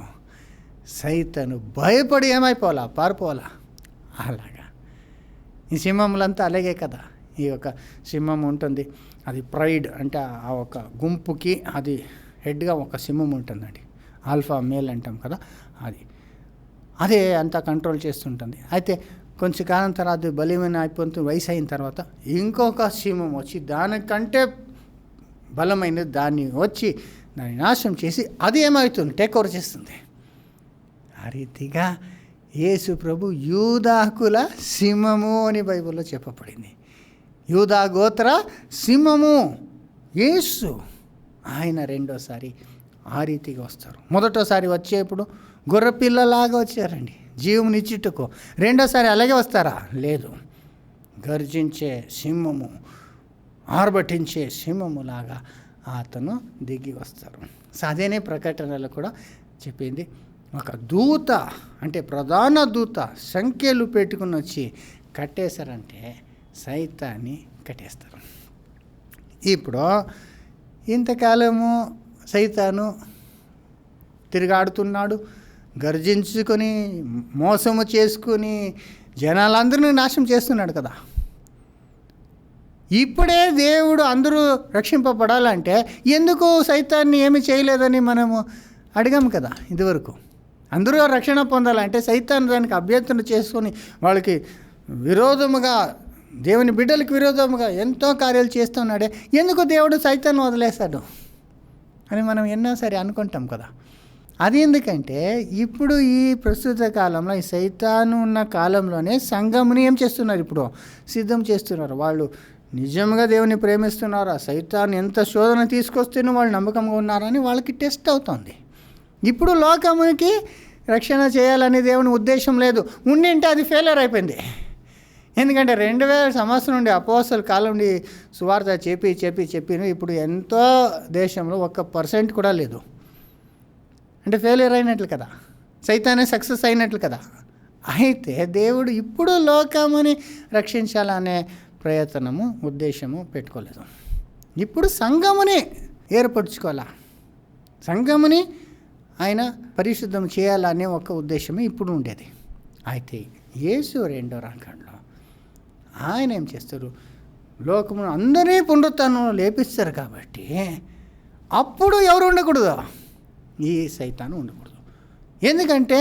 సైతాను భయపడి ఏమైపోవాలా? పారిపోవాలా? అలాగా ఈ సింహములంతా అలాగే కదా. ఈ యొక్క సింహం ఉంటుంది, అది ప్రైడ్, అంటే ఆ ఒక గుంపుకి అది హెడ్గా ఒక సింహం ఉంటుందండి. ఆల్ఫా మేల్ అంటాం కదా, అదే అంతా కంట్రోల్ చేస్తుంటుంది. అయితే కొంచెం కాలం తర్వాత బలమైన అయిపోతుంది, వయసు అయిన తర్వాత ఇంకొక సింహం వచ్చి దానికంటే బలమైనది దాన్ని వచ్చి దాన్ని నాశనం చేసి అది ఏమవుతుంది? టేక్ ఓవర్ చేస్తుంది. ఆ రీతిగా యేసు ప్రభు యూదాకుల సింహము అని బైబిల్లో చెప్పబడింది. యూదా గోత్ర సింహము యేసు. ఆయన రెండోసారి ఆ రీతిగా వస్తారు. మొదటోసారి వచ్చేప్పుడు గొర్రెపిల్లలాగా వచ్చారండి జీవమునిచ్చుటకు. రెండోసారి అలాగే వస్తారా? లేదు, గర్జించే సింహము, ఆర్భటించే సింహములాగా అతను దిగి వస్తారు. అదేనే ప్రకటనలో కూడా చెప్పింది. ఒక దూత, అంటే ప్రధాన దూత సంఖ్యలు పెట్టుకుని వచ్చి కట్టేశారంటే సైతాన్ని కట్టేస్తారు. ఇప్పుడు ఇంతకాలము సైతాను తిరిగాడుతున్నాడు, గర్జించుకొని మోసము చేసుకుని జనాలందరినీ నాశనం చేస్తున్నాడు కదా. ఇప్పుడే దేవుడు అందరూ రక్షింపబడాలంటే ఎందుకు సైతాన్ని ఏమి చేయలేదని మనము అడిగాము కదా ఇదివరకు. అందరూ రక్షణ పొందాలంటే సైతాన్ని దానికి అభ్యర్థన చేసుకొని వాళ్ళకి విరోధముగా, దేవుని బిడ్డలకు విరోధముగా ఎంతో కార్యాలు చేస్తున్నాడే, ఎందుకు దేవుడు సైతాన్ని వదిలేశాడు అని మనం ఎన్నోసారి అనుకుంటాం కదా. అది ఎందుకంటే ఇప్పుడు ఈ ప్రస్తుత కాలంలో, ఈ సైతాను ఉన్న కాలంలోనే సంఘముని ఏం చేస్తున్నారు? ఇప్పుడు సిద్ధం చేస్తున్నారు. వాళ్ళు నిజంగా దేవుని ప్రేమిస్తున్నారు, ఆ సైతాన్ని ఎంత శోధన తీసుకొస్తేనో వాళ్ళు నమ్మకంగా ఉన్నారని వాళ్ళకి టెస్ట్ అవుతుంది. ఇప్పుడు లోకమునికి రక్షణ చేయాలని దేవుని ఉద్దేశం లేదు. ఉండింటే అది ఫెయిలియర్ అయిపోయింది. ఎందుకంటే 2000 సంవత్సరం నుండి అపోస్తల కాలం నుండి సువార్త చెప్పి ఇప్పుడు ఎంతో దేశంలో 1% కూడా లేదు. అంటే ఫెయిలియర్ అయినట్లు కదా, సైతానే సక్సెస్ అయినట్లు కదా. అయితే దేవుడు ఇప్పుడు లోకముని రక్షించాలనే ప్రయత్నము, ఉద్దేశము పెట్టుకోలేదు. ఇప్పుడు సంఘముని ఏర్పరచుకోవాలా, సంఘముని ఆయన పరిశుద్ధం చేయాలనే ఒక ఉద్దేశమే ఇప్పుడు ఉండేది. అయితే యేసు రెండో రాకడలో ఆయన ఏం చేస్తారు? లోకమును అందరినీ పునరుత్థానం లేపిస్తారు కాబట్టి అప్పుడు ఎవరు ఉండకూడదు? ఈ సైతాను ఉండకూడదు. ఎందుకంటే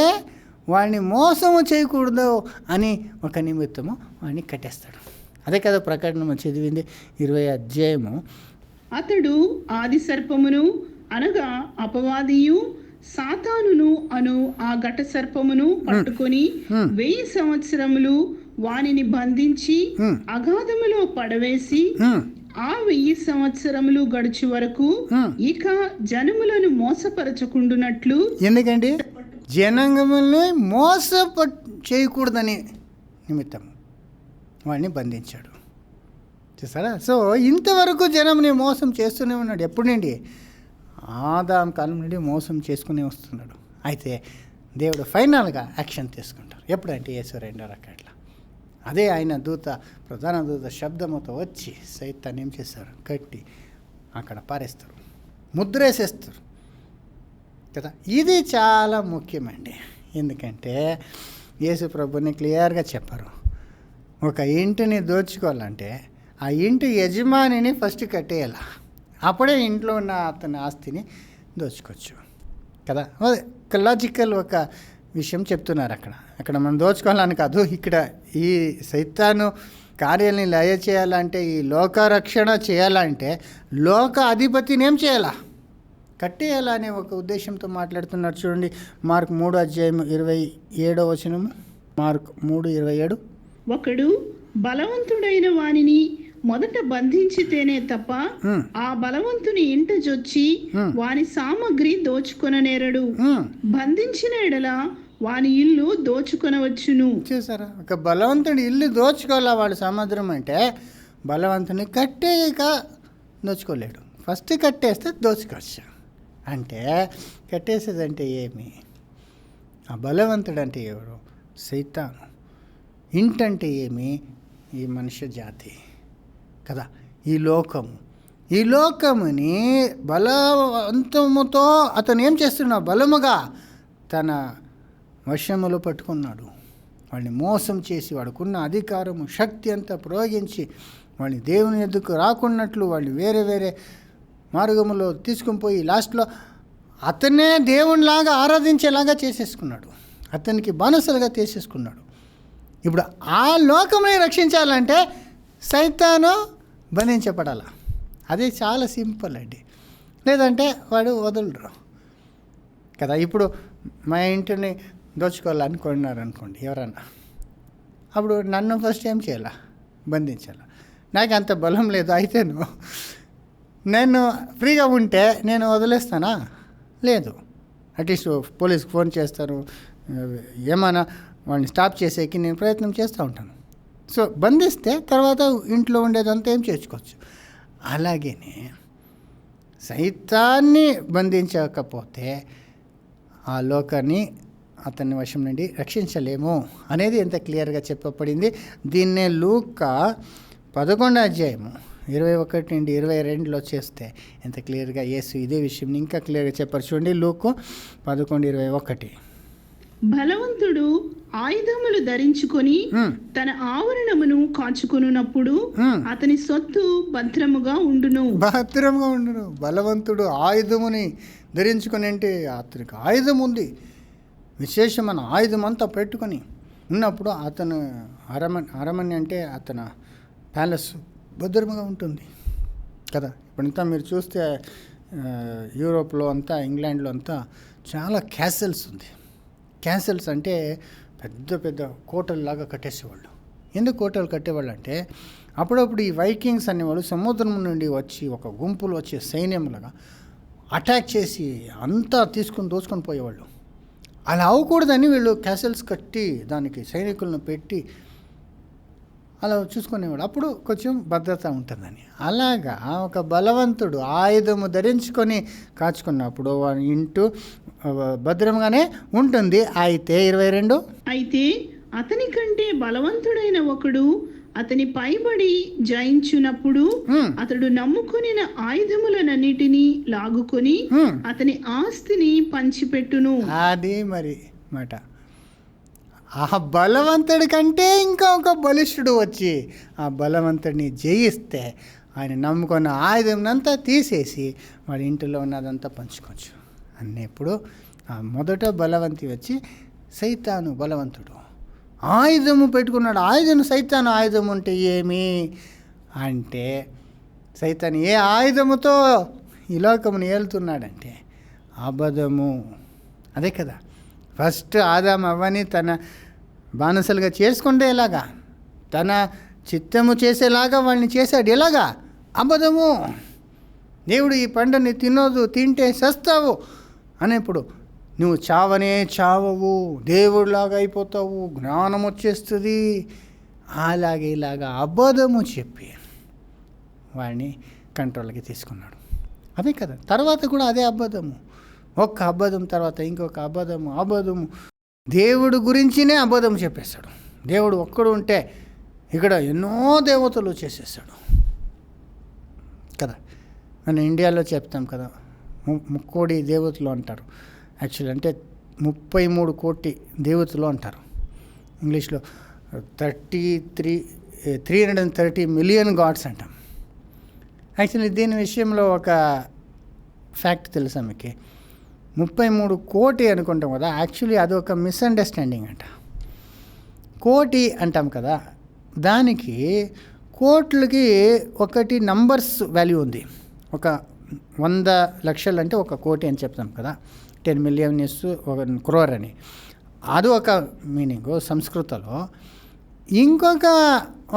వాడిని మోసము చేయకూడదు అని ఒక నిమిత్తము వాడిని కట్టేస్తాడు. అదే కదా ప్రకటన చదివింది 20 అధ్యాయము. అతడు ఆది సర్పమును అనగా అపవాదియు సాతానును అను ఆ ఘట సర్పమును పట్టుకొని 1000 సంవత్సరములు వానిని బంధించి అగాధములో పడవేసి ఆ 1000 సంవత్సరములు గడుచు వరకు ఇక జనములను మోసపరచకుండునట్లు. ఎందుకండి? జనాంగములను చేయకూడదని నిమిత్తం వాడిని బంధించాడు. చూసారా? సో ఇంతవరకు జనంని మోసం చేస్తూనే ఉన్నాడు. ఎప్పుడు నుండి? ఆదాం కాలం నుండి మోసం చేసుకునే వస్తున్నాడు. అయితే దేవుడు ఫైనల్గా యాక్షన్ తీసుకుంటారు. ఎప్పుడంటే యేసు రెండో రాకడలో. అదే ఆయన దూత, ప్రధాన దూత శబ్దముతో వచ్చి సైతాన్ని ఏం చేస్తారు? కట్టి అక్కడ పారేస్తారు, ముద్రేసేస్తారు కదా. ఇది చాలా ముఖ్యమండి. ఎందుకంటే యేసు ప్రభుని క్లియర్గా చెప్పారు, ఒక ఇంటిని దోచుకోవాలంటే ఆ ఇంటి యజమానిని ఫస్ట్ కట్టేయాల. అప్పుడే ఇంట్లో ఉన్న అతని ఆస్తిని దోచుకోవచ్చు కదా. లాజికల్ ఒక విషయం చెప్తున్నారు అక్కడ మనం దోచుకోవాలని కాదు. ఇక్కడ ఈ సైతాను కార్యాలని లయ చేయాలంటే, ఈ లోక రక్షణ చేయాలంటే లోక అధిపతిని ఏం చేయాలా? కట్టేయాలా అనే ఒక ఉద్దేశంతో మాట్లాడుతున్నారు. చూడండి, మార్క్ 3:27 మార్క్ 3:27. ఒకడు బలవంతుడైన వానిని మొదట బంధించితేనే తప్ప ఆ బలవంతుని ఇంట జొచ్చి వాని సామగ్రి దోచుకొననేరడు. బంధించిన ఎడల వాని ఇల్లు దోచుకొనవచ్చును. చూసారా, ఒక బలవంతుడి ఇల్లు దోచుకోవాలా వాడు సముద్రం అంటే, బలవంతుని కట్టేయక దోచుకోలేడు. ఫస్ట్ కట్టేస్తే దోచుకోవచ్చు. అంటే కట్టేసేదంటే ఏమి? ఆ బలవంతుడు అంటే ఎవరు? సైతాను. ఇంటంటే ఏమి? ఈ మనుష్య జాతి కదా, ఈ లోకముని బలవంతముతో అతను ఏం చేస్తున్నాడు? బలముగా తన వశములో పట్టుకున్నాడు. వాళ్ళని మోసం చేసి, వాడుకున్న అధికారము, శక్తి అంతా ప్రయోగించి వాళ్ళని దేవుని ఎద్దుకు రాకున్నట్లు వాళ్ళు వేరే వేరే మార్గములో తీసుకుని పోయి లాస్ట్లో అతనే దేవునిలాగా ఆరాధించేలాగా చేసేసుకున్నాడు. అతనికి బానిసలుగా చేసేసుకున్నాడు. ఇప్పుడు ఆ లోకముని రక్షించాలంటే సైతాను బంధించబడాల. అది చాలా సింపుల్ అండి. లేదంటే వాడు వదలరు కదా. ఇప్పుడు మా ఇంటిని దోచుకోవాలనుకున్నారనుకోండి ఎవరన్నా, అప్పుడు నన్ను ఫస్ట్ ఏం చేయాలా? బంధించాలా. నాకు అంత బలం లేదు. అయితే నేను ఫ్రీగా ఉంటే నేను వదిలేస్తానా? లేదు. అట్లీస్ట్ పోలీస్కి ఫోన్ చేస్తారు, ఏమైనా వాళ్ళని స్టాప్ చేసేకి నేను ప్రయత్నం చేస్తూ ఉంటాను. సో బంధిస్తే తర్వాత ఇంట్లో ఉండేదంతా ఏం చేసుకోవచ్చు. అలాగేనే సైతాన్ని బంధించకపోతే ఆ లోకాన్ని అతని వశం నుండి రక్షించలేము అనేది ఎంత క్లియర్గా చెప్పబడింది. దీన్నే లూకా 11:21-22 చేస్తే ఎంత క్లియర్గా యేసు ఇదే విషయం ఇంకా క్లియర్గా చెప్పారు. చూడండి, లూకా 11:21. బలవంతుడు ఆయుధములు ధరించుకొని తన ఆవరణమును కాచుకొనున్నప్పుడు అతని సొత్తు భద్రముగా ఉండును. బలవంతుడు ఆయుధముని ధరించుకొని అంటే అతనికి ఆయుధం ఉంది, విశేషమైన ఆయుధం అంతా పెట్టుకొని ఉన్నప్పుడు అతను అరమని అంటే అతను ప్యాలెస్ భద్రముగా ఉంటుంది కదా. ఇప్పుడంతా మీరు చూస్తే యూరోప్లో అంతా, ఇంగ్లాండ్లో అంతా చాలా క్యాసల్స్ ఉంది. క్యాసల్స్ అంటే పెద్ద పెద్ద కోటల్లాగా కట్టేసేవాళ్ళు. ఎందుకు కోటలు కట్టేవాళ్ళు అంటే, అప్పుడప్పుడు ఈ వైకింగ్స్ అనేవాళ్ళు సముద్రం నుండి వచ్చి ఒక గుంపులు వచ్చే సైన్యంలాగా అటాక్ చేసి అంతా దోచుకొని పోయేవాళ్ళు. అలా అవ్వకూడదని వీళ్ళు క్యాసల్స్ కట్టి దానికి సైనికులను పెట్టి అలా చూసుకునేవాడు. అప్పుడు కొంచెం భద్రత ఉంటుందని. అలాగా ఒక బలవంతుడు ఆయుధము ధరించుకొని కాచుకున్నప్పుడు వాడి ఇంటూ భద్రంగానే ఉంటుంది. అయితే 22, అయితే అతని కంటే బలవంతుడైన ఒకడు అతని పైబడి జయించునప్పుడు అతడు నమ్ముకొనిన ఆయుధములనన్నిటినీ లాగుకొని అతని ఆస్తిని పంచిపెట్టును. అది మరి మాట. ఆ బలవంతుడి కంటే ఇంకా ఒక బలిష్ఠుడు వచ్చి ఆ బలవంతుడిని జయిస్తే ఆయన నమ్ముకున్న ఆయుధంనంతా తీసేసి వాడి ఇంటిలో ఉన్నదంతా పంచుకోవచ్చు అన్నప్పుడు ఆ మొదట బలవంతి వచ్చి సైతాను బలవంతుడు ఆయుధము పెట్టుకున్నాడు. సైతాను ఆయుధం ఉంటే ఏమి అంటే, సైతాను ఏ ఆయుధముతో ఈ లోకమును ఏలుతున్నాడంటే అబద్ధము. అదే కదా, ఫస్ట్ ఆదాము అవ్వని తన బానిసలుగా చేసుకుంటే ఎలాగా, తన చిత్తము చేసేలాగా వాళ్ళని చేశాడు. ఎలాగా? అబద్ధము. దేవుడు ఈ పండుని తినొద్దు, తింటే చస్తావు అనేప్పుడు నువ్వు చావనే చావవు, దేవుడిలాగా అయిపోతావు, జ్ఞానం వచ్చేస్తుంది, అలాగే ఇలాగా అబద్ధము చెప్పి వాడిని కంట్రోల్కి తీసుకున్నాడు. అదే కదా, తర్వాత కూడా అదే అబద్ధము, ఒక్క అబద్ధం తర్వాత ఇంకొక అబద్ధము. దేవుడు గురించినే అబద్ధం చెప్పేశాడు. దేవుడు ఒక్కడు ఉంటే ఇక్కడ ఎన్నో దేవతలు చేసేసాడు కదా. మన ఇండియాలో చెప్తాం కదా, 3 కోటి దేవతలు అంటారు. యాక్చువల్లీ అంటే 33 కోటి దేవతలు అంటారు. ఇంగ్లీష్లో 330 మిలియన్ గాడ్స్ అంటాం. యాక్చువల్లీ దీని విషయంలో ఒక ఫ్యాక్ట్ తెలుసా మీకు? 33 కోటి అనుకుంటాం కదా, యాక్చువల్లీ అది ఒక మిస్అండర్స్టాండింగ్ అంట. కోటి అంటాం కదా, దానికి కోట్లకి ఒకటి నంబర్స్ వాల్యూ ఉంది. ఒక 100 లక్షలు అంటే ఒక కోటి అని చెప్తాం కదా, 10 million ఇస్ ఒక క్రోర్ అని. అది ఒక మీనింగ్. సంస్కృతంలో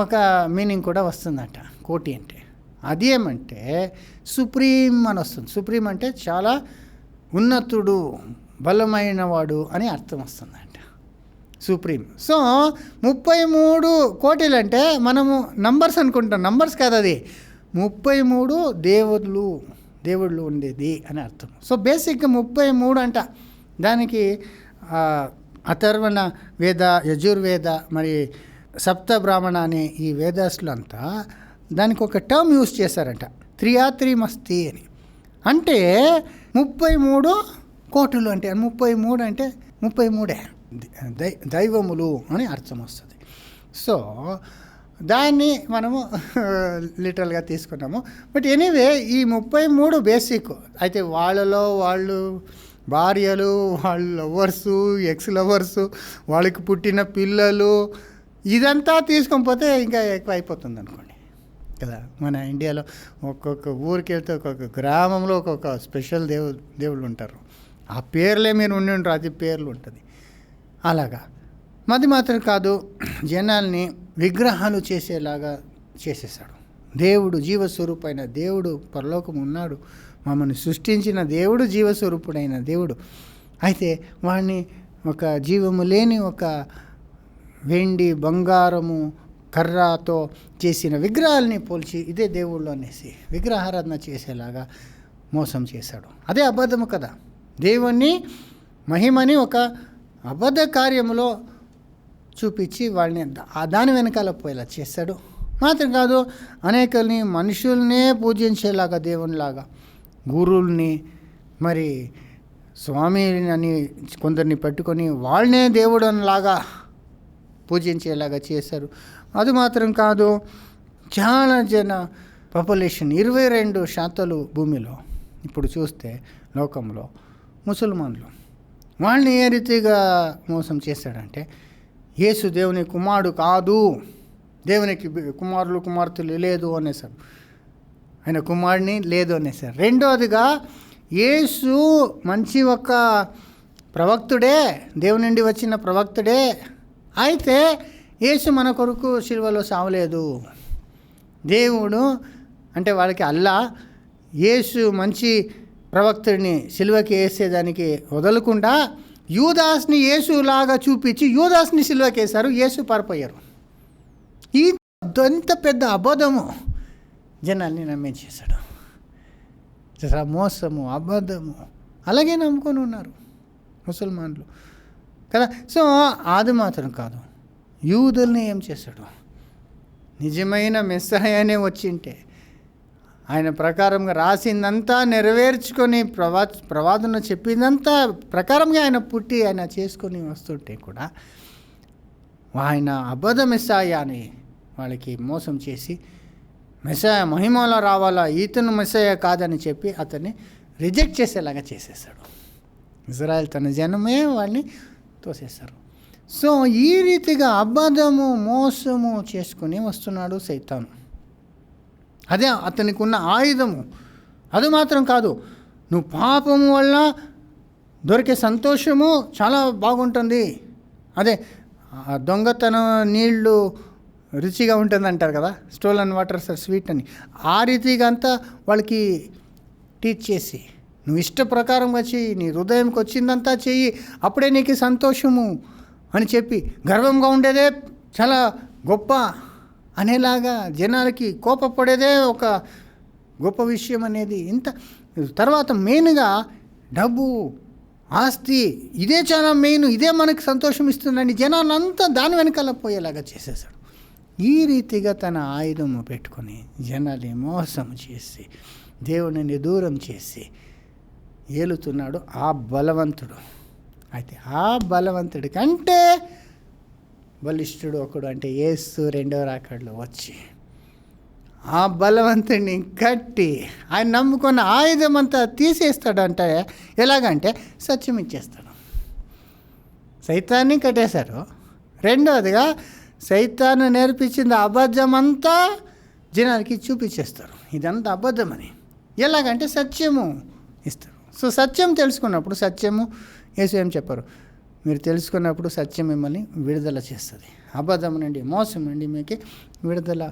ఒక మీనింగ్ కూడా వస్తుందట కోటి అంటే. అది ఏమంటే సుప్రీం అని వస్తుంది. సుప్రీం అంటే చాలా ఉన్నతుడు, బలమైన వాడు అని అర్థం వస్తుందంట సుప్రీం. సో 33 కోటీలు అంటే మనము నంబర్స్ అనుకుంటాం, నంబర్స్ కాదు, అది 33 దేవుళ్ళు ఉండేది అని అర్థం. సో బేసిక్గా 33 అంట. దానికి అథర్వణ వేద, యజుర్వేద, మరి సప్త బ్రాహ్మణ అనే ఈ వేదాస్లో అంతా దానికి ఒక టర్మ్ యూజ్ చేశారంట, త్రియాత్రిమస్తి అని. అంటే 33 కోటులు అంటే 33 అంటే 33 దైవములు అని అర్థం వస్తుంది. సో దాన్ని మనము లిటరల్గా తీసుకున్నాము. బట్ ఎనీవే ఈ 33 బేసిక్. అయితే వాళ్ళు భార్యలు, వాళ్ళ లవర్సు, ఎక్స్ లవర్సు, వాళ్ళకి పుట్టిన పిల్లలు, ఇదంతా తీసుకొని పోతే ఇంకా ఎక్కువ అయిపోతుంది అనుకోండి కదా. మన ఇండియాలో ఒక్కొక్క ఊరికి వెళ్తే ఒక్కొక్క గ్రామంలో ఒక్కొక్క స్పెషల్ దేవుళ్ళు ఉంటారు. ఆ పేర్లే మీరు ఉండి ఉంటారు, అది పేర్లు ఉంటుంది. అలాగా అది మాత్రం కాదు, జనాల్ని విగ్రహాలు చేసేలాగా చేసేసాడు. దేవుడు జీవస్వరూపైన దేవుడు పరలోకం ఉన్నాడు, మమ్మల్ని సృష్టించిన దేవుడు జీవస్వరూపుడైన దేవుడు. అయితే వాడిని ఒక జీవము లేని ఒక వెండి, బంగారము, కర్రతో చేసిన విగ్రహాలని పోల్చి ఇదే దేవుళ్ళు అనేసి విగ్రహారాధన చేసేలాగా మోసం చేశాడు. అదే అబద్ధము కదా. దేవుణ్ణి మహిమని ఒక అబద్ధ కార్యములో చూపించి వాళ్ళని దాని వెనకాల పోయేలా చేశాడు. మాత్రం కాదు, అనేకల్ని మనుషుల్నే పూజించేలాగా దేవునిలాగా, గురువుల్ని, మరి స్వామిని అని కొందరిని పెట్టుకొని వాళ్ళనే దేవుడు అనిలాగా పూజించేలాగా చేశారు. అది మాత్రం కాదు, చాలా పాపులేషన్ 22% భూమిలో ఇప్పుడు చూస్తే లోకంలో ముసల్మాన్లు. వాళ్ళని ఏ రీతిగా మోసం చేశాడంటే, యేసు దేవుని కుమారుడు కాదు, దేవునికి కుమారులు కుమార్తెలు లేదు అనేసారు, ఆయన కుమారుని లేదు అనేసారు. రెండోదిగా యేసు మంచి ఒక ప్రవక్తుడే, దేవుని నుండి వచ్చిన ప్రవక్తుడే, అయితే యేసు మన కొరకు శిలువలో సావలేదు. దేవుడు అంటే వాళ్ళకి అల్లా యేసు మంచి ప్రవక్తుడిని శిలువకి వేసేదానికి వదలకుండా యూదాస్ని యేసులాగా చూపించి యూదాస్ని శిలువకి వేశారు, యేసు పారిపోయారు. ఎంత పెద్ద అబద్ధము జనాల్ని నమ్మించేశాడు. మోసము, అబద్ధము అలాగే నమ్ముకొని ఉన్నారు ముసల్మాన్లు కదా. సో అది మాత్రం కాదు, యూదుల్ని ఏం చేశాడు? నిజమైన మెస్సహయనే వచ్చింటే ఆయన ప్రకారంగా రాసిందంతా నెరవేర్చుకొని ప్రవాదన చెప్పిందంతా ప్రకారంగా ఆయన పుట్టి ఆయన చేసుకొని వస్తుంటే కూడా ఆయన అబద్ధ మెస్సాయ అని వాళ్ళకి మోసం చేసి, మెస్సాయ మహిమలో రావాలా, ఈతను మెస్సాయ కాదని చెప్పి అతన్ని రిజెక్ట్ చేసేలాగా చేసేసాడు. ఇజ్రాయెల్ తన జనమే వాళ్ళని తోసేశారు. సో ఈ రీతిగా అబద్ధము, మోసము చేసుకుని వస్తున్నాడు సైతాను. అదే అతనికి ఉన్న ఆయుధము. అది మాత్రం కాదు, నువ్వు పాపము వల్ల దొరికే సంతోషము చాలా బాగుంటుంది. అదే దొంగతనం నీళ్ళు రుచిగా ఉంటుంది అంటారు కదా, స్టోలన్ వాటర్స్ ఆర్ స్వీట్ అని. ఆ రీతిగా అంతా వాళ్ళకి టీచ్ చేసి, నువ్వు ఇష్ట ప్రకారంగా చెయ్యి, నీ హృదయంకి వచ్చిందంతా చెయ్యి, అప్పుడే నీకు సంతోషము అని చెప్పి గర్వంగా ఉండేదే చాలా గొప్ప అనేలాగా జనాలకి కోపపడేదే ఒక గొప్ప విషయం అనేది. ఇంత తర్వాత మెయిన్గా డబ్బు, ఆస్తి, ఇదే చాలా మెయిన్, ఇదే మనకి సంతోషం ఇస్తుందని జనాలంతా దాని వెనకాల పోయేలాగా చేసేసాడు. ఈ రీతిగా తన ఆయుధము పెట్టుకొని జనాల్ని మోసం చేసి దేవునిని దూరం చేసి ఏలుతున్నాడు ఆ బలవంతుడు. అయితే ఆ బలవంతుడి కంటే బలిష్ఠుడు ఒకడు అంటే యేసు రెండవ రాకడలో వచ్చి ఆ బలవంతుడిని కట్టి ఆయన నమ్ముకున్న ఆయుధం అంతా తీసేస్తాడంటే ఎలాగంటే సత్యం ఇచ్చేస్తాడు. సైతాన్ని కట్టేశారు. రెండవదిగా సైతాన్ని నేర్పించింది అబద్ధం అంతా జనాలకి చూపించేస్తారు, ఇదంతా అబద్ధమని. ఎలాగంటే సత్యము ఇస్తారు. సో సత్యం తెలుసుకున్నప్పుడు, సత్యము యేసు ఏం చెప్పారు, మీరు తెలుసుకున్నప్పుడు సత్యం మిమ్మల్ని విడుదల చేస్తుంది, అబద్ధం నుండి మోసం నుండి మీకు విడుదల.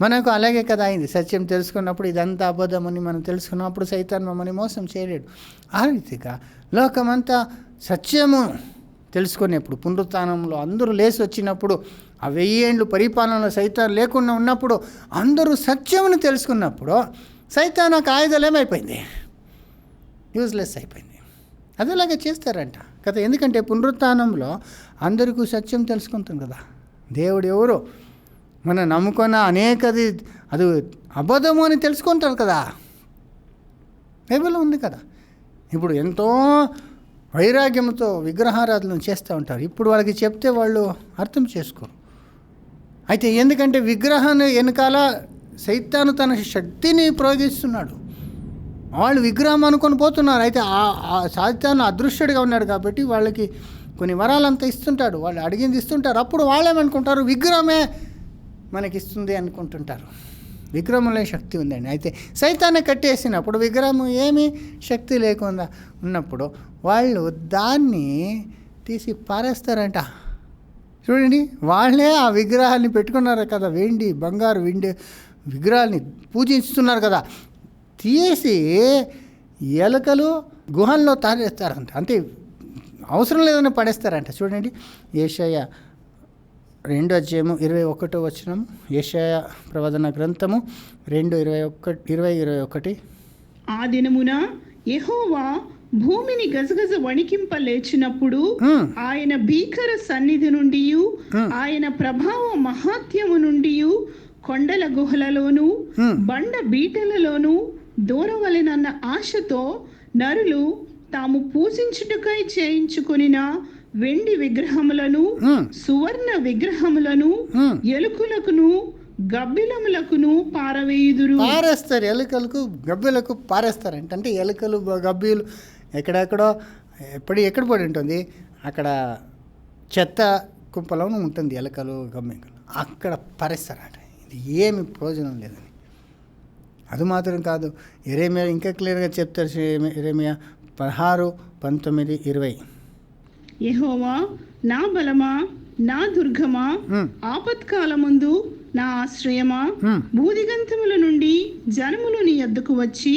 మనకు అలాగే కదా అయింది. సత్యం తెలుసుకున్నప్పుడు ఇదంతా అబద్ధమని మనం తెలుసుకున్నప్పుడు సైతాన్ మమ్మల్ని మోసం చేయలేడు. ఆ రీతిగా లోకమంతా సత్యము తెలుసుకునేప్పుడు, పునరుత్థానంలో అందరూ లేచి వచ్చినప్పుడు, ఆ 1000 ఏళ్ళు పరిపాలనలో సైతాన్ లేకుండా ఉన్నప్పుడు అందరూ సత్యమును తెలుసుకున్నప్పుడు సైతాన్ ఒక ఆయుధాలు ఏమైపోయింది, యూజ్లెస్ అయిపోయింది. అదేలాగా చేస్తారంట కదా. ఎందుకంటే పునరుత్థానంలో అందరికీ సత్యం తెలుసుకుంటాం కదా. దేవుడు ఎవరు, మనం నమ్ముకున్న అనేకది అది అబద్ధము అని తెలుసుకుంటారు కదా. బైబిల్లో ఉంది కదా. ఇప్పుడు ఎంతో వైరాగ్యంతో విగ్రహారాధన చేస్తూ ఉంటారు. ఇప్పుడు వాళ్ళకి చెప్తే వాళ్ళు అర్థం చేసుకోరు. అయితే ఎందుకంటే విగ్రహాన్ని వెనకాల సైతాను తన శక్తిని ప్రయోగిస్తున్నాడు. వాళ్ళు విగ్రహం అనుకొని పోతున్నారు. అయితే ఆ సైతాను అదృశ్యుడిగా ఉన్నాడు కాబట్టి వాళ్ళకి కొన్ని వరాలంతా ఇస్తుంటాడు, వాళ్ళు అడిగింది ఇస్తుంటారు. అప్పుడు వాళ్ళేమనుకుంటారు, విగ్రహమే మనకిస్తుంది అనుకుంటుంటారు. విగ్రహంలో శక్తి ఉందండి. అయితే సైతాన్ని కట్టేసినప్పుడు విగ్రహం ఏమీ శక్తి లేకుండా ఉన్నప్పుడు వాళ్ళు దాన్ని తీసి పారేస్తారంట. చూడండి, వాళ్ళే ఆ విగ్రహాన్ని పెట్టుకున్నారు కదా, వెండి బంగారు విగ్రహాన్ని పూజిస్తున్నారు కదా, తీసి ఎలుకలు గుహల్లో తారేస్తారంట. అంటే అవసరం లేదని పడేస్తారంట. చూడండి, యెషయా 2:21, యెషయా ప్రవచన గ్రంథము 2:20-21. ఆ దినమున యెహోవా భూమిని గజగజ వణికింప లేచినప్పుడు ఆయన భీకర సన్నిధి నుండి, ఆయన ప్రభావ మహాత్యము నుండి కొండల గుహలలోను బండ బీటలలోను దూరవలెనన్న ఆశతో నరులు తాము పూజించుటకై చేయించుకొనిన వెండి విగ్రహములను, సువర్ణ విగ్రహములను, ఎలుకలకును గబ్బిలములకును పారేస్తారు. ఎలుకలకు గబ్బిలకు పారేస్తారంట. అంటే ఎలుకలు గబ్బీలు ఎక్కడెక్కడో ఎక్కడ పడి ఉంటుంది, అక్కడ చెత్త కుప్పలోనూ ఉంటుంది ఎలుకలు గబ్బికలు, అక్కడ పారేస్తారంట. ఇది ఏమి ప్రయోజనం లేదని. అది మాత్రం కాదు, యెరెమయా ఇంకా క్లియర్గా చెప్తారు. యెరెమయా 16:19-20. యెహోవా నా బలమా, నా దుర్గమా, ఆపత్కాలమందు నా ఆశ్రయమా, భూదిగంతముల నుండి జనములు నీ యొద్దకు వచ్చి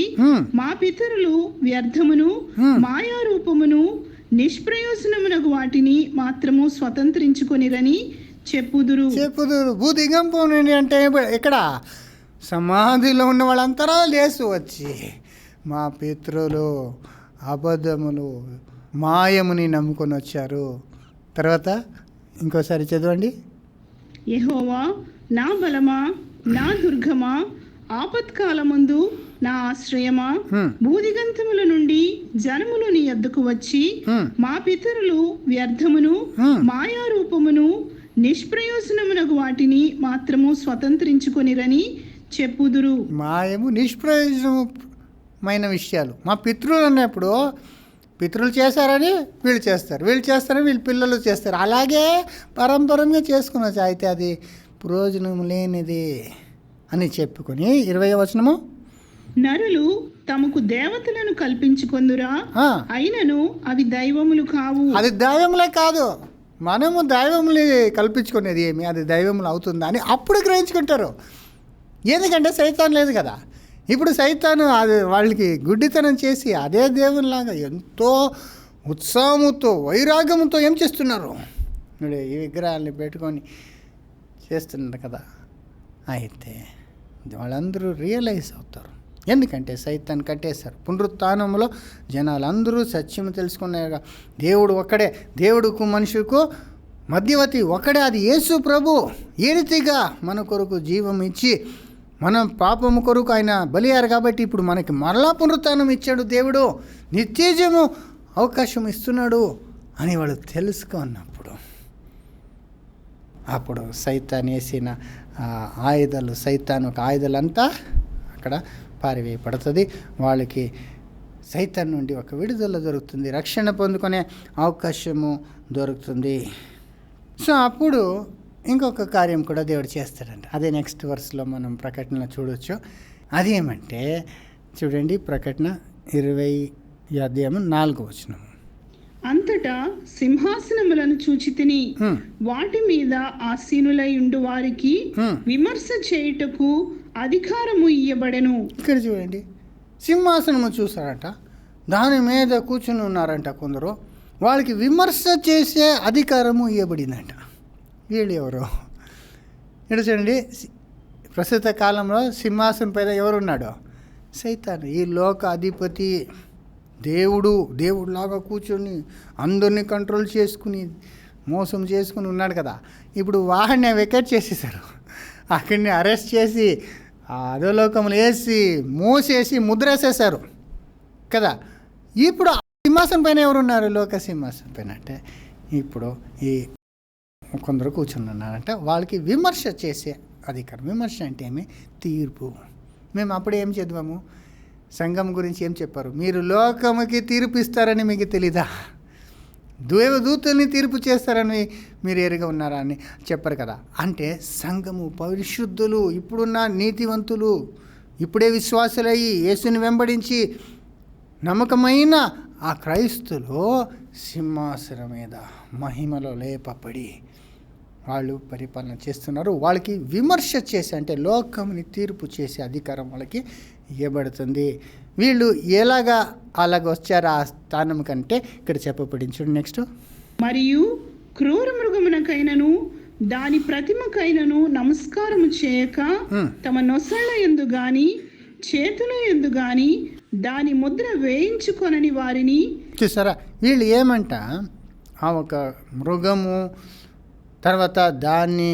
మా పితరులు వ్యర్థమును మాయారూపమును నిష్ప్రయోజనమునకు వాటిని మాత్రము స్వతంత్రించుకొనిరని చెప్పుదురు. భూదిగంపం నుండి అంటే ఇక్కడ సమాధిలో ఉన్న వాళ్ళంతరా లేసు వచ్చి మా పితరులు అబద్ధములు మాయముని నమ్ముకొని వచ్చారు. తర్వాత ఇంకోసారి చదవండి. యెహోవా నా బలమా, నా దుర్గమా, ఆపత్కాలమందు నా ఆశ్రయమా, భూదిగంతముల నుండి జనములు నీ యొద్దకు వచ్చి మా పితరులు వ్యర్థమును మాయారూపమును నిష్ప్రయోజనమునకు వాటిని మాత్రము స్వతంత్రించుకొనిరని చెప్పుదురు. మాయము నిష్ప్రయోజనమైన విషయాలు మా పితృలు అన్నప్పుడు, పితృలు చేశారని వీళ్ళు చేస్తారు, వీళ్ళు చేస్తారని వీళ్ళు పిల్లలు చేస్తారు, అలాగే పరంపరంగా చేసుకునొచ్చు. అయితే అది ప్రయోజనం లేనిది అని చెప్పుకొని 20వ వచనము, నరులు తమకు దేవతలను కల్పించుకొందురా, అయినను అవి దైవములు కావు. అది దైవములే కాదు, మనము దైవములు కల్పించుకునేది ఏమి, అది దైవములు అవుతుందా అని అప్పుడు గ్రహించుకుంటారు. ఎందుకంటే సైతాన్ లేదు కదా. ఇప్పుడు సైతాను అది వాళ్ళకి గుడ్డితనం చేసి అదే దేవునిలాగా ఎంతో ఉత్సాహంతో వైరాగ్యంతో ఏం చేస్తున్నారు, ఈ విగ్రహాన్ని పెట్టుకొని చేస్తున్నారు కదా. అయితే వాళ్ళందరూ రియలైజ్ అవుతారు, ఎందుకంటే సైతాన్ని కట్టేశారు. పునరుత్థానంలో జనాలందరూ సత్యము తెలుసుకున్నారు. దేవుడు ఒక్కడే, దేవుడుకు మనుషులకు మధ్యవర్తి ఒక్కడే, అది యేసు ప్రభు. ఏ రీతిగా మన కొరకు జీవం ఇచ్చి మనం పాపము కొరకు ఆయన బలియారు కాబట్టి ఇప్పుడు మనకి మరలా పునరుత్థానం ఇచ్చాడు దేవుడు, నిత్యజము అవకాశం ఇస్తున్నాడు అని వాళ్ళు తెలుసుకున్నప్పుడు అప్పుడు సైతాన్ వేసిన ఆయుధాలు, సైతాన్ ఒక ఆయుధాలంతా అక్కడ పారివేయబడుతుంది. వాళ్ళకి సైతాన్ నుండి ఒక విడుదల దొరుకుతుంది, రక్షణ పొందుకునే అవకాశము దొరుకుతుంది. సో అప్పుడు ఇంకొక కార్యం కూడా దేవుడు చేస్తాడంట. అదే నెక్స్ట్ వర్స్లో మనం ప్రకటనలో చూడవచ్చు. అదేమంటే చూడండి, ప్రకటన 20:4. అంతటా సింహాసనములను చూచితిని, వాటి మీద ఆసీనులై ఉండు వారికి విమర్శ చేయుటకు అధికారము ఇయ్యబడెను. ఇక్కడ చూడండి, సింహాసనము చూసారట, దాని మీద కూర్చుని ఉన్నారంట కొందరు. వాళ్ళకి విమర్శ చేసే అధికారము ఇవ్వబడిందంట. వీళ్ళు ఎవరు? ఇక్కడ చూడండి, ప్రస్తుత కాలంలో సింహాసనం పైన ఎవరున్నాడో? సైతాను, ఈ లోక అధిపతి. దేవుడులాగా కూర్చొని అందరినీ కంట్రోల్ చేసుకుని మోసం చేసుకుని ఉన్నాడు కదా. ఇప్పుడు వాడిని వెకెట్ చేసేసారు, అక్కడిని అరెస్ట్ చేసి అధోలోకంలో వేసి మోసేసి ముద్రేసేసారు కదా. ఇప్పుడు సింహాసనం పైన ఎవరున్నారు? లోక సింహాసనం పైన. అంటే ఇప్పుడు ఈ కొందరు కూర్చుని ఉన్నారంటే వాళ్ళకి విమర్శ చేసే అధికారం. విమర్శ అంటే ఏమి? తీర్పు. మేము అప్పుడు ఏం చదివాము? సంఘం గురించి ఏం చెప్పారు? మీరు లోకముకి తీర్పు ఇస్తారని మీకు తెలీదా? దేవదూతల్ని తీర్పు చేస్తారని మీరు ఎరుగా ఉన్నారా అని చెప్పారు కదా. అంటే సంఘము పరిశుద్ధులు, ఇప్పుడున్న నీతివంతులు, ఇప్పుడే విశ్వాసులయ్యి యేసుని వెంబడించి నమ్మకమైన ఆ క్రైస్తులు సింహాసనం మీద మహిమలో లేపబడి వాళ్ళు పరిపాలన చేస్తున్నారు. వాళ్ళకి విమర్శ చేసి, అంటే లోకముని తీర్పు చేసే అధికారం వాళ్ళకి ఇవ్వబడుతుంది. వీళ్ళు అలాగ వచ్చారు ఆ స్థానం కంటే ఇక్కడ చెప్పబడింది. చూడండి నెక్స్ట్. మరియు క్రూర మృగమునకైనను దాని ప్రతిమకైనను నమస్కారము చేయక తమ నొసళ్ళ యందు గాని చేతుల యందు గాని దాని ముద్ర వేయించుకొనని వారిని. చూసారా, వీళ్ళు ఏమంట, ఆ ఒక మృగము తర్వాత దాన్ని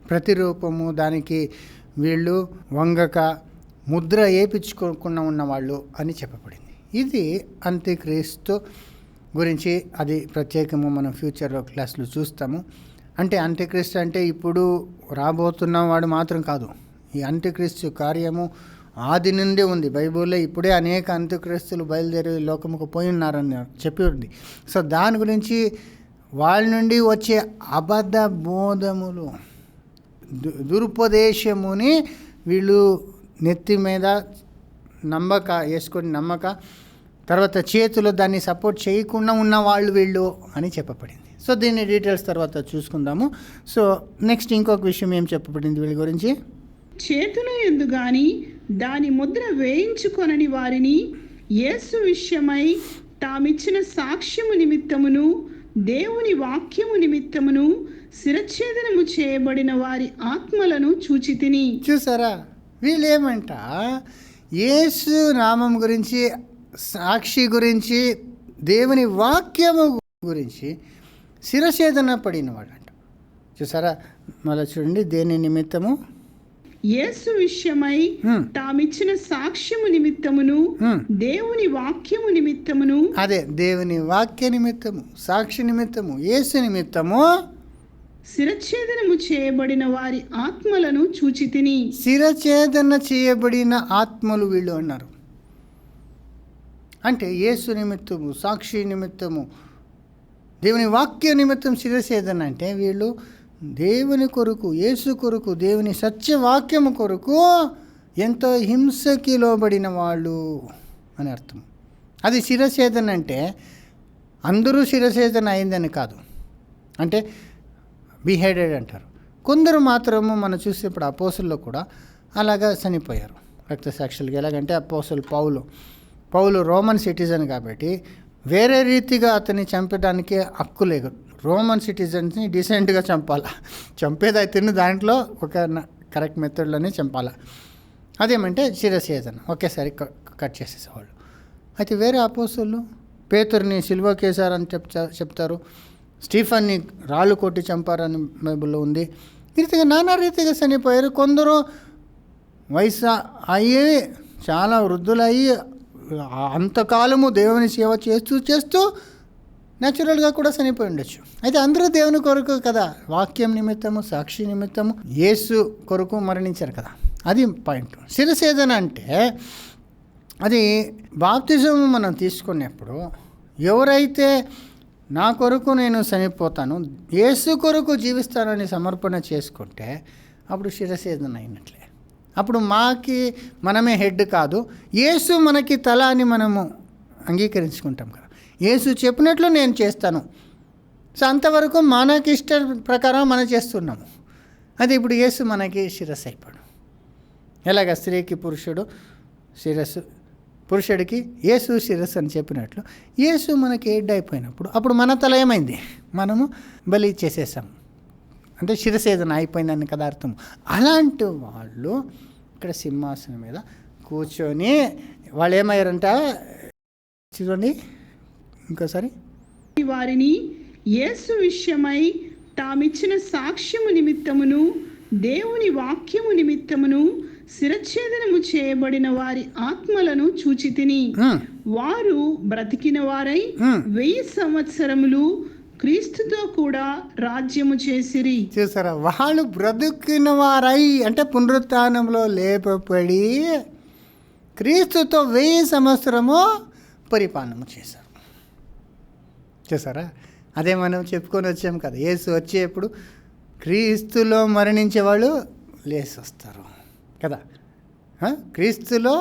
ప్రతిరూపము, దానికి వీళ్ళు వంగక ముద్ర వేయించుకోకుండా ఉన్నవాళ్ళు అని చెప్పబడింది. ఇది అంత్యక్రీస్తు గురించి, అది ప్రత్యేకము మనం ఫ్యూచర్లో క్లాస్లో చూస్తాము. అంటే అంత్యక్రీస్తు అంటే ఇప్పుడు రాబోతున్నవాడు మాత్రం కాదు. ఈ అంత్యక్రీస్తు కార్యము ఆది నుండి ఉంది బైబిల్లో. ఇప్పుడే అనేక అంత్యక్రీస్తులు బయలుదేరి లోకముకు పోయి ఉన్నారని చెప్పి ఉంది. సో దాని గురించి వాళ్ళ నుండి వచ్చే అబద్ధ బోధములు, దురుపదేశముని వీళ్ళు నెత్తి మీద నమ్మక తర్వాత చేతులు దాన్ని సపోర్ట్ చేయకుండా ఉన్న వాళ్ళు వీళ్ళు అని చెప్పబడింది. సో దీని డీటెయిల్స్ తర్వాత చూసుకుందాము. సో నెక్స్ట్ ఇంకొక విషయం ఏం చెప్పబడింది వీళ్ళ గురించి? చేతుల యందు గాని దాని ముద్ర వేయించుకొనని వారిని యేసు విషయమై తామిచ్చిన సాక్ష్యము నిమిత్తమును దేవుని వాక్యము నిమిత్తమును శిరచ్ఛేదనము చేయబడిన వారి ఆత్మలను చూచితిని. చూసారా, వీళ్ళేమంట, యేసు నామం గురించి, సాక్షి గురించి, దేవుని వాక్యము గురించి శిరఛేదన పడిన వాళ్ళంట. చూసారా, మళ్ళీ చూడండి, దేని నిమిత్తము? యేసు విషయమై తామిచ్చిన సాక్ష్యము నిమిత్తమును దేవుని వాక్యము నిమిత్తమును. అదే దేవుని వాక్య నిమిత్తము, సాక్షి నిమిత్తము, యేసు నిమిత్తము శిరఛేదనము చేయబడిన వారి ఆత్మలను చూచితిని. శిరఛేదన చేయబడిన ఆత్మలు వీళ్ళు అన్నారు. అంటే యేసు నిమిత్తము, సాక్షి నిమిత్తము, దేవుని వాక్య నిమిత్తం శిరఛేదన అంటే వీళ్ళు దేవుని కొరకు, యేసు కొరకు, దేవుని సత్యవాక్యము కొరకు ఎంతో హింసకి లోబడిన వాళ్ళు అని అర్థం. అది శిరఛేదన అంటే అందరూ శిరఛేదన అయిందని కాదు. అంటే బిహేడెడ్ అంటారు. కొందరు మాత్రము మనం చూస్తే ఇప్పుడు అపోస్తుల్లో కూడా అలాగా చనిపోయారు రక్తసాక్షులుగా. ఎలాగంటే అపోస్తులు పౌలు రోమన్ సిటిజన్ కాబట్టి వేరే రీతిగా అతన్ని చంపడానికి హక్కు లేదు. రోమన్ సిటిజన్స్ని డీసెంట్గా చంపేది అయితే దాంట్లో ఒక కరెక్ట్ మెథడ్లోనే చంపాలా. అదేమంటే శిరఛేదన ఒకేసారి కట్ చేసేసేవాళ్ళు. అయితే వేరే అపోస్తులు పేతురుని సిలువకేశారని చెప్తారు, స్టీఫన్ని రాళ్ళు కొట్టి చంపారని బైబిల్లో ఉంది. ఈ రీతిగా నానా రీతిగా చనిపోయారు. కొందరు వయసు అయ్యి చాలా వృద్ధులయ్యి అంతకాలము దేవుని సేవ చేస్తూ న్యాచురల్గా కూడా చనిపోయి ఉండొచ్చు. అయితే అందరూ దేవుని కొరకు కదా, వాక్యం నిమిత్తము, సాక్షి నిమిత్తము యేసు కొరకు మరణించారు కదా, అది పాయింట్. శిరసేదన అంటే అది బాప్తిజం మనం తీసుకున్నప్పుడు ఎవరైతే నా కొరకు నేను చనిపోతాను, యేసు కొరకు జీవిస్తానని సమర్పణ చేసుకుంటే అప్పుడు శిరసేదన అయినట్లే. అప్పుడు మనమే హెడ్ కాదు, యేసు మనకి తల అని మనము అంగీకరించుకుంటాం కదా. యేసు చెప్పినట్లు నేను చేస్తాను. సో అంతవరకు మనకి ఇష్ట ప్రకారం మనం చేస్తున్నాము. అది ఇప్పుడు యేసు మనకి శిరస్సు అయిపోయాడు. ఎలాగ స్త్రీకి పురుషుడు శిరస్సు, పురుషుడికి యేసు శిరస్సు అని చెప్పినట్లు యేసు మనకి హెడ్ అయిపోయినప్పుడు అప్పుడు మన తల ఏమైంది, మనము బలి చేసేసాము. అంటే శిరసేదన అయిపోయిందని కదా అర్థం. అలాంటి వాళ్ళు ఇక్కడ సింహాసనం మీద కూర్చొని వాళ్ళు ఏమయ్యారంట చూడండి ఇంకోసారి. వారిని యేసు విషయమై తామిచ్చిన సాక్ష్యము నిమిత్తమును దేవుని వాక్యము నిమిత్తమును శిరచ్ఛేదనము చేయబడిన వారి ఆత్మలను చూచితిని. వారు బ్రతికిన వారై 1000 సంవత్సరములు క్రీస్తుతో కూడా రాజ్యము చేసిరి. చూసారా, వాళ్ళు బ్రతికిన వారై అంటే పునరుత్థానంలో లేపబడి క్రీస్తుతో 1000 సంవత్సరము పరిపాలన చేశారు. చూసారా, అదే మనం చెప్పుకొని వచ్చాం కదా, యేసు వచ్చేప్పుడు క్రీస్తులో మరణించే వాళ్ళు లేచి వస్తారు కదా. క్రీస్తులో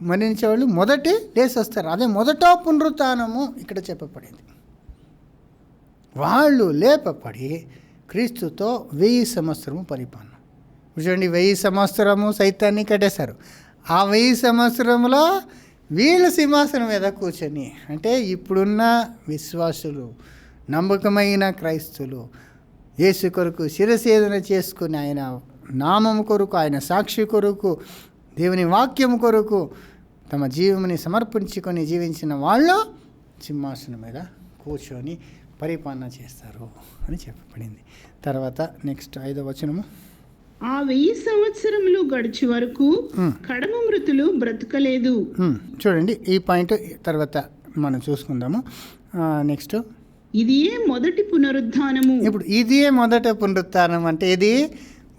మరణించే వాళ్ళు మొదటి లేచి వస్తారు. అదే మొదట పునరుత్థానము ఇక్కడ చెప్పబడింది. వాళ్ళు లేపబడి క్రీస్తుతో 1000 సంవత్సరము పరిపాలన. చూడండి, 1000 సంవత్సరము సైతాన్ని కట్టేశారు. ఆ 1000 సంవత్సరంలో వీళ్ళు సింహాసనం మీద కూర్చొని, అంటే ఇప్పుడున్న విశ్వాసులు, నమ్మకమైన క్రైస్తువులు యేసు కొరకు శిరసేదన చేసుకుని ఆయన నామము కొరకు, ఆయన సాక్షి కొరకు, దేవుని వాక్యం కొరకు తమ జీవముని సమర్పించుకొని జీవించిన వాళ్ళు సింహాసనం మీద కూర్చొని పరిపాలన చేస్తారు అని చెప్పబడింది. తర్వాత నెక్స్ట్ 5వ వచనము. ఆ 1000 సంవత్సరములు గడిచి వరకు కడమ మృతులు బ్రతకలేదు. చూడండి, ఈ పాయింట్ తర్వాత మనం చూసుకుందాము. నెక్స్ట్, ఇదియే మొదటి పునరుద్ధానము. ఇప్పుడు ఇదే మొదట పునరుత్థానం అంటే ఇది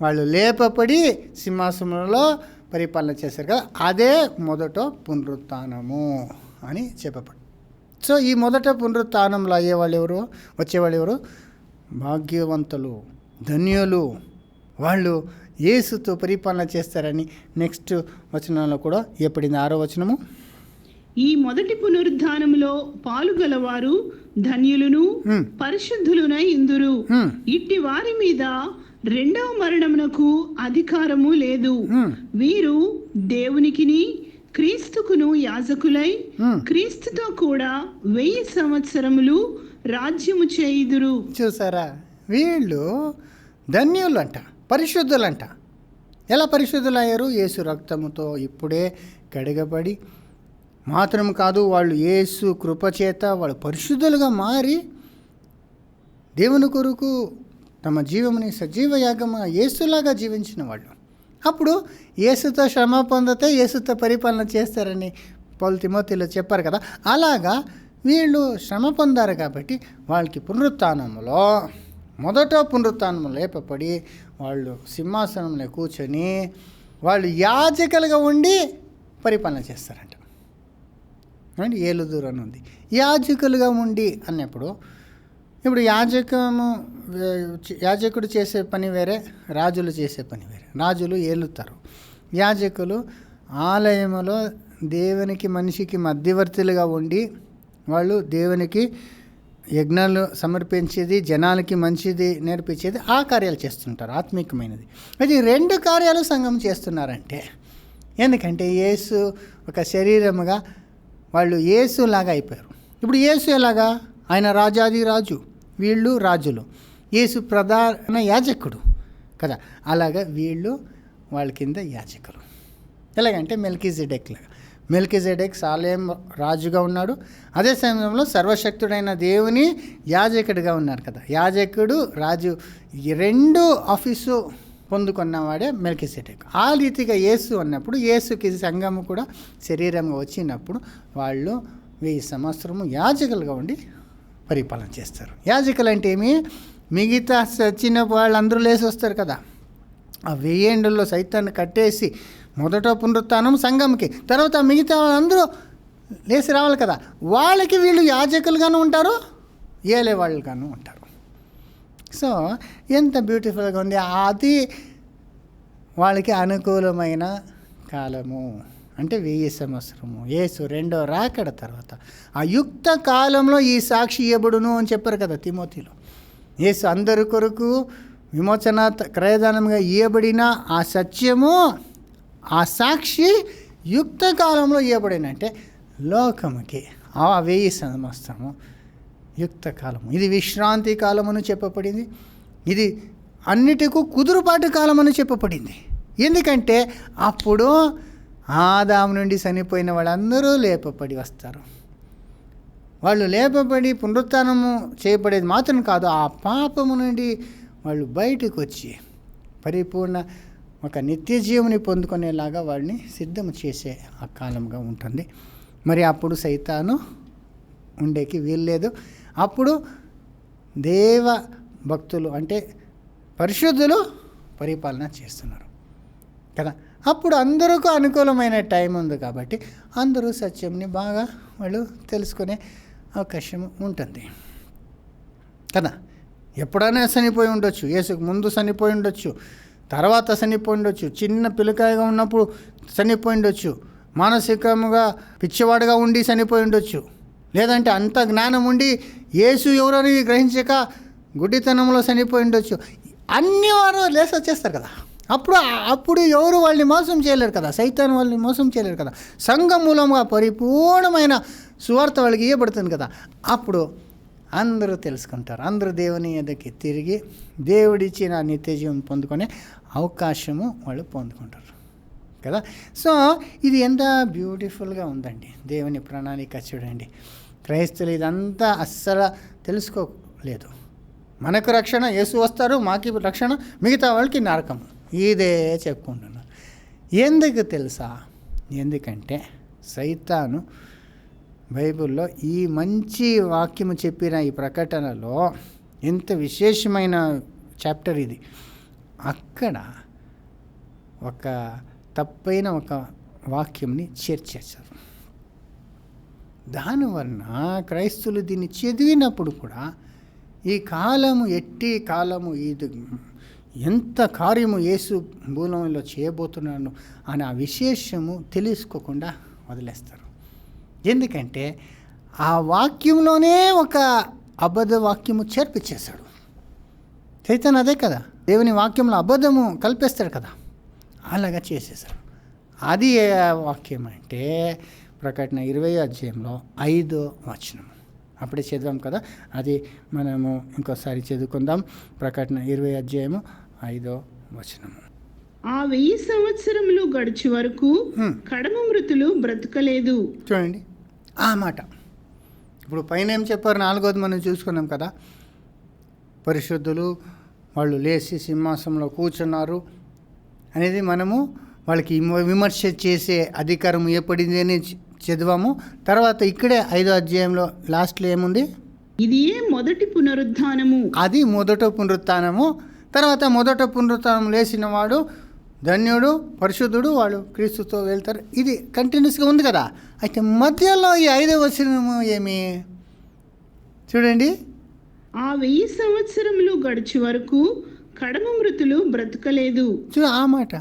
వాళ్ళు లేపబడి సింహాసనంలో పరిపాలన చేశారు కదా, అదే మొదట పునరుత్థానము అని చెప్పబడి. సో ఈ మొదట పునరుత్థానంలో అయ్యేవాళ్ళు ఎవరు, వచ్చేవాళ్ళు ఎవరు? భాగ్యవంతులు, ధన్యులు, వాళ్ళు యేసుతో పరిపాలన చేస్తారని నెక్స్ట్ వచనంలో కూడా చెప్పబడింది. 6వ వచనము. ఈ మొదటి పునరుద్ధానములో పాలుగలవారు ధన్యులను పరిశుద్ధులునై ఇందురు. ఇట్టి వారి మీద రెండవ మరణమునకు అధికారము లేదు. వీరు దేవునికిని క్రీస్తుకును యాజకులై క్రీస్తుతో కూడా 1000 సంవత్సరములు రాజ్యము చేయుదురు. చూసారా, వీళ్ళు ధన్యులంట, పరిశుద్ధులంట. ఎలా పరిశుద్ధులయ్యారు? యేసు రక్తముతో ఇప్పుడే కడగబడి మాత్రం కాదు, వాళ్ళు యేసు కృపచేత వాళ్ళు పరిశుద్ధులుగా మారి దేవుని కొరకు తమ జీవముని సజీవ యాగముగా యేసులాగా జీవించిన వాళ్ళు. అప్పుడు యేసుతో శ్రమ పొందితే యేసుతో పరిపాలన చేస్తారని పౌలు తిమోతిలో చెప్పారు కదా. అలాగా వీళ్ళు శ్రమ పొందారు కాబట్టి వాళ్ళకి పునరుత్థానంలో మొదట పునరుత్థానం లేపబడి వాళ్ళు సింహాసనంలో కూర్చొని వాళ్ళు యాజకులుగా ఉండి పరిపాలన చేస్తారంట. అండి, ఏలుదూరు అని ఉంది. యాజకులుగా ఉండి అన్నప్పుడు ఇప్పుడు యాజకుడు చేసే పని వేరే, రాజులు చేసే పని వేరే. రాజులు ఏలుతారు, యాజకులు ఆలయంలో దేవునికి మనిషికి మధ్యవర్తులుగా ఉండి వాళ్ళు దేవునికి యజ్ఞాలు సమర్పించేది, జనాలకి మంచిది నేర్పించేది, ఆ కార్యాలు చేస్తుంటారు, ఆత్మీకమైనది. అది 2 కార్యాలు సంఘం చేస్తున్నారంటే, ఎందుకంటే యేసు ఒక శరీరముగా వాళ్ళు యేసులాగా అయిపోయారు. ఇప్పుడు యేసు ఎలాగా? ఆయన రాజాది రాజు, వీళ్ళు రాజులు, యేసు ప్రధాన యాజకుడు కదా. అలాగా వీళ్ళు వాళ్ళ కింద యాజకులు. ఎలాగంటే మెల్కీజెడెక్ లాగా. మెల్కీజెడెక్ సాలేం రాజుగా ఉన్నాడు, అదే సమయంలో సర్వశక్తుడైన దేవుని యాజకుడిగా ఉన్నారు కదా. యాజకుడు, రాజు, ఈ 2 ఆఫీసు పొందుకున్నవాడే మెల్కీజెడెక్. ఆ రీతిగా యేసు అన్నప్పుడు యేసుకి సంఘము కూడా శరీరంగా వచ్చినప్పుడు వాళ్ళు 1000 సంవత్సరము యాజకులుగా ఉండి పరిపాలన చేస్తారు. యాజకులు అంటే ఏమి, మిగతా చచ్చిన వాళ్ళందరూ లేచి వస్తారు కదా, ఆ 1000 ఏండ్లలో సైతాన్ని కట్టేసి మొదట పునరుత్థానం సంఘంకి, తర్వాత మిగతా వాళ్ళందరూ లేచి రావాలి కదా, వాళ్ళకి వీళ్ళు యాజకులుగాను ఉంటారు, ఏలే వాళ్ళుగాను ఉంటారు. సో ఎంత బ్యూటిఫుల్గా ఉంది. అది వాళ్ళకి అనుకూలమైన కాలము, అంటే 1000 సంవత్సరము, యేసు రెండో రాకడ తర్వాత ఆ యుక్త కాలంలో ఈ సాక్షి ఇవ్వబడును అని చెప్పారు కదా తిమోతిలో. యేసు అందరి కొరకు విమోచన క్రయదానంగా ఇవ్వబడిన ఆ సత్యము, ఆ సాక్షి యుక్త కాలంలో ఇవ్వబడిన, అంటే లోకముకి ఆ 1000 సంవత్సరము యుక్త కాలము. ఇది విశ్రాంతి కాలమని చెప్పబడింది, ఇది అన్నిటికీ కుదురుపాటు కాలమని చెప్పబడింది. ఎందుకంటే అప్పుడు ఆదాము నుండి చనిపోయిన వాళ్ళందరూ లేపబడి వస్తారు. వాళ్ళు లేపబడి పునరుత్థానము చేయబడేది మాత్రం కాదు, ఆ పాపము నుండి వాళ్ళు బయటకు వచ్చి పరిపూర్ణ ఒక నిత్య జీవుని పొందుకునేలాగా వాళ్ళని సిద్ధం చేసే ఆ కాలంగా ఉంటుంది. మరి అప్పుడు సైతాను ఉండేకి వీల్లేదు. అప్పుడు దేవ భక్తులు అంటే పరిశుద్ధులు పరిపాలన చేస్తున్నారు కదా. అప్పుడు అందరికీ అనుకూలమైన టైం ఉంది కాబట్టి అందరూ సత్యంని బాగా వాళ్ళు తెలుసుకునే అవకాశం ఉంటుంది కదా. ఎప్పుడైనా చనిపోయి ఉండొచ్చు, యేసుకు ముందు చనిపోయి ఉండొచ్చు, తర్వాత చనిపోయి ఉండొచ్చు, చిన్న పిల్లకాయగా ఉన్నప్పుడు చనిపోయి ఉండొచ్చు, మానసికంగా పిచ్చివాడుగా ఉండి చనిపోయి ఉండొచ్చు, లేదంటే అంత జ్ఞానం ఉండి యేసు ఎవరని గ్రహించక గుడ్డితనంలో చనిపోయి ఉండొచ్చు. అన్ని వారు లేసి వచ్చేస్తారు కదా. అప్పుడు ఎవరు వాళ్ళని మోసం చేయలేరు కదా, సైతాన్ వాళ్ళని మోసం చేయలేరు కదా. సంఘం మూలంగా పరిపూర్ణమైన సువార్త వాళ్ళకి ఇవ్వబడుతుంది కదా. అప్పుడు అందరూ తెలుసుకుంటారు, అందరూ దేవుని ఎదుకి తిరిగి దేవుడిచ్చిన నిత్య జీవం పొందుకునే అవకాశము వాళ్ళు పొందుకుంటారు కదా. సో ఇది ఎంత బ్యూటిఫుల్గా ఉందండి దేవుని ప్రణాళిక. చూడండి, క్రైస్తవులు ఇదంతా అస్సలు తెలుసుకోలేదు. మనకు రక్షణ, యేసు వస్తారు, మాకు రక్షణ, మిగతా వాళ్ళకి నరకము, ఇదే చెప్పుకుంటున్నారు. ఎందుకు తెలుసా? ఎందుకంటే సైతాను బైబిల్లో ఈ మంచి వాక్యము చెప్పిన ఈ ప్రకటనలో ఎంత విశేషమైన చాప్టర్ ఇది. అక్కడ ఒక తప్పైన ఒక వాక్యంని చేర్చేశారు. దానివలన క్రైస్తవులు దీన్ని చదివినప్పుడు కూడా ఈ కాలము ఎట్టి కాలము, ఇది ఎంత కార్యము యేసు భూలోకంలో చేయబోతున్నాను అని ఆ విశేషము తెలుసుకోకుండా వదిలేస్తారు. ఎందుకంటే ఆ వాక్యంలోనే ఒక అబద్ధ వాక్యము చేర్పించేశాడు చైతన్య. అదే కదా, దేవుని వాక్యంలో అబద్ధము కల్పేస్తాడు కదా, అలాగా చేసేసారు. అది ఏ వాక్యం అంటే ప్రకటన 20వ అధ్యాయంలో 5వ వచనం. అప్పుడే చదివాం కదా, అది మనము ఇంకోసారి చదువుకుందాం. ప్రకటన 20వ అధ్యాయము 5వ వచనము. ఆ 1000 సంవత్సరములు గడిచి వరకు కడమ మృతులు బ్రతకలేదు. చూడండి ఆ మాట. ఇప్పుడు పైన ఏం చెప్పారు, 4వది మనం చూసుకున్నాం కదా, పరిశుద్ధులు వాళ్ళు లేచి సింహాసనంలో కూర్చున్నారు అనేది మనము వాళ్ళకి విమర్శ చేసే అధికారం ఏర్పడింది అని చదివాము. తర్వాత ఇక్కడే 5వ అధ్యాయంలో లాస్ట్లో ఏముంది, ఇది మొదటి పునరుద్ధానము, అది మొదట పునరుత్థానము. తర్వాత మొదట పునరుత్థానం లేచిన వాడు ధన్యుడు, పరిశుద్ధుడు, వాళ్ళు క్రీస్తుతో వెళ్తారు. ఇది కంటిన్యూస్గా ఉంది కదా. అయితే మధ్యలో ఈ 5వ వచనము ఏమి చూడండి, ఆ 1000 సంవత్సరములు గడిచి వరకు కడమ మృతులు బ్రతకలేదు. ఆ మాట,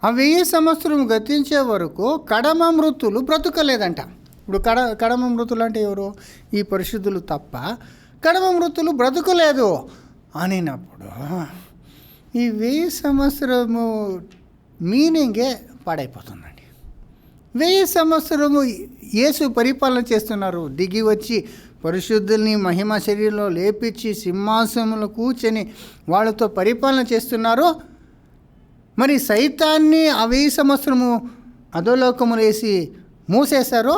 ఆ 1000 సంవత్సరం గతించే వరకు కడమ మృతులు బ్రతకలేదంట. ఇప్పుడు కడమ మృతులు అంటే ఎవరు? ఈ పరిశుద్ధులు తప్ప కడమ మృతులు బ్రతకలేదు అనినప్పుడు ఈ 1000 సంవత్సరము మీనింగే పాడైపోతుందండి. 1000 సంవత్సరము యేసు పరిపాలన చేస్తున్నారు, దిగి వచ్చి పరిశుద్ధుల్ని మహిమ శరీరంలో లేపించి సింహాసనంలో కూర్చొని వాళ్ళతో పరిపాలన చేస్తున్నారు. మరి సైతాన్ని ఆ 1000 సంవత్సరము అధోలోకములు వేసి మూసేశారు.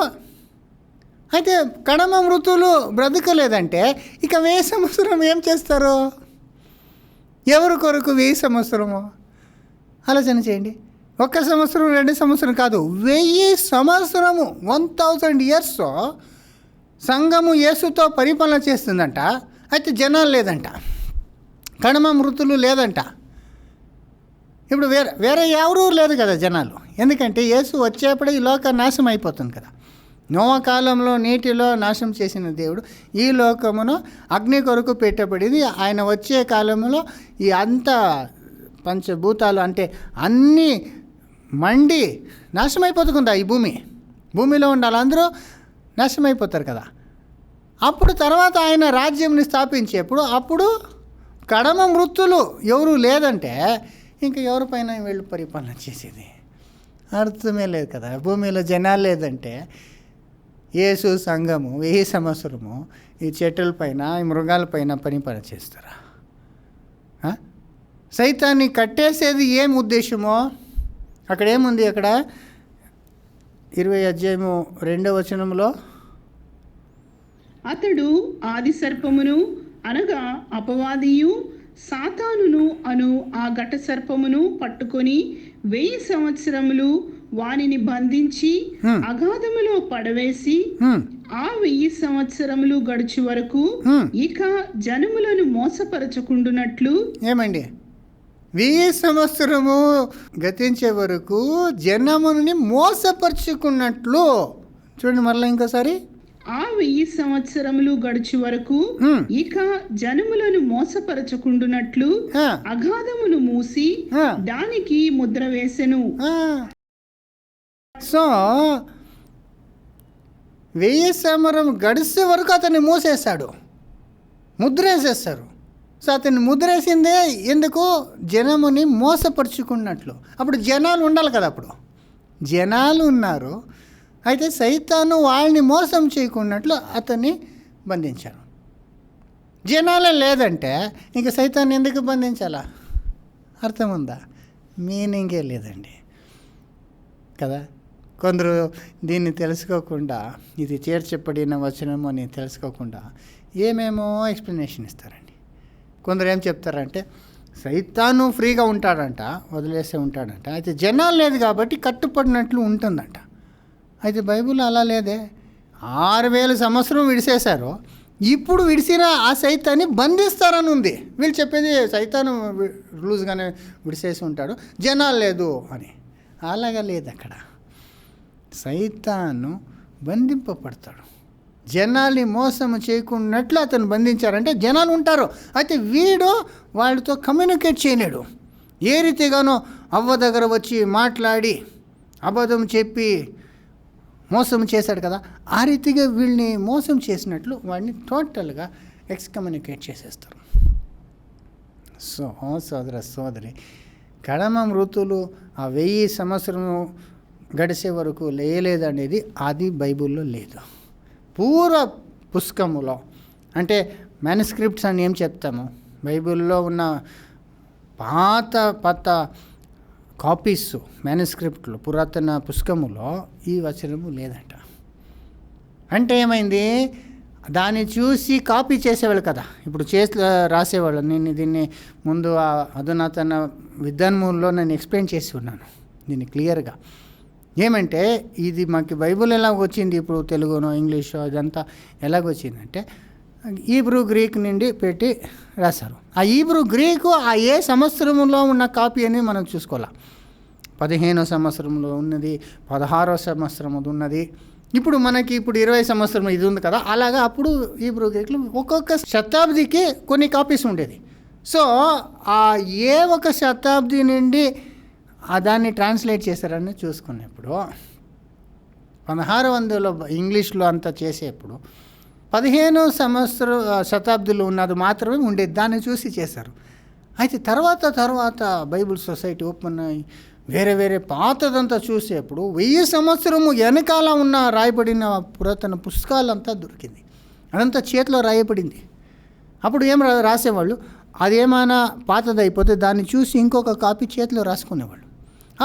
అయితే కడమ మృతులు బ్రతకలేదంటే ఇక 1000 సంవత్సరం ఏం చేస్తారు? ఎవరి కొరకు 1000 సంవత్సరము? ఆలోచన చేయండి. 1 సంవత్సరం 2 సంవత్సరం కాదు, 1000 సంవత్సరము, 1000 years సంఘము యేసుతో పరిపాలన చేస్తుందంట, అయితే జనాలు లేదంట, కడమ మృతులు లేదంట. ఇప్పుడు వేరే ఎవరూ లేదు కదా జనాలు. ఎందుకంటే యేసు వచ్చేప్పుడే ఈ లోక నాశనం అయిపోతుంది కదా. నోవా కాలంలో నీటిలో నాశనం చేసిన దేవుడు ఈ లోకమును అగ్ని కొరకు పెట్టబడింది. ఆయన వచ్చే కాలంలో ఈ అంత పంచభూతాలు అంటే అన్నీ మండి నాశనం అయిపోతుందా ఈ భూమిలో ఉండాలి, అందరూ నాశనం అయిపోతారు కదా. అప్పుడు తర్వాత ఆయన రాజ్యంని స్థాపించేప్పుడు అప్పుడు కడమ మృతులు ఎవరు లేదంటే ఇంకా ఎవరిపైన వీళ్ళు పరిపాలన చేసేది అర్థమే లేదు కదా. భూమిలో జనాలు లేదంటే యేసు సంఘము 1000 సంవత్సరము ఈ చెట్లపైన ఈ మృగాలపైన పరిపాలన చేస్తారా? సైతాన్ని కట్టేసేది ఏం ఉద్దేశమో అక్కడ ఏముంది? అక్కడ 20 అధ్యాయము 2వ వచనంలో, అతడు ఆది సర్పమును అనగా అపవాదియు సాతానును అను ఆ ఘట సర్పమును పట్టుకొని 1000 సంవత్సరములు వానిని బంధించి అగాధములో పడవేసి ఆ 1000 సంవత్సరములు గడుచు వరకు ఇక జనములను మోసపరచకుండునట్లు. ఏమండి 1000 సంవత్సరము గతించే వరకు జనముని మోసపరుచుకున్నట్లు. చూడండి మరలా ఇంకోసారి, ఆ 1000 సంవత్సరములు గడుచు వరకు ఇక జనములను మోసపరచకుండునట్లు అగాధమును మూసి దానికి ముద్ర వేసెను. సో 1000 సంవత్సరం గడిచే వరకు అతన్ని మూసేశాడు, ముద్ర వేసేస్తారు. సో అతన్ని ముద్రేసిందే ఎందుకు? జనముని మోసపరుచుకున్నట్లు. అప్పుడు జనాలు ఉండాలి కదా, అప్పుడు జనాలు ఉన్నారు, అయితే సైతాను వాళ్ళని మోసం చేయకున్నట్లు అతన్ని బంధించారు. జనాలే లేదంటే ఇంక సైతాన్ని ఎందుకు బంధించాలా? అర్థం ఉందా? మీనింగే లేదండి కదా. కొందరు దీన్ని తెలుసుకోకుండా, ఇది చేర్చబడిన వచనము అని తెలుసుకోకుండా ఏమేమో ఎక్స్ప్లెనేషన్ ఇస్తారండి. కొందరు ఏం చెప్తారంటే సైతాను ఫ్రీగా ఉంటాడంట, వదిలేసే ఉంటాడంట, అయితే జనాలు లేదు కాబట్టి కట్టుపడినట్లు ఉంటుందంట. అయితే బైబిల్ అలా లేదే. 6000 సంవత్సరం విడిసేశారు, ఇప్పుడు విడిసిన ఆ సైతాన్ని బంధిస్తారని ఉంది. వీళ్ళు చెప్పేది సైతాను లూజ్గానే విడిసేసి ఉంటాడు, జనాలు లేదు అని. అలాగా లేదు, అక్కడ సైతాను బంధింపబడతాడు. జనాల్ని మోసం చేయకున్నట్లు అతను బంధించారంటే జనాలు ఉంటారు, అయితే వీడు వాళ్ళతో కమ్యూనికేట్ చేయలేడు. ఏ రీతిగానో అవ్వ దగ్గర వచ్చి మాట్లాడి అబద్ధం చెప్పి మోసం చేశాడు కదా, ఆ రీతిగా వీళ్ళని మోసం చేసినట్లు వాడిని టోటల్గా ఎక్స్కమ్యూనికేట్ చేసేస్తారు. సో సోదర సోదరి, కడమ మృతులు ఆ 1000 సంవత్సరము గడిచే వరకు లేదనేది అది బైబిల్లో లేదు. పూర్వ పుస్తకములో అంటే మ్యానుస్క్రిప్ట్స్ అని ఏం చెప్తాము, బైబిల్లో ఉన్న పాత కాపీస్ మ్యానుస్క్రిప్ట్లు పురాతన పుస్తకములో ఈ వచనము లేదంట. అంటే ఏమైంది? దాన్ని చూసి కాపీ చేసేవాళ్ళు కదా, ఇప్పుడు రాసేవాళ్ళు. నేను దీన్ని ముందు అధునాతన విద్వాన్ముల్లో నేను ఎక్స్ప్లెయిన్ చేసి ఉన్నాను దీన్ని క్లియర్గా. ఏమంటే ఇది మాకు బైబిల్ ఎలాగ వచ్చింది, ఇప్పుడు తెలుగునో ఇంగ్లీషో ఇదంతా ఎలాగొచ్చిందంటే హీబ్రూ గ్రీక్ నుండి పెట్టి రాశారు. ఆ హీబ్రూ గ్రీకు ఆ ఏ సంవత్సరంలో ఉన్న కాపీ అని మనం చూసుకోవాలి. 15వ సంవత్సరంలో ఉన్నది, 16వ సంవత్సరం ఉన్నది, ఇప్పుడు మనకి 20 సంవత్సరం ఇది ఉంది కదా. అలాగా అప్పుడు హీబ్రూ గ్రీకులు ఒక్కొక్క శతాబ్దికి కొన్ని కాపీస్ ఉండేది. సో ఆ ఏ ఒక శతాబ్ది నుండి దాన్ని ట్రాన్స్లేట్ చేశారని చూసుకున్నప్పుడు 1600 ఇంగ్లీష్లో అంతా చేసేప్పుడు 15వ శతాబ్దిలో ఉన్నది మాత్రమే ఉండేది, దాన్ని చూసి చేశారు. అయితే తర్వాత బైబిల్ సొసైటీ ఓపెన్ అయ్యి వేరే పాతదంతా చూసేప్పుడు 1000 సంవత్సరము వెనకాల ఉన్న రాయబడిన పురాతన పుస్తకాలంతా దొరికింది. అదంతా చేతిలో రాయబడింది. అప్పుడు ఏం రాసేవాళ్ళు, అదేమైనా పాతది అయిపోతే దాన్ని చూసి ఇంకొక కాపీ చేతిలో రాసుకునేవాళ్ళు.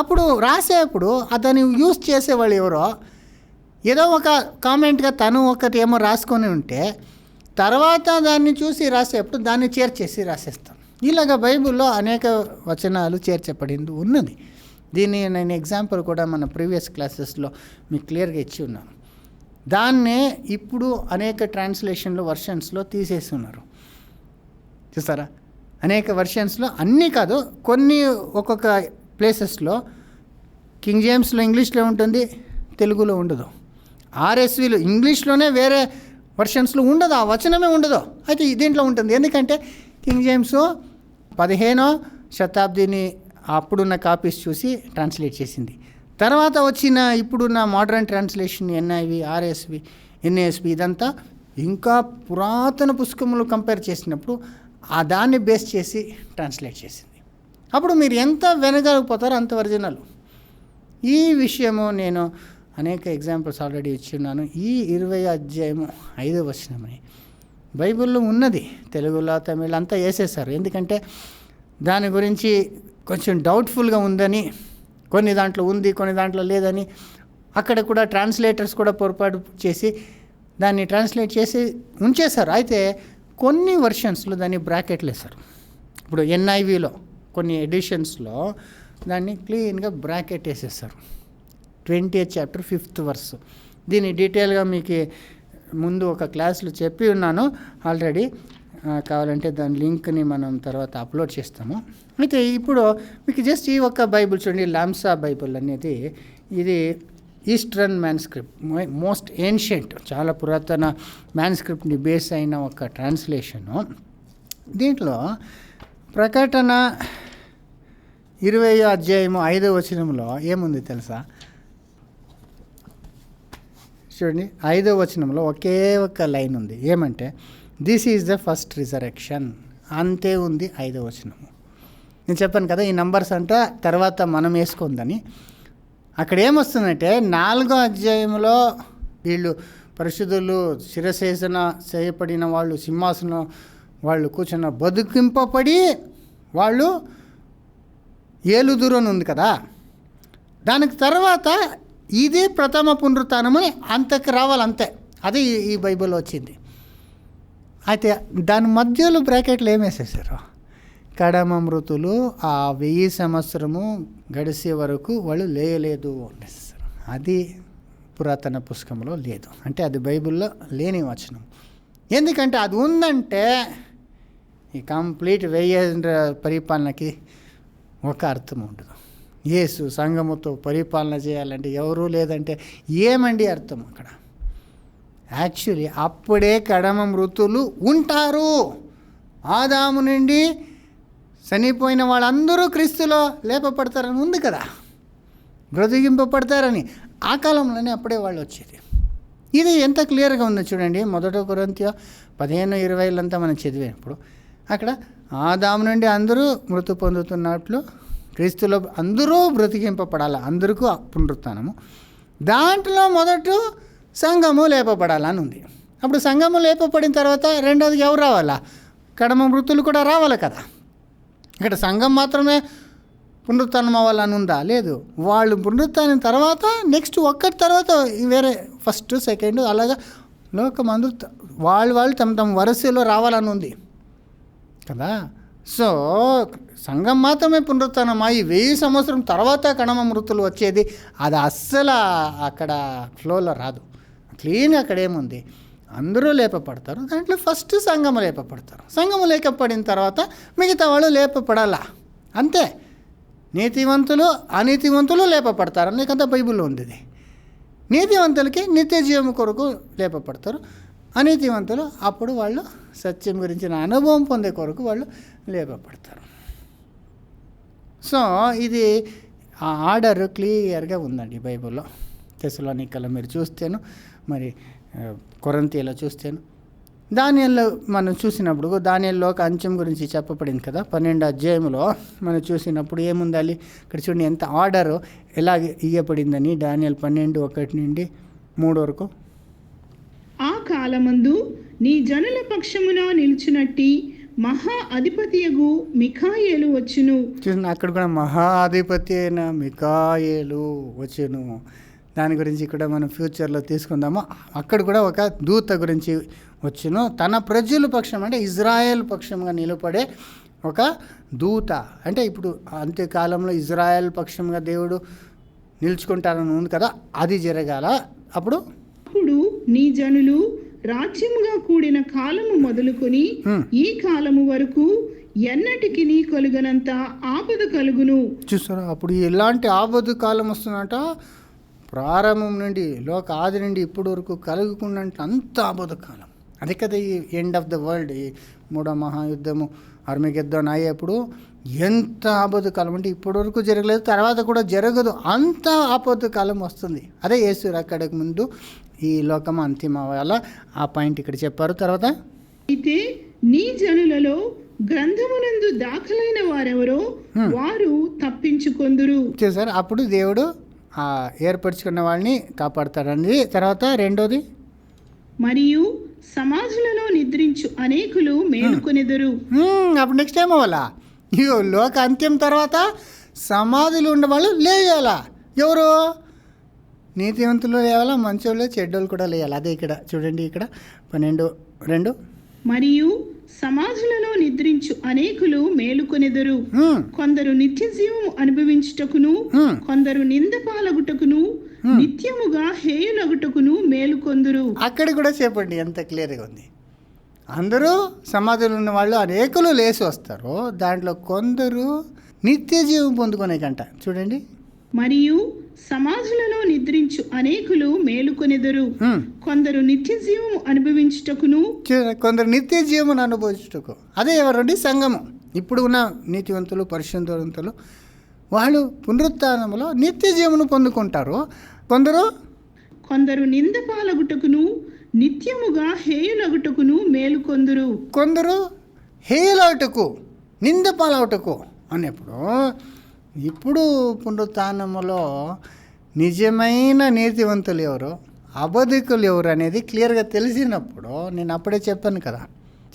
అప్పుడు రాసేప్పుడు దాన్ని యూజ్ చేసేవాళ్ళు ఎవరో ఏదో ఒక కామెంట్గా తను ఒకటి ఏమో రాసుకొని ఉంటే తర్వాత దాన్ని చూసి రాసేప్పుడు దాన్ని చేర్చేసి రాసేస్తాం. ఇలాగ బైబిల్లో అనేక వచనాలు చేర్చబడింది ఉన్నది. దీన్ని నేను ఎగ్జాంపుల్ కూడా మన ప్రీవియస్ క్లాసెస్లో మీకు క్లియర్గా ఇచ్చి ఉన్నాను. దాన్నే ఇప్పుడు అనేక ట్రాన్స్లేషన్లు వర్షన్స్లో తీసేస్తున్నారు. చూస్తారా, అనేక వర్షన్స్లో అన్నీ కాదు, కొన్ని ఒక్కొక్క ప్లేసెస్లో కింగ్ జేమ్స్లో ఇంగ్లీష్లో ఉంటుంది, తెలుగులో ఉండదు. ఆర్ఎస్విలో ఇంగ్లీష్లోనే వేరే వర్షన్స్లో ఉండదు, ఆ వచనమే ఉండదు. అయితే దీంట్లో ఉంటుంది. ఎందుకంటే కింగ్ జేమ్స్ 15వ శతాబ్దిని అప్పుడున్న కాపీస్ చూసి ట్రాన్స్లేట్ చేసింది. తర్వాత వచ్చిన ఇప్పుడున్న మోడర్న్ ట్రాన్స్లేషన్ ఎన్ఐవి, ఆర్ఎస్వి, ఎన్ఏఎస్వి ఇదంతా ఇంకా పురాతన పుస్తకములు కంపేర్ చేసినప్పుడు ఆ దాన్ని బేస్ చేసి ట్రాన్స్లేట్ చేసింది. అప్పుడు మీరు ఎంత వెనగలిగిపోతారో అంత ఒరిజినల్. ఈ విషయము నేను అనేక ఎగ్జాంపుల్స్ ఆల్రెడీ ఇచ్చున్నాను. ఈ 20వ అధ్యాయము 5వ వచనమని బైబిల్లో ఉన్నది, తెలుగులో తమిళ్ అంతా వేసేసారు. ఎందుకంటే దాని గురించి కొంచెం డౌట్ఫుల్గా ఉందని, కొన్ని దాంట్లో ఉంది కొన్ని దాంట్లో లేదని, అక్కడ కూడా ట్రాన్స్లేటర్స్ కూడా పొరపాటు చేసి దాన్ని ట్రాన్స్లేట్ చేసి ఉంచేశారు. అయితే కొన్ని వర్షన్స్లో దాన్ని బ్రాకెట్లు వేశారు. ఇప్పుడు ఎన్ఐవిలో కొన్ని ఎడిషన్స్లో దాన్ని క్లీన్గా బ్రాకెట్ వేసేస్తారు. 20th chapter 5th verse. దీన్ని డీటెయిల్గా మీకు ముందు ఒక క్లాస్లో చెప్పి ఉన్నాను ఆల్రెడీ. కావాలంటే దాని లింక్ని మనం తర్వాత అప్లోడ్ చేస్తాము. అయితే ఇప్పుడు మీకు జస్ట్ ఈ ఒక్క బైబిల్ చూడండి, లామ్సా బైబిల్ అనేది ఇది ఈస్టర్న్ మ్యాన్స్క్రిప్ట్, మోస్ట్ ఏన్షియంట్, చాలా పురాతన మ్యాన్స్క్రిప్ట్ని బేస్ అయిన ఒక ట్రాన్స్లేషను. దీంట్లో ప్రకటన 20వ అధ్యాయము 5వ వచనంలో ఏముంది తెలుసా? చూడండి, 5వ వచనంలో ఒకే ఒక లైన్ ఉంది. ఏమంటే this is the first resurrection, అంతే ఉంది 5వ వచనము. నేను చెప్పాను కదా ఈ నంబర్స్ అంతా తర్వాత మనం వేసుకుందని. అక్కడ ఏమొస్తుందంటే 4వ అధ్యాయంలో వీళ్ళు పరిశుద్ధులు, శిరసేన చేయబడిన వాళ్ళు, సింహాసనం వాళ్ళు కూర్చున్న బతుకింపబడి వాళ్ళు ఏలుదురు అని ఉంది కదా, దానికి తర్వాత ఇదే ప్రథమ పునరుత్థానమని అంతకు రావాలంతే. అది ఈ బైబిల్లో వచ్చింది. అయితే దాని మధ్యలో బ్రాకెట్లు ఏమేసేసారు? కడమ మృతులు ఆ 1000 సంవత్సరము గడిసే వరకు వాళ్ళు లేయలేదు అనేసారు. అది పురాతన పుస్తకంలో లేదు, అంటే అది బైబిల్లో లేని వచనం. ఎందుకంటే అది ఉందంటే ఈ కంప్లీట్ 1000 పరిపాలనకి ఒక అర్థం ఉండదు. యేసు సంఘముతో పరిపాలన చేయాలంటే ఎవరూ లేదంటే ఏమండి అర్థం అక్కడ? యాక్చువల్లీ అప్పుడే కడమ మృతులు ఉంటారు. ఆదాము నుండి చనిపోయిన వాళ్ళందరూ క్రీస్తులో లేపపడతారని ఉంది కదా, బ్రతికింపబడతారని. ఆ కాలంలోనే అప్పుడే వాళ్ళు వచ్చేది. ఇది ఎంత క్లియర్గా ఉందో చూడండి. 1 కొరింథీ 15:20 మనం చదివేటప్పుడు అక్కడ ఆదాము నుండి అందరూ మృతి పొందుతున్నట్లు క్రీస్తులో అందరూ బ్రతికింపబడాలి, అందరికీ పునరుత్థానము. దాంట్లో మొదట సంఘము లేపబడాలని ఉంది. అప్పుడు సంఘము లేపబడిన తర్వాత రెండోది ఎవరు రావాలా? కడమ మృతులు కూడా రావాలి కదా. ఇక్కడ సంఘం మాత్రమే పునరుత్థానం అవ్వాలని ఉందా? లేదు. వాళ్ళు పునరుత్థానం తర్వాత నెక్స్ట్ ఒక్కటి తర్వాత వేరే ఫస్ట్ సెకండ్ అలాగా లోకమందు వాళ్ళు తమ వరుసలో రావాలని ఉంది కదా. సో సంఘం మాత్రమే పునరుత్థానం అయ్యి 1000 సంవత్సరం తర్వాత కడమ మృతులు వచ్చేది అది అస్సలు అక్కడ ఫ్లోలో రాదు. క్లీన్గా అక్కడ ఏముంది? అందరూ లేపపడతారు. దాంట్లో ఫస్ట్ సంఘము లేపపడతారు. సంఘము లేపపడిన తర్వాత మిగతా వాళ్ళు లేపపడాలా, అంతే. నీతివంతులు అనీతివంతులు లేపపడతారు, నీకంతా బైబిల్లో ఉంది. ఇది నీతివంతులకి నిత్య జీవం కొరకు లేపపడతారు, అనీతివంతులు అప్పుడు వాళ్ళు సత్యం గురించిన అనుభవం పొందే కొరకు వాళ్ళు లేపపడతారు. సో ఇది ఆ ఆర్డర్ క్లియర్గా ఉందండి బైబిల్లో. తెస్సలోనికలో మీరు చూస్తేను, మరి కొరింథీలో చూస్తేను, దానియేలులో మనం చూసినప్పుడు దానియేలులో ఒక అంచెం గురించి చెప్పబడింది కదా 12వ అధ్యాయంలో మనం చూసినప్పుడు ఏముండాలి ఇక్కడ చూడండి, ఎంత ఆర్డర్ ఎలా ఇవ్వబడిందని. దానియేలు 12:1 నుండి 3 వరకు. ఆ కాలమందు నీ జనుల పక్షమున నిల్చునట్టి మహా అధిపతియగు మిఖాయేలు వచ్చును. చూసిన అక్కడ కూడా మహా అధిపతి అయిన మిఖాయేలు వచ్చును. దాని గురించి కూడా మనం ఫ్యూచర్లో తీసుకుందాము. అక్కడ కూడా ఒక దూత గురించి వచ్చును. తన ప్రజల పక్షం అంటే ఇజ్రాయెల్ పక్షంగా నిలబడే ఒక దూత. అంటే ఇప్పుడు అంత్యకాలంలో ఇజ్రాయెల్ పక్షంగా దేవుడు నిలుచుకుంటారని ఉంది కదా, అది జరగాల. అప్పుడు నీ జనులు రాజ్యముగా కూడిన కాలము మొదలుకొని ఈ కాలము వరకు ఎన్నటికి నీ కలుగనంత ఆపద కలుగును. చూసారా, అప్పుడు ఎలాంటి ఆపద కాలం వస్తుందట, ప్రారంభం నుండి ఆది నుండి ఇప్పటి వరకు కలుగుకున్నంత అంత ఆపద కాలం. అదే కదా ఈ ఎండ్ ఆఫ్ ద వరల్డ్, ఈ మూడో మహాయుద్ధము అర్మగెద్దోన్ అయ్యేప్పుడు ఎంత ఆపద కాలం అంటే ఇప్పటి వరకు జరగలేదు, తర్వాత కూడా జరగదు, అంత ఆపద కాలం వస్తుంది. అదే యేసు రాకడకు ముందు ఈ లోకం అంతిమ అవ్వాల, ఆ పాయింట్ ఇక్కడ చెప్పారు. తర్వాత అయితే నీ జనులలో గ్రంథమునందు దాఖలైన వారెవరో వారు తప్పించుకొందురు. చూసారు, అప్పుడు దేవుడు ఏర్పరచుకున్న వాళ్ళని కాపాడతాడండి. తర్వాత రెండోది, మరియు సమాజులలో నిద్రించు అనేకులు మేలుకొనెదరు. అప్పుడు నెక్స్ట్ టైం అవ్వాలా, ఇగో లోక అంత్యం తర్వాత సమాధులు ఉన్న వాళ్ళు లేయాలా. ఎవరు? నీతివంతులు లేవాలా, మంచోళ్ళు చెడ్డోళ్ళు కూడా లేయాలి. అదే ఇక్కడ చూడండి, ఇక్కడ 12:2 మరియు సమాజులలో నిద్రించు అనేకులు మేలుకొనెదరు. కొందరు నిత్య జీవము అనుభవించుటకును కొందరు నింద పాలగుటకును నిత్యముగా హేయులగుటకును మేలుకొందురు. అక్కడ కూడా చెప్పండి, ఎంత క్లియర్గా ఉంది. అందరూ సమాధులు ఉన్న వాళ్ళు అనేకులు లేచి వస్తారు, దాంట్లో కొందరు నిత్య జీవం పొందుకునేకంట. చూడండి, మరియు సమాజులలో నిద్రించు అనేకులు మేలుకొనెదరు. కొందరు నిత్య జీవము అనుభవించుటకును కొందరు నిత్య జీవమును అనుభవించుటకు. అదే ఎవరండి? సంఘము. ఇప్పుడు ఉన్న నీతివంతులు పరిశుద్ధవంతులు వాళ్ళు పునరుత్థానములో నిత్య జీవమును పొందుకుంటారు. కొందరు నింద పాలగుటకును నిత్యముగా హేయులగుటకును మేలుకొందురు. కొందరు హేయులగుటకు, నింద పాలగుటకు అన్నప్పుడు, ఇప్పుడు పునరుత్థానములో నిజమైన నీతివంతులు ఎవరు, అబద్ధికులు ఎవరు అనేది క్లియర్గా తెలిసినప్పుడు, నేను అప్పుడే చెప్పాను కదా,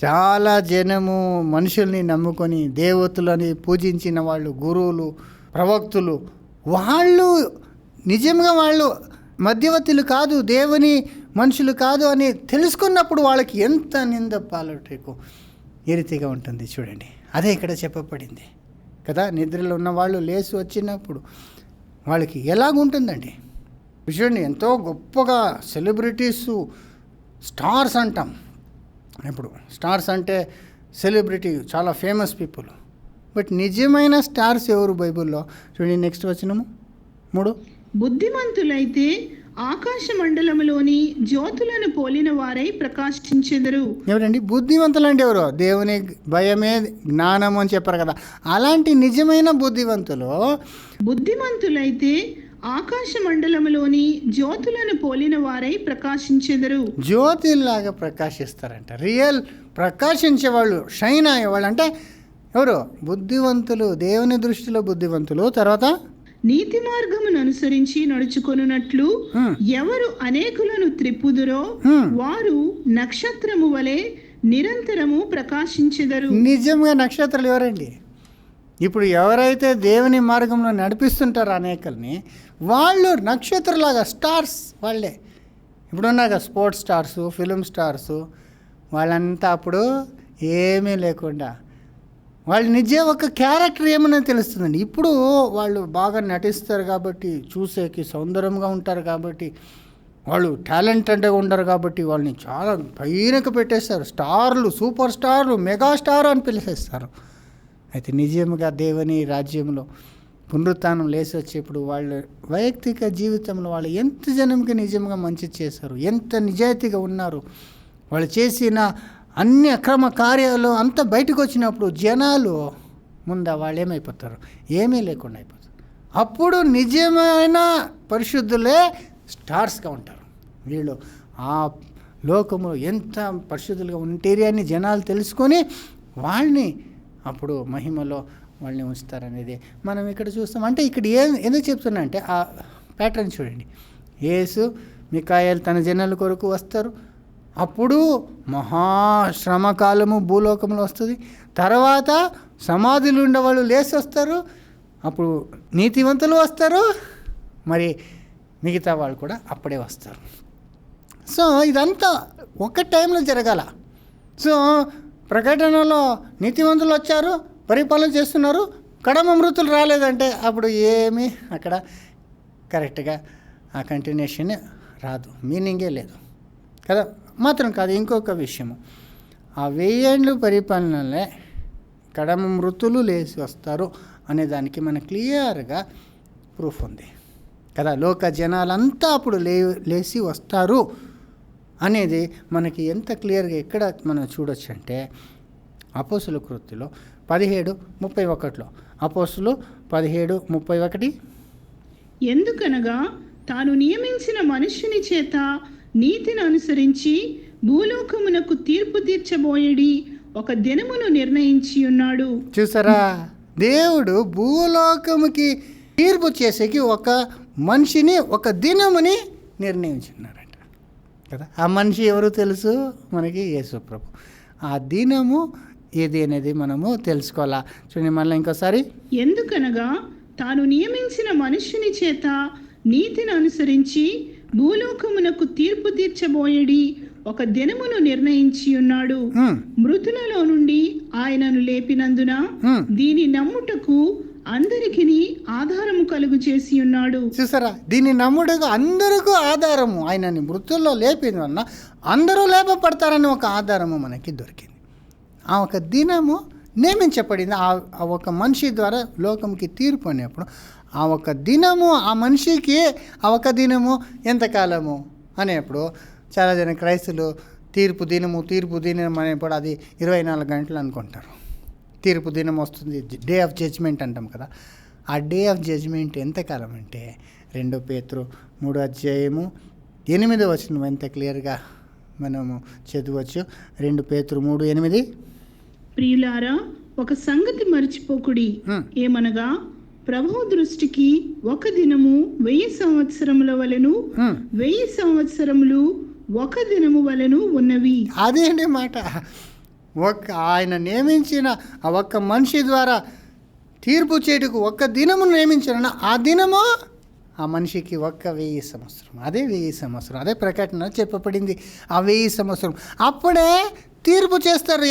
చాలా జనము మనుషుల్ని నమ్ముకొని దేవతలని పూజించిన వాళ్ళు, గురువులు, ప్రవక్తులు, వాళ్ళు నిజంగా వాళ్ళు మధ్యవర్తులు కాదు, దేవుని మనుషులు కాదు అని తెలుసుకున్నప్పుడు వాళ్ళకి ఎంత నింద పాలటకు ఏ రీతిగా ఉంటుంది చూడండి. అదే ఇక్కడ చెప్పబడింది కదా, నిద్రలో ఉన్న వాళ్ళు లేచి వచ్చినప్పుడు వాళ్ళకి ఎలాగుంటుందండి చూడండి. ఎంతో గొప్పగా సెలబ్రిటీసు, స్టార్స్ అంటాం. ఇప్పుడు స్టార్స్ అంటే సెలబ్రిటీ, చాలా ఫేమస్ పీపుల్. బట్ నిజమైన స్టార్స్ ఎవరు బైబిల్లో? చూడండి, నెక్స్ట్ వచనము 3. బుద్ధిమంతులైతే ఆకాశ మండలములోని జ్యోతులను పోలిన వారై ప్రకాశించెదరు. ఎవరండి బుద్ధివంతులు? అంటే ఎవరు? దేవుని భయమే జ్ఞానం అని చెప్పారు కదా, అలాంటి నిజమైన బుద్ధిమంతులైతే ఆకాశ మండలములోని జ్యోతులను పోలిన వారై ప్రకాశించెదరు. జ్యోతిలాగా ప్రకాశిస్తారంట. రియల్ ప్రకాశించే వాళ్ళు, షైన్ అయ్యేవాళ్ళు అంటే ఎవరు? బుద్ధివంతులు, దేవుని దృష్టిలో బుద్ధివంతులు. తర్వాత నీతి మార్గమును అనుసరించి నడుచుకొనున్నట్లు ఎవరు అనేకులను త్రిప్పుదురో వారు నక్షత్రము వలె నిరంతరము ప్రకాశించెదరు. నిజంగా నక్షత్రాలు ఎవరండి? ఇప్పుడు ఎవరైతే దేవుని మార్గంలో నడిపిస్తుంటారో అనేకల్ని, వాళ్ళు నక్షత్రలాగా, స్టార్స్ వాళ్ళే. ఇప్పుడున్నాక స్పోర్ట్స్ స్టార్సు, ఫిలిం స్టార్సు, వాళ్ళంతా అప్పుడు ఏమీ లేకుండా వాళ్ళు నిజం ఒక క్యారెక్టర్ ఏమన్నా తెలుస్తుందండి. ఇప్పుడు వాళ్ళు బాగా నటిస్తారు కాబట్టి, చూసేకి సౌందర్యంగా ఉంటారు కాబట్టి, వాళ్ళు టాలెంటెడ్గా ఉంటారు కాబట్టి వాళ్ళని చాలా పైనకు పెట్టేస్తారు. స్టార్లు, సూపర్ స్టార్లు, మెగాస్టార్ అని పిలిచేస్తారు. అయితే నిజంగా దేవుని రాజ్యంలో పునరుత్థానం లేచి వచ్చేప్పుడు వాళ్ళ వైయక్తిక జీవితంలో వాళ్ళు ఎంత జనంకి నిజంగా మంచి చేశారు, ఎంత నిజాయితీగా ఉన్నారు, వాళ్ళు చేసిన అన్ని అక్రమ కార్యాలు అంతా బయటకు వచ్చినప్పుడు జనాలు ముందు వాళ్ళు ఏమైపోతారు? ఏమీ లేకుండా అయిపోతారు. అప్పుడు నిజమైన పరిశుద్ధులే స్టార్స్గా ఉంటారు. వీళ్ళు ఆ లోకము ఎంత పరిశుద్ధులుగా ఉంటారు అని జనాలు తెలుసుకొని వాళ్ళని అప్పుడు మహిమలో వాళ్ళని ఉంచుతారనేది మనం ఇక్కడ చూస్తాం. అంటే ఇక్కడ ఎందుకు చెప్తున్నా అంటే ఆ ప్యాటర్న్ చూడండి. యేసు, మికాయేలు తన జనాల కొరకు వస్తారు. అప్పుడు మహాశ్రమకాలము భూలోకంలో వస్తుంది. తర్వాత సమాధులు ఉండేవాళ్ళు లేచి వస్తారు. అప్పుడు నీతివంతులు వస్తారు, మరి మిగతా వాళ్ళు కూడా అప్పుడే వస్తారు. సో ఇదంతా ఒక టైంలో జరగాల. సో ప్రకటనలో నీతివంతులు వచ్చారు, పరిపాలన చేస్తున్నారు, కడమ మృతులు రాలేదంటే అప్పుడు ఏమీ అక్కడ కరెక్ట్గా ఆ కంటిన్యూషన్ రాదు, మీనింగే లేదు. కదా. మాత్రం కాదు, ఇంకొక విషయము, ఆ 1000 ఏండ్లు పరిపాలనలే కడమ మృతులు లేచి వస్తారు అనే దానికి మనకు క్లియర్గా ప్రూఫ్ ఉంది కదా. లోక జనాలంతా అప్పుడు లేచి వస్తారు అనేది మనకి ఎంత క్లియర్గా ఎక్కడ మనం చూడొచ్చు అంటే అపోస్తుల కృత్యలో 17:31. అపోస్తులు 17:31. ఎందుకనగా తాను నియమించిన మనుష్యుని చేత నీతిని అనుసరించి భూలోకమునకు తీర్పు తీర్చబోయేడి ఒక దినమును నిర్ణయించి ఉన్నాడు. చూసారా, దేవుడు భూలోకముకి తీర్పు చేసేకి ఒక మనిషిని, ఒక దినముని నిర్ణయించున్నారంట కదా. ఆ మనిషి ఎవరు తెలుసు మనకి? యేసు ప్రభు. ఆ దినము ఏది అనేది మనము తెలుసుకోవాలా. చూడండి మళ్ళీ ఇంకోసారి, ఎందుకనగా తాను నియమించిన మనుష్యుని చేత నీతిని అనుసరించి భూలోకమునకు తీర్పు తీర్చబోయేడి ఒక దినమును నిర్ణయించి ఉన్నాడు. మృతులలో నుండి ఆయనను లేపినందున దీని నమ్ముటకు అందరికి ఆధారము కలుగు చేసి ఉన్నాడు. చూసారా, దీన్ని నమ్ముటకు అందరికీ ఆధారము, ఆయనని మృతుల్లో లేపిన వలన అందరూ లేపబడతారని ఒక ఆధారము మనకి దొరికింది. ఆ ఒక దినము నియమించబడింది ఆ ఒక మనిషి ద్వారా లోకంకి తీర్పు అనేప్పుడు. ఆ ఒక దినము, ఆ మనిషికి ఆ ఒక దినము ఎంతకాలము అనేప్పుడు చాలా జన క్రైస్తులు తీర్పు దినం అనేప్పుడు అది 24 గంటలు అనుకుంటారు. తీర్పు దినం వస్తుంది, డే ఆఫ్ జడ్జ్మెంట్ అంటాం కదా. ఆ డే ఆఫ్ జడ్జ్మెంట్ ఎంతకాలం అంటే 2 పేతురు 3:8 ఎంత క్లియర్గా మనము చదవచ్చు. 2 పేతురు 3:8. ప్రియులారా, ఒక సంగతి మర్చిపోకుడి, ఏమనగా ప్రభువు దృష్టికి ఒక దినము 1000 సంవత్సరముల వలెను, 1000 సంవత్సరములు ఒక దినము వలెను ఉన్నవి. అదేంటి మాట, ఆయన నియమించిన ఆ ఒక్క మనిషి ద్వారా తీర్పు చేటుకు ఒక్క దినము నియమించిన ఆ దినము ఆ మనిషికి 1000 సంవత్సరం. అదే 1000 సంవత్సరం, అదే ప్రకటన చెప్పబడింది. ఆ 1000 సంవత్సరం అప్పుడే తీర్పు చేస్తారు.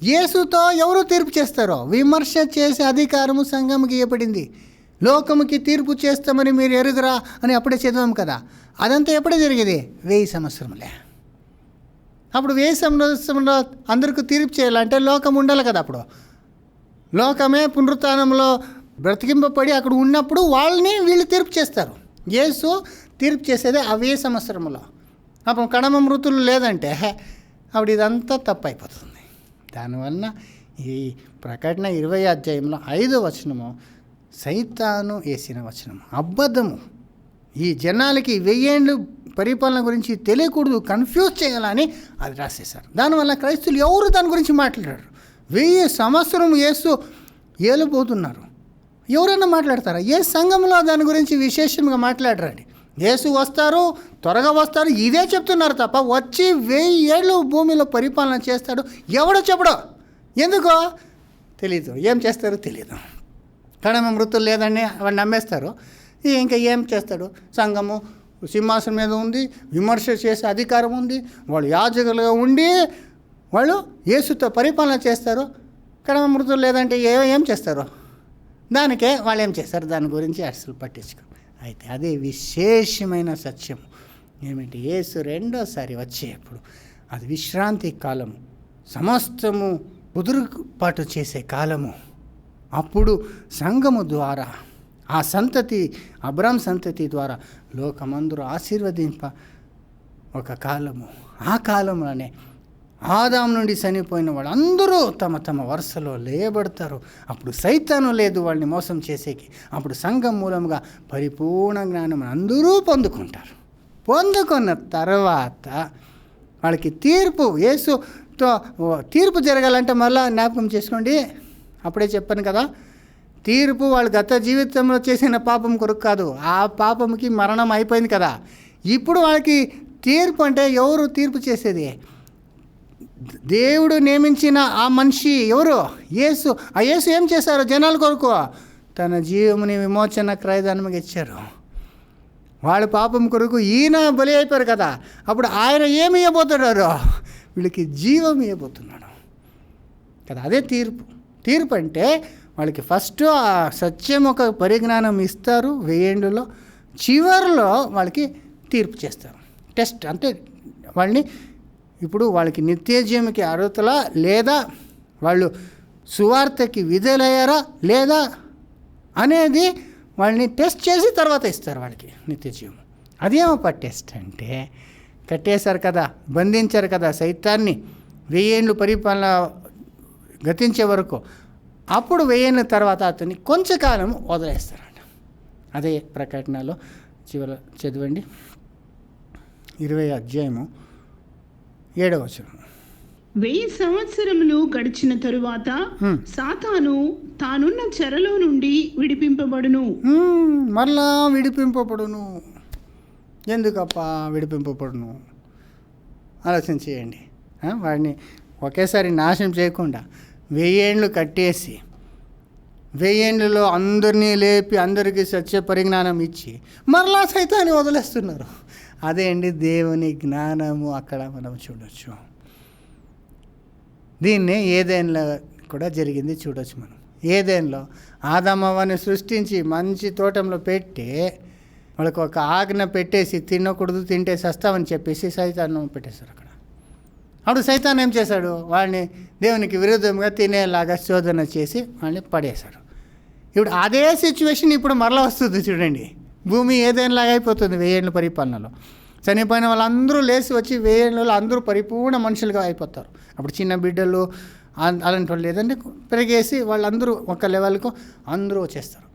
యేసుతో ఎవరు తీర్పు చేస్తారో విమర్శ చేసే అధికారము సంఘముకి ఇవ్వబడింది. లోకముకి తీర్పు చేస్తామని మీరు ఎరుగురా అని అప్పుడే చదివాం కదా. అదంతా ఎప్పుడే జరిగేది? 1000 సంవత్సరములే. అప్పుడు 1000 సంవత్సరంలో అందరికీ తీర్పు చేయాలంటే లోకం ఉండాలి కదా. అప్పుడు లోకమే పునరుత్థానంలో బ్రతికింపబడి అక్కడ ఉన్నప్పుడు వాళ్ళని వీళ్ళు తీర్పు చేస్తారు. యేసు తీర్పు చేసేది ఆ 1000 సంవత్సరంలో. అప్పుడు కడమ మృతులు లేదంటే అప్పుడు ఇదంతా తప్పు అయిపోతుంది. దానివల్ల ఈ ప్రకటన 20 అధ్యాయంలో 5వ వచనము సైతాను వేసిన వచనము, అబద్ధము. ఈ జనాలకి 1000 ఏండ్లు పరిపాలన గురించి తెలియకూడదు, కన్ఫ్యూజ్ చేయాలని అది రాసేశారు. దానివల్ల క్రైస్తువులు ఎవరు దాని గురించి మాట్లాడారు? 1000 సంవత్సరం యేసు ఏలుపోతున్నారు. ఎవరైనా మాట్లాడతారా? ఏ సంఘంలో దాని గురించి విశేషంగా మాట్లాడరండి. యేసు వస్తారు, త్వరగా వస్తారు, ఇదే చెప్తున్నారు తప్ప వచ్చి 1000 ఏళ్ళు భూమిలో పరిపాలన చేస్తాడు ఎవడో చెప్పడో. ఎందుకో తెలీదు, ఏం చేస్తారో తెలీదు. కడమ మృతులు లేదని వాడు నమ్మేస్తారు. ఇంకా ఏం చేస్తాడు? సంఘము సింహాసనం మీద ఉంది, విమర్శ చేసే అధికారం ఉంది, వాళ్ళు యాజకులుగా ఉండి వాళ్ళు యేసుతో పరిపాలన చేస్తారు. కడమ మృతులు లేదంటే ఏం చేస్తారు? దానికే వాళ్ళు ఏం చేస్తారు? దాని గురించి అసలు పట్టించుకో. అయితే అదే విశేషమైన సత్యం ఏమిటి? యేసు రెండోసారి వచ్చేప్పుడు అది విశ్రాంతి కాలము, సమస్తము కుదురుపాటు చేసే కాలము. అప్పుడు సంఘము ద్వారా ఆ సంతతి, అబ్రాం సంతతి ద్వారా లోకమందరూ ఆశీర్వదింప ఒక కాలము. ఆ కాలంలోనే ఆదాం నుండి చనిపోయిన వాళ్ళందరూ తమ తమ వరుసలో లేయబడతారు. అప్పుడు సైతాను లేదు వాళ్ళని మోసం చేసేకి. అప్పుడు సంఘం మూలంగా పరిపూర్ణ జ్ఞానం అందరూ పొందుకుంటారు. పొందుకున్న తర్వాత వాళ్ళకి తీర్పు, యేసుతో తీర్పు జరగాలంటే మళ్ళీ జ్ఞాపకం చేసుకోండి, అప్పుడే చెప్పాను కదా, తీర్పు వాళ్ళు గత జీవితంలో చేసిన పాపం కొరకు కాదు, ఆ పాపంకి మరణం అయిపోయింది కదా. ఇప్పుడు వాళ్ళకి తీర్పు అంటే ఎవరు తీర్పు చేసేది? దేవుడు నియమించిన ఆ మనిషి ఎవరు? యేసు. ఆ యేసు ఏం చేశారు జనాల కొరకు? తన జీవముని విమోచన క్రయదానముగా ఇచ్చారు. వాళ్ళ పాపం కొరకు ఈయన బలి అయిపోయారు కదా. అప్పుడు ఆయన ఏమి ఇవ్వబోతున్నాడు? వీళ్ళకి జీవం ఇవ్వబోతున్నాడు కదా. అదే తీర్పు. తీర్పు అంటే వాళ్ళకి ఫస్ట్ ఆ సత్యం ఒక పరిజ్ఞానం ఇస్తారు 1000 ఏండ్లలో, చివరిలో వాళ్ళకి తీర్పు చేస్తారు. టెస్ట్ అంటే వాళ్ళని ఇప్పుడు వాళ్ళకి నిత్యజీవకి అర్హతలా లేదా వాళ్ళు సువార్తకి విధేయులయ్యారా లేదా అనేది వాళ్ళని టెస్ట్ చేసి తర్వాత ఇస్తారు వాళ్ళకి నిత్యజీవం. అదేమప్ప టెస్ట్ అంటే, కట్టేశారు కదా, బంధించారు కదా సైతాన్ని 1000 ఏళ్ళు పరిపాలన గతించే వరకు, అప్పుడు 1000 ఏళ్ళ తర్వాత అతన్ని కొంచెంకాలం వదిలేస్తారంట. అదే ప్రకటనలో చివర చదవండి 20 అధ్యాయము 7వ వచనం. 1000 సంవత్సరములు గడిచిన తరువాత సాతాను తానున్న చెరలో నుండి విడిపింపబడును. మరలా విడిపింపబడును. ఎందుకప్ప విడిపింపబడును? ఆలోచన చేయండి. వాడిని ఒకేసారి నాశనం చేయకుండా 1000 ఏళ్ళు కట్టేసి 1000 ఏళ్ళలో అందరినీ లేపి అందరికీ సత్య పరిజ్ఞానం ఇచ్చి మరలా సైతాన్ని వదిలేస్తున్నారు. అదే అండి దేవుని జ్ఞానము. అక్కడ మనం చూడొచ్చు. దీన్నే ఏదైనా కూడా జరిగింది చూడొచ్చు మనం. ఏదైనాలో ఆదామవ్వని సృష్టించి మంచి తోటంలో పెట్టి వాళ్ళకు ఒక ఆజ్ఞ పెట్టేసి తినకూడదు, తింటే సస్తామని చెప్పేసి సైతాన్ని పెట్టేశారు అక్కడ. అప్పుడు సైతాన్ ఏం చేశాడు? వాళ్ళని దేవునికి విరుద్ధంగా తినేలాగా శోధన చేసి వాళ్ళని పడేశాడు. ఇప్పుడు అదే సిచ్యువేషన్ ఇప్పుడు మరలా వస్తుంది చూడండి. భూమి ఏదైనాలాగా అయిపోతుంది 1000 ఏళ్ళ పరిపాలనలో. చనిపోయిన వాళ్ళందరూ లేచి వచ్చి 1000 ఏళ్ళలో అందరూ పరిపూర్ణ మనుషులుగా అయిపోతారు. అప్పుడు చిన్న బిడ్డలు అలాంటి వాళ్ళు లేదంటే పెరిగేసి వాళ్ళందరూ ఒక లెవెల్కు అందరూ వచ్చేస్తారు.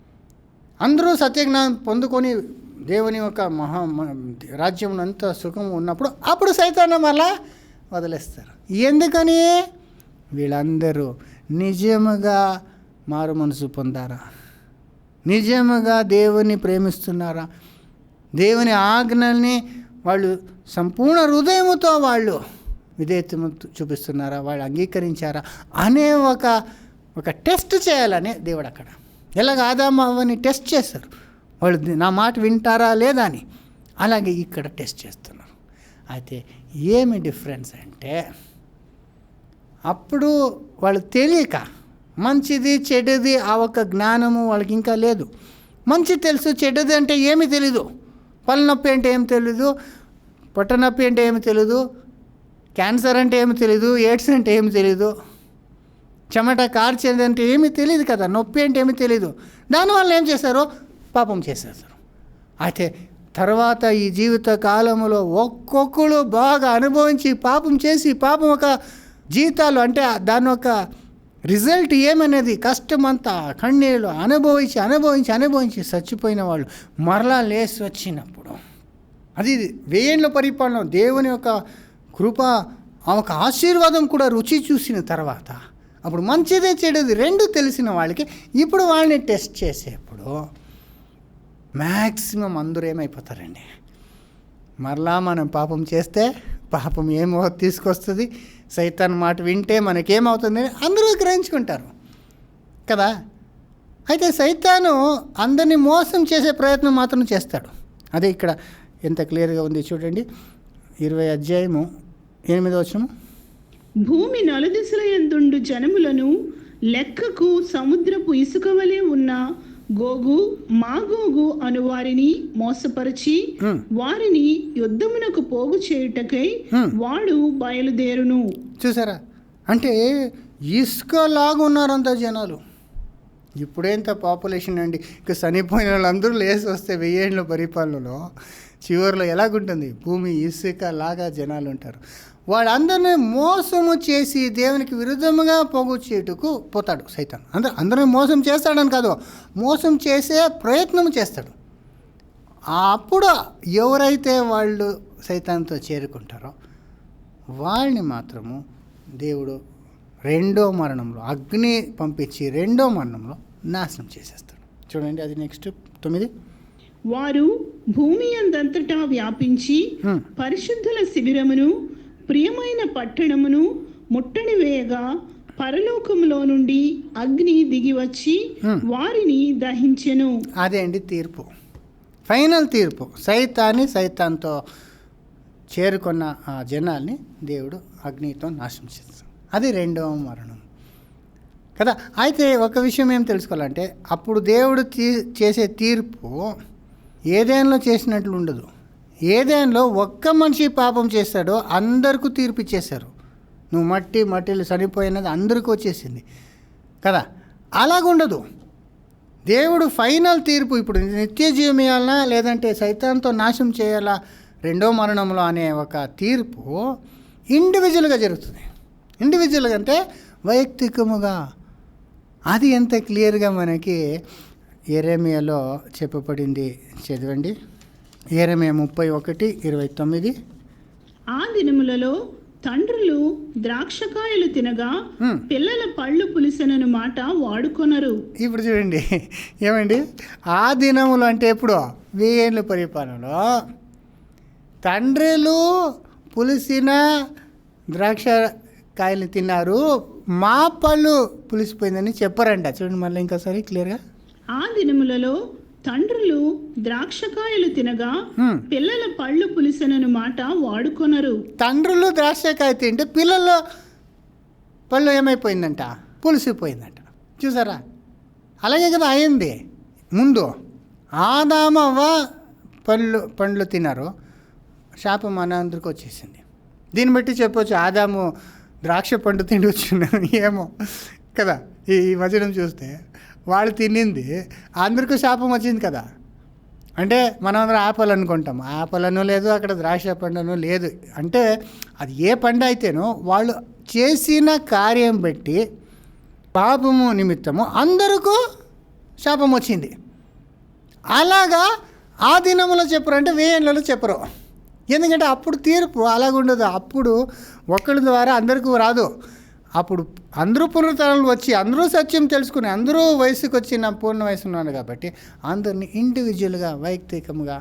అందరూ సత్యజ్ఞానం పొందుకొని దేవుని యొక్క రాజ్యం అంత సుఖం ఉన్నప్పుడు అప్పుడు సైతాన్ని మళ్ళా వదిలేస్తారు. ఎందుకని? వీళ్ళందరూ నిజముగా మారు మనసు పొందారా? నిజముగా దేవుని ప్రేమిస్తున్నారా? దేవుని ఆజ్ఞల్ని వాళ్ళు సంపూర్ణ హృదయముతో వాళ్ళు విధేయత్వం చూపిస్తున్నారా? వాళ్ళు అంగీకరించారా అనే ఒక టెస్ట్ చేయాలని దేవుడు అక్కడ ఎలాగ ఆదాము అవ్వని టెస్ట్ చేస్తారు. వాళ్ళు నా మాట వింటారా లేదా అని. అలాగే ఇక్కడ టెస్ట్ చేస్తున్నారు. అయితే ఏమి డిఫరెన్స్ అంటే, అప్పుడు వాళ్ళు తెలియక మంచిది చెడ్డది ఆ ఒక్క జ్ఞానము వాళ్ళకి ఇంకా లేదు. మంచి తెలుసు, చెడ్డది అంటే ఏమీ తెలీదు. పళ్ళనొప్పి అంటే ఏమి తెలీదు, పొట్టనొప్పి అంటే ఏమి తెలీదు, క్యాన్సర్ అంటే ఏమి తెలీదు, ఎయిడ్స్ అంటే ఏమి తెలీదు, చెమట కార్చేది అంటే ఏమీ తెలియదు కదా, నొప్పి అంటే ఏమీ తెలీదు. దానివల్ల ఏం చేశారు? పాపం చేసేస్తారు. అయితే తర్వాత ఈ జీవిత కాలంలో ఒక్కొక్కరు బాగా అనుభవించి పాపం చేసి పాపం ఒక జీవితాలు అంటే దాని ఒక రిజల్ట్ ఏమనేది కష్టమంతా కన్నీళ్ళు అనుభవించి చచ్చిపోయిన వాళ్ళు మరలా లేచి వచ్చినప్పుడు అది 1000 ఏళ్ళ పరిపాలన దేవుని యొక్క కృప ఆ ఒక ఆశీర్వాదం కూడా రుచి చూసిన తర్వాత అప్పుడు మంచిదే చెడుది రెండు తెలిసిన వాళ్ళకి ఇప్పుడు వాళ్ళని టెస్ట్ చేసేప్పుడు మ్యాక్సిమం అందరూ ఏమైపోతారండి, మరలా మనం పాపం చేస్తే పాపం ఏమో తీసుకొస్తుంది, సైతాన్ మాట వింటే మనకేమవుతుంది అందరూ గ్రహించుకుంటారు కదా. అయితే సైతాను అందరినీ మోసం చేసే ప్రయత్నం మాత్రం చేస్తాడు. అదే ఇక్కడ ఎంత క్లియర్గా ఉంది చూడండి 20 అధ్యాయము 8వ వచనము. భూమి నలుదిశల యందుండు జనములను లెక్కకు సముద్రపు ఇసుక వలె ఉన్న గోగు మాగోగు అను వారిని మోసపరిచి వారిని యుద్ధమునకు పోగు చేయుటకై వాడు బయలుదేరును. చూసారా, అంటే ఇసుకలాగా ఉన్నారంత జనాలు. ఇప్పుడేంత పాపులేషన్ అండి, ఇక చనిపోయిన వాళ్ళందరూ లేసి వస్తే 1000 ఏళ్ళ పరిపాలనలో చివరిలో ఎలాగుంటుంది, భూమి ఇసుక లాగా జనాలు ఉంటారు. వాళ్ళందరినీ మోసము చేసి దేవునికి విరుద్ధంగా పోగు చేయుటకు పోతాడు సైతాన్. అందరినీ మోసం చేస్తాడని కాదు, మోసం చేసే ప్రయత్నం చేస్తాడు. అప్పుడు ఎవరైతే వాళ్ళు సైతాన్తో చేరుకుంటారో వాళ్ళని మాత్రము దేవుడు రెండో మరణంలో అగ్ని పంపించి రెండో మరణంలో నాశనం చేసేస్తాడు. చూడండి అది నెక్స్ట్ 9. వారు భూమి అందంతటా వ్యాపించి పరిశుద్ధుల శిబిరమును ప్రియమైన పట్టణమును ముట్టడి వేయగా పరలోకములో నుండి అగ్ని దిగి వచ్చి వారిని దహించెను. అదే అండి తీర్పు, ఫైనల్ తీర్పు. సైతాన్తో చేరుకున్న ఆ జనాల్ని దేవుడు అగ్నితో నాశనం చేస్తాడు. అది రెండవ మరణం కదా. అయితే ఒక విషయం ఏం తెలుసుకోవాలంటే, అప్పుడు దేవుడు చేసే తీర్పు ఏదేనలో చేసినట్లు ఉండదు. ఏదేంలో ఒక్క మనిషి పాపం చేస్తాడో అందరికీ తీర్పు ఇచ్చేశారు. నువ్వు మట్టిలో చనిపోయినది అందరికీ వచ్చేసింది కదా. అలాగుండదు. దేవుడు ఫైనల్ తీర్పు ఇప్పుడు నిత్య జీవం ఇవ్వాలన్నా లేదంటే సైతాన్తో నాశనం చేయాలా రెండో మరణంలో అనే ఒక తీర్పు ఇండివిజువల్గా జరుగుతుంది. ఇండివిజువల్గా అంటే వైయక్తికముగా. అది ఎంత క్లియర్గా మనకి యెరెమీయాలో చెప్పబడింది. చదవండి. యెరెమీయా 31:29. ఆ దినములలో తండ్రులు ద్రాక్షకాయలు తినగా పిల్లల పళ్ళు పులిసెనను మాట వాడుకొనరు. ఇప్పుడు చూడండి ఏమండి, ఆ దినములు అంటే ఎప్పుడు 1000 ఏళ్ళ పరిపాలనలో తండ్రులు పులిసిన ద్రాక్ష కాయలు తిన్నారు, మా పళ్ళు పులిసిపోయిందని చెప్పారంట. చూడండి మళ్ళీ ఇంకోసారి క్లియర్గా. ఆ దినములలో తండ్రులు ద్రాక్షకాయలు తినగా పిల్లల పళ్ళు పులిసెనను మాట వాడుకొనరు. తండ్రులు ద్రాక్షకాయ తింటే పిల్లల పళ్ళు ఏమైపోయిందంట? పులిసిపోయిందంట. చూసారా? అలాగే కదా అయింది. ముందు ఆదాము అవ్వ పండ్లు తిన్నారు, శాపం మనందరికి వచ్చేసింది. దీన్ని బట్టి చెప్పొచ్చు ఆదాము ద్రాక్ష పండు తిండి వచ్చినారు ఏమో కదా. ఈ వచనం చూస్తే వాళ్ళు తినింది అందరికీ శాపం వచ్చింది కదా. అంటే మనం అందరం ఆపల్ అనుకుంటాం, ఆపలను లేదు, అక్కడ ద్రాక్ష పండును లేదు. అంటే అది ఏ పండు అయితేనో వాళ్ళు చేసిన కార్యం బట్టి పాపము నిమిత్తము అందరికీ శాపం వచ్చింది. అలాగా ఆ దినములో చెప్పరు, అంటే 1000 ఏళ్ళలో చెప్పరు. ఎందుకంటే అప్పుడు తీర్పు అలాగుండదు. అప్పుడు ఒకరి ద్వారా అందరికీ రాదు. అప్పుడు అందరూ పునరుద్ధరణలు వచ్చి అందరూ సత్యం తెలుసుకుని అందరూ వయసుకు వచ్చిన పూర్ణ వయసు ఉన్నాను కాబట్టి అందరినీ ఇండివిజువల్గా వైయక్తికంగా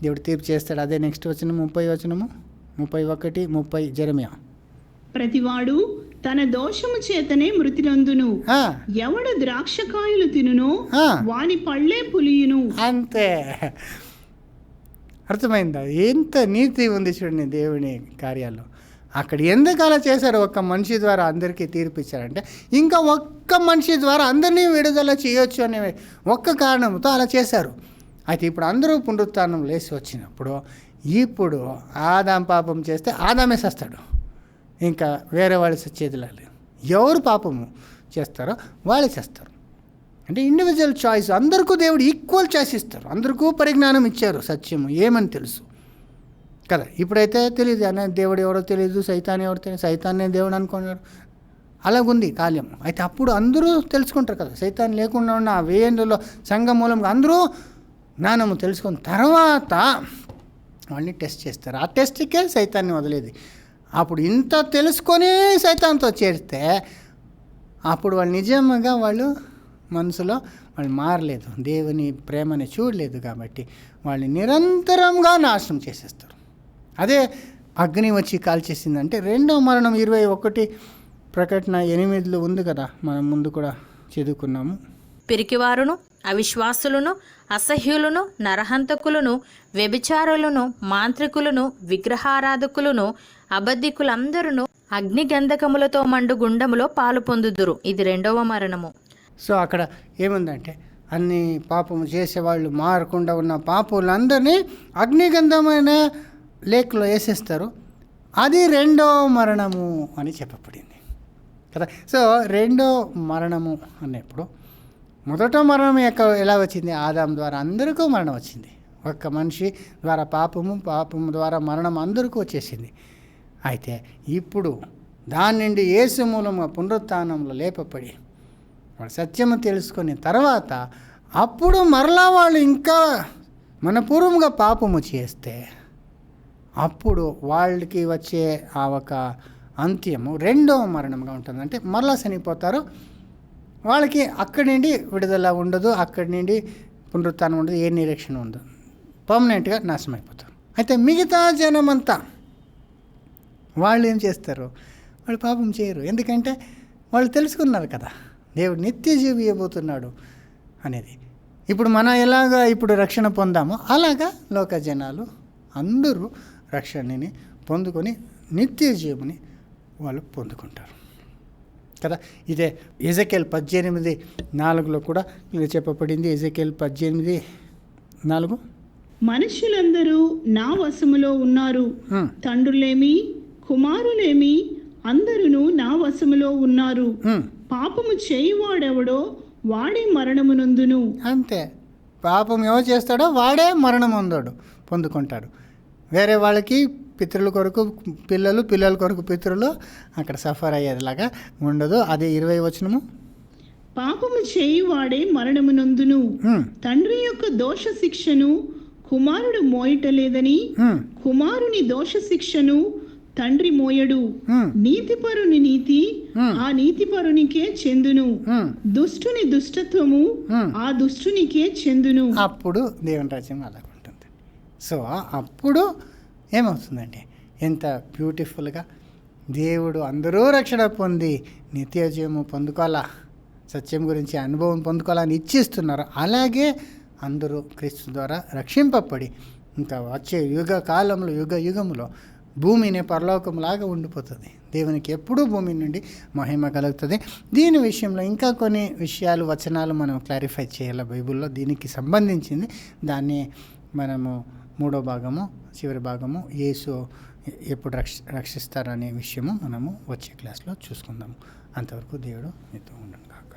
దేవుడు తీర్పు చేస్తాడు. అదే నెక్స్ట్ వచనం 31:30 జెరెమీయా. ప్రతివాడు తన దోషము చేతనే మృతి నందును, ఎవడు ద్రాక్షకాయలు తినును వాని పళ్ళే పులియును. అంతే. అర్థమైందా? ఎంత నీతి ఉంది చూడండి దేవుని కార్యాల్లో. అక్కడ ఎందుకు అలా చేశారు? ఒక్క మనిషి ద్వారా అందరికీ తీర్పు ఇచ్చారంటే ఇంకా ఒక్క మనిషి ద్వారా అందరినీ విడుదల చేయొచ్చు అనే ఒక్క కారణంతో అలా చేశారు. అయితే ఇప్పుడు అందరూ పునరుత్థానం లేచి వచ్చినప్పుడు ఇప్పుడు ఆదాం పాపం చేస్తే ఆదామే చేస్తాడు, ఇంకా వేరే వాళ్ళు చేతిలో లేదు. ఎవరు పాపము చేస్తారో వాళ్ళే చేస్తారు. అంటే ఇండివిజువల్ చాయిస్. అందరికీ దేవుడు ఈక్వల్ చాయిస్ ఇస్తారు. అందరికీ పరిజ్ఞానం ఇచ్చారు, సత్యము ఏమని తెలుసు కదా. ఇప్పుడైతే తెలియదు అనే దేవుడు ఎవరో తెలియదు, సైతాన్ ఎవరో తెలియదు, సైతాన్నే దేవుడు అనుకున్నారు. అలాగుంది కాలం. అయితే అప్పుడు అందరూ తెలుసుకుంటారు కదా. సైతాన్ లేకుండా ఉన్న ఆ 1000 ఏళ్ళలో సంఘం మూలంగా అందరూ జ్ఞానము తెలుసుకున్న తర్వాత వాళ్ళని టెస్ట్ చేస్తారు. ఆ టెస్ట్కే సైతాన్ని వదిలేది. అప్పుడు ఇంత తెలుసుకొని సైతాన్తో చేరితే అప్పుడు వాళ్ళు నిజంగా వాళ్ళు మనసులో వాళ్ళు మారలేదు, దేవుని ప్రేమని చూడలేదు కాబట్టి వాళ్ళని నిరంతరంగా నాశనం చేసేస్తారు. అదే అగ్ని వచ్చి కాల్చేసిందంటే రెండో మరణం 21 ప్రకటన 8 ఉంది కదా, మనం ముందు కూడా చదువుకున్నాము. పిరికివారును అవిశ్వాసులను అసహ్యులను నరహంతకులను వ్యభిచారులను మాంత్రికులను విగ్రహారాధకులను అబద్ధికులందరూ అగ్ని గంధకములతో మండు గుండములో పాలు పొందుదురు. ఇది రెండవ మరణము. సో అక్కడ ఏముందంటే అన్ని పాపము చేసేవాళ్ళు మారకుండా ఉన్న పాపులందరినీ అగ్నిగంధమైన లేక్లో వేసేస్తారు. అది రెండో మరణము అని చెప్పబడింది కదా. సో రెండో మరణము అన్నప్పుడు మొదట మరణం ఎలా వచ్చింది? ఆదాం ద్వారా అందరికీ మరణం వచ్చింది. ఒక్క మనిషి ద్వారా పాపము ద్వారా మరణం అందరికీ వచ్చేసింది. అయితే ఇప్పుడు దాని నుండి యేసు మూలంగా పునరుత్థానంలో లేపబడి వాళ్ళు సత్యము తెలుసుకున్న తర్వాత అప్పుడు మరలా వాళ్ళు ఇంకా మనపూర్వంగా పాపము చేస్తే అప్పుడు వాళ్ళకి వచ్చే ఆ ఒక అంత్యము రెండో మరణంగా ఉంటుంది. అంటే మరలా చనిపోతారు. వాళ్ళకి అక్కడి నుండి విడుదల ఉండదు, అక్కడి నుండి పునరుత్థానం ఉండదు, ఏ నిరీక్షణ ఉండదు, పర్మనెంట్గా నాశనం అయిపోతారు. అయితే మిగతా జనమంతా వాళ్ళు ఏం చేస్తారు? వాళ్ళు పాపం చేయరు. ఎందుకంటే వాళ్ళు తెలుసుకున్నారు కదా దేవుడు నిత్య జీవి ఇవ్వబోతున్నాడు అనేది. ఇప్పుడు మనం ఎలాగా ఇప్పుడు రక్షణ పొందామో అలాగా లోక జనాలు అందరూ రక్షణని పొందుకొని నిత్య జీవుని వాళ్ళు పొందుకుంటారు కదా. ఇదే ఎజెకియల్ 18:4 కూడా ఇలా చెప్పబడింది. ఎజెకియల్ 18:4 మనుషులందరూ నా వశములో ఉన్నారు. ఉమ్, తండ్రులేమి కుమారులేమి అందరూ నా వశములో ఉన్నారు. ఉమ్. పాపము చేయువాడెవడో వాడే మరణమునందును. అంతే, పాపం ఎవరు చేస్తాడో వాడే మరణం పొందుకుంటాడు. వేరే వాళ్ళకి పితృల కొరకు పిల్లలు, పిల్లల కొరకు పితృలు అక్కడ సఫర్ అయ్యేదిలాగా ఉండదు. అదే 20 వచనము. పాపము చేయువాడే మరణమునందును. ఉమ్, తండ్రి యొక్క దోష శిక్షను కుమారుడు మోయటలేదని ఉమ్, కుమారుని దోష శిక్షను తండ్రి మోయడు. ఉమ్, నీతిపరుని నీతి ఆ నీతిపరునికే చెందును. ఉమ్. దుష్టుని దుష్టత్వము ఆ దుష్టునికే చెందును. అప్పుడు దేవుని రాజ్యం అలాగ ఉంటుంది. సో అప్పుడు ఏమవుతుందండి, ఎంత బ్యూటిఫుల్గా దేవుడు అందరూ రక్షణ పొంది నిత్య జీవము పొందుకోవాలా, సత్యం గురించి అనుభవం పొందుకోవాలని ఇచ్చిస్తున్నారు. అలాగే అందరూ క్రీస్తు ద్వారా రక్షింపబడి ఇంకా వచ్చే యుగ కాలంలో యుగములో భూమిని పరలోకంలాగా ఉండిపోతుంది. దేవునికి ఎప్పుడూ భూమి నుండి మహిమ కలుగుతుంది. దీని విషయంలో ఇంకా కొన్ని విషయాలు, వచనాలు మనం క్లారిఫై చేయాలి బైబిల్లో దీనికి సంబంధించింది. దాన్ని మనము 3వ భాగము, చివరి భాగము, యేసు ఎప్పుడు రక్షిస్తారనే విషయము మనము వచ్చే క్లాస్లో చూసుకుందాము. అంతవరకు దేవుడు మీతో ఉండను కాక.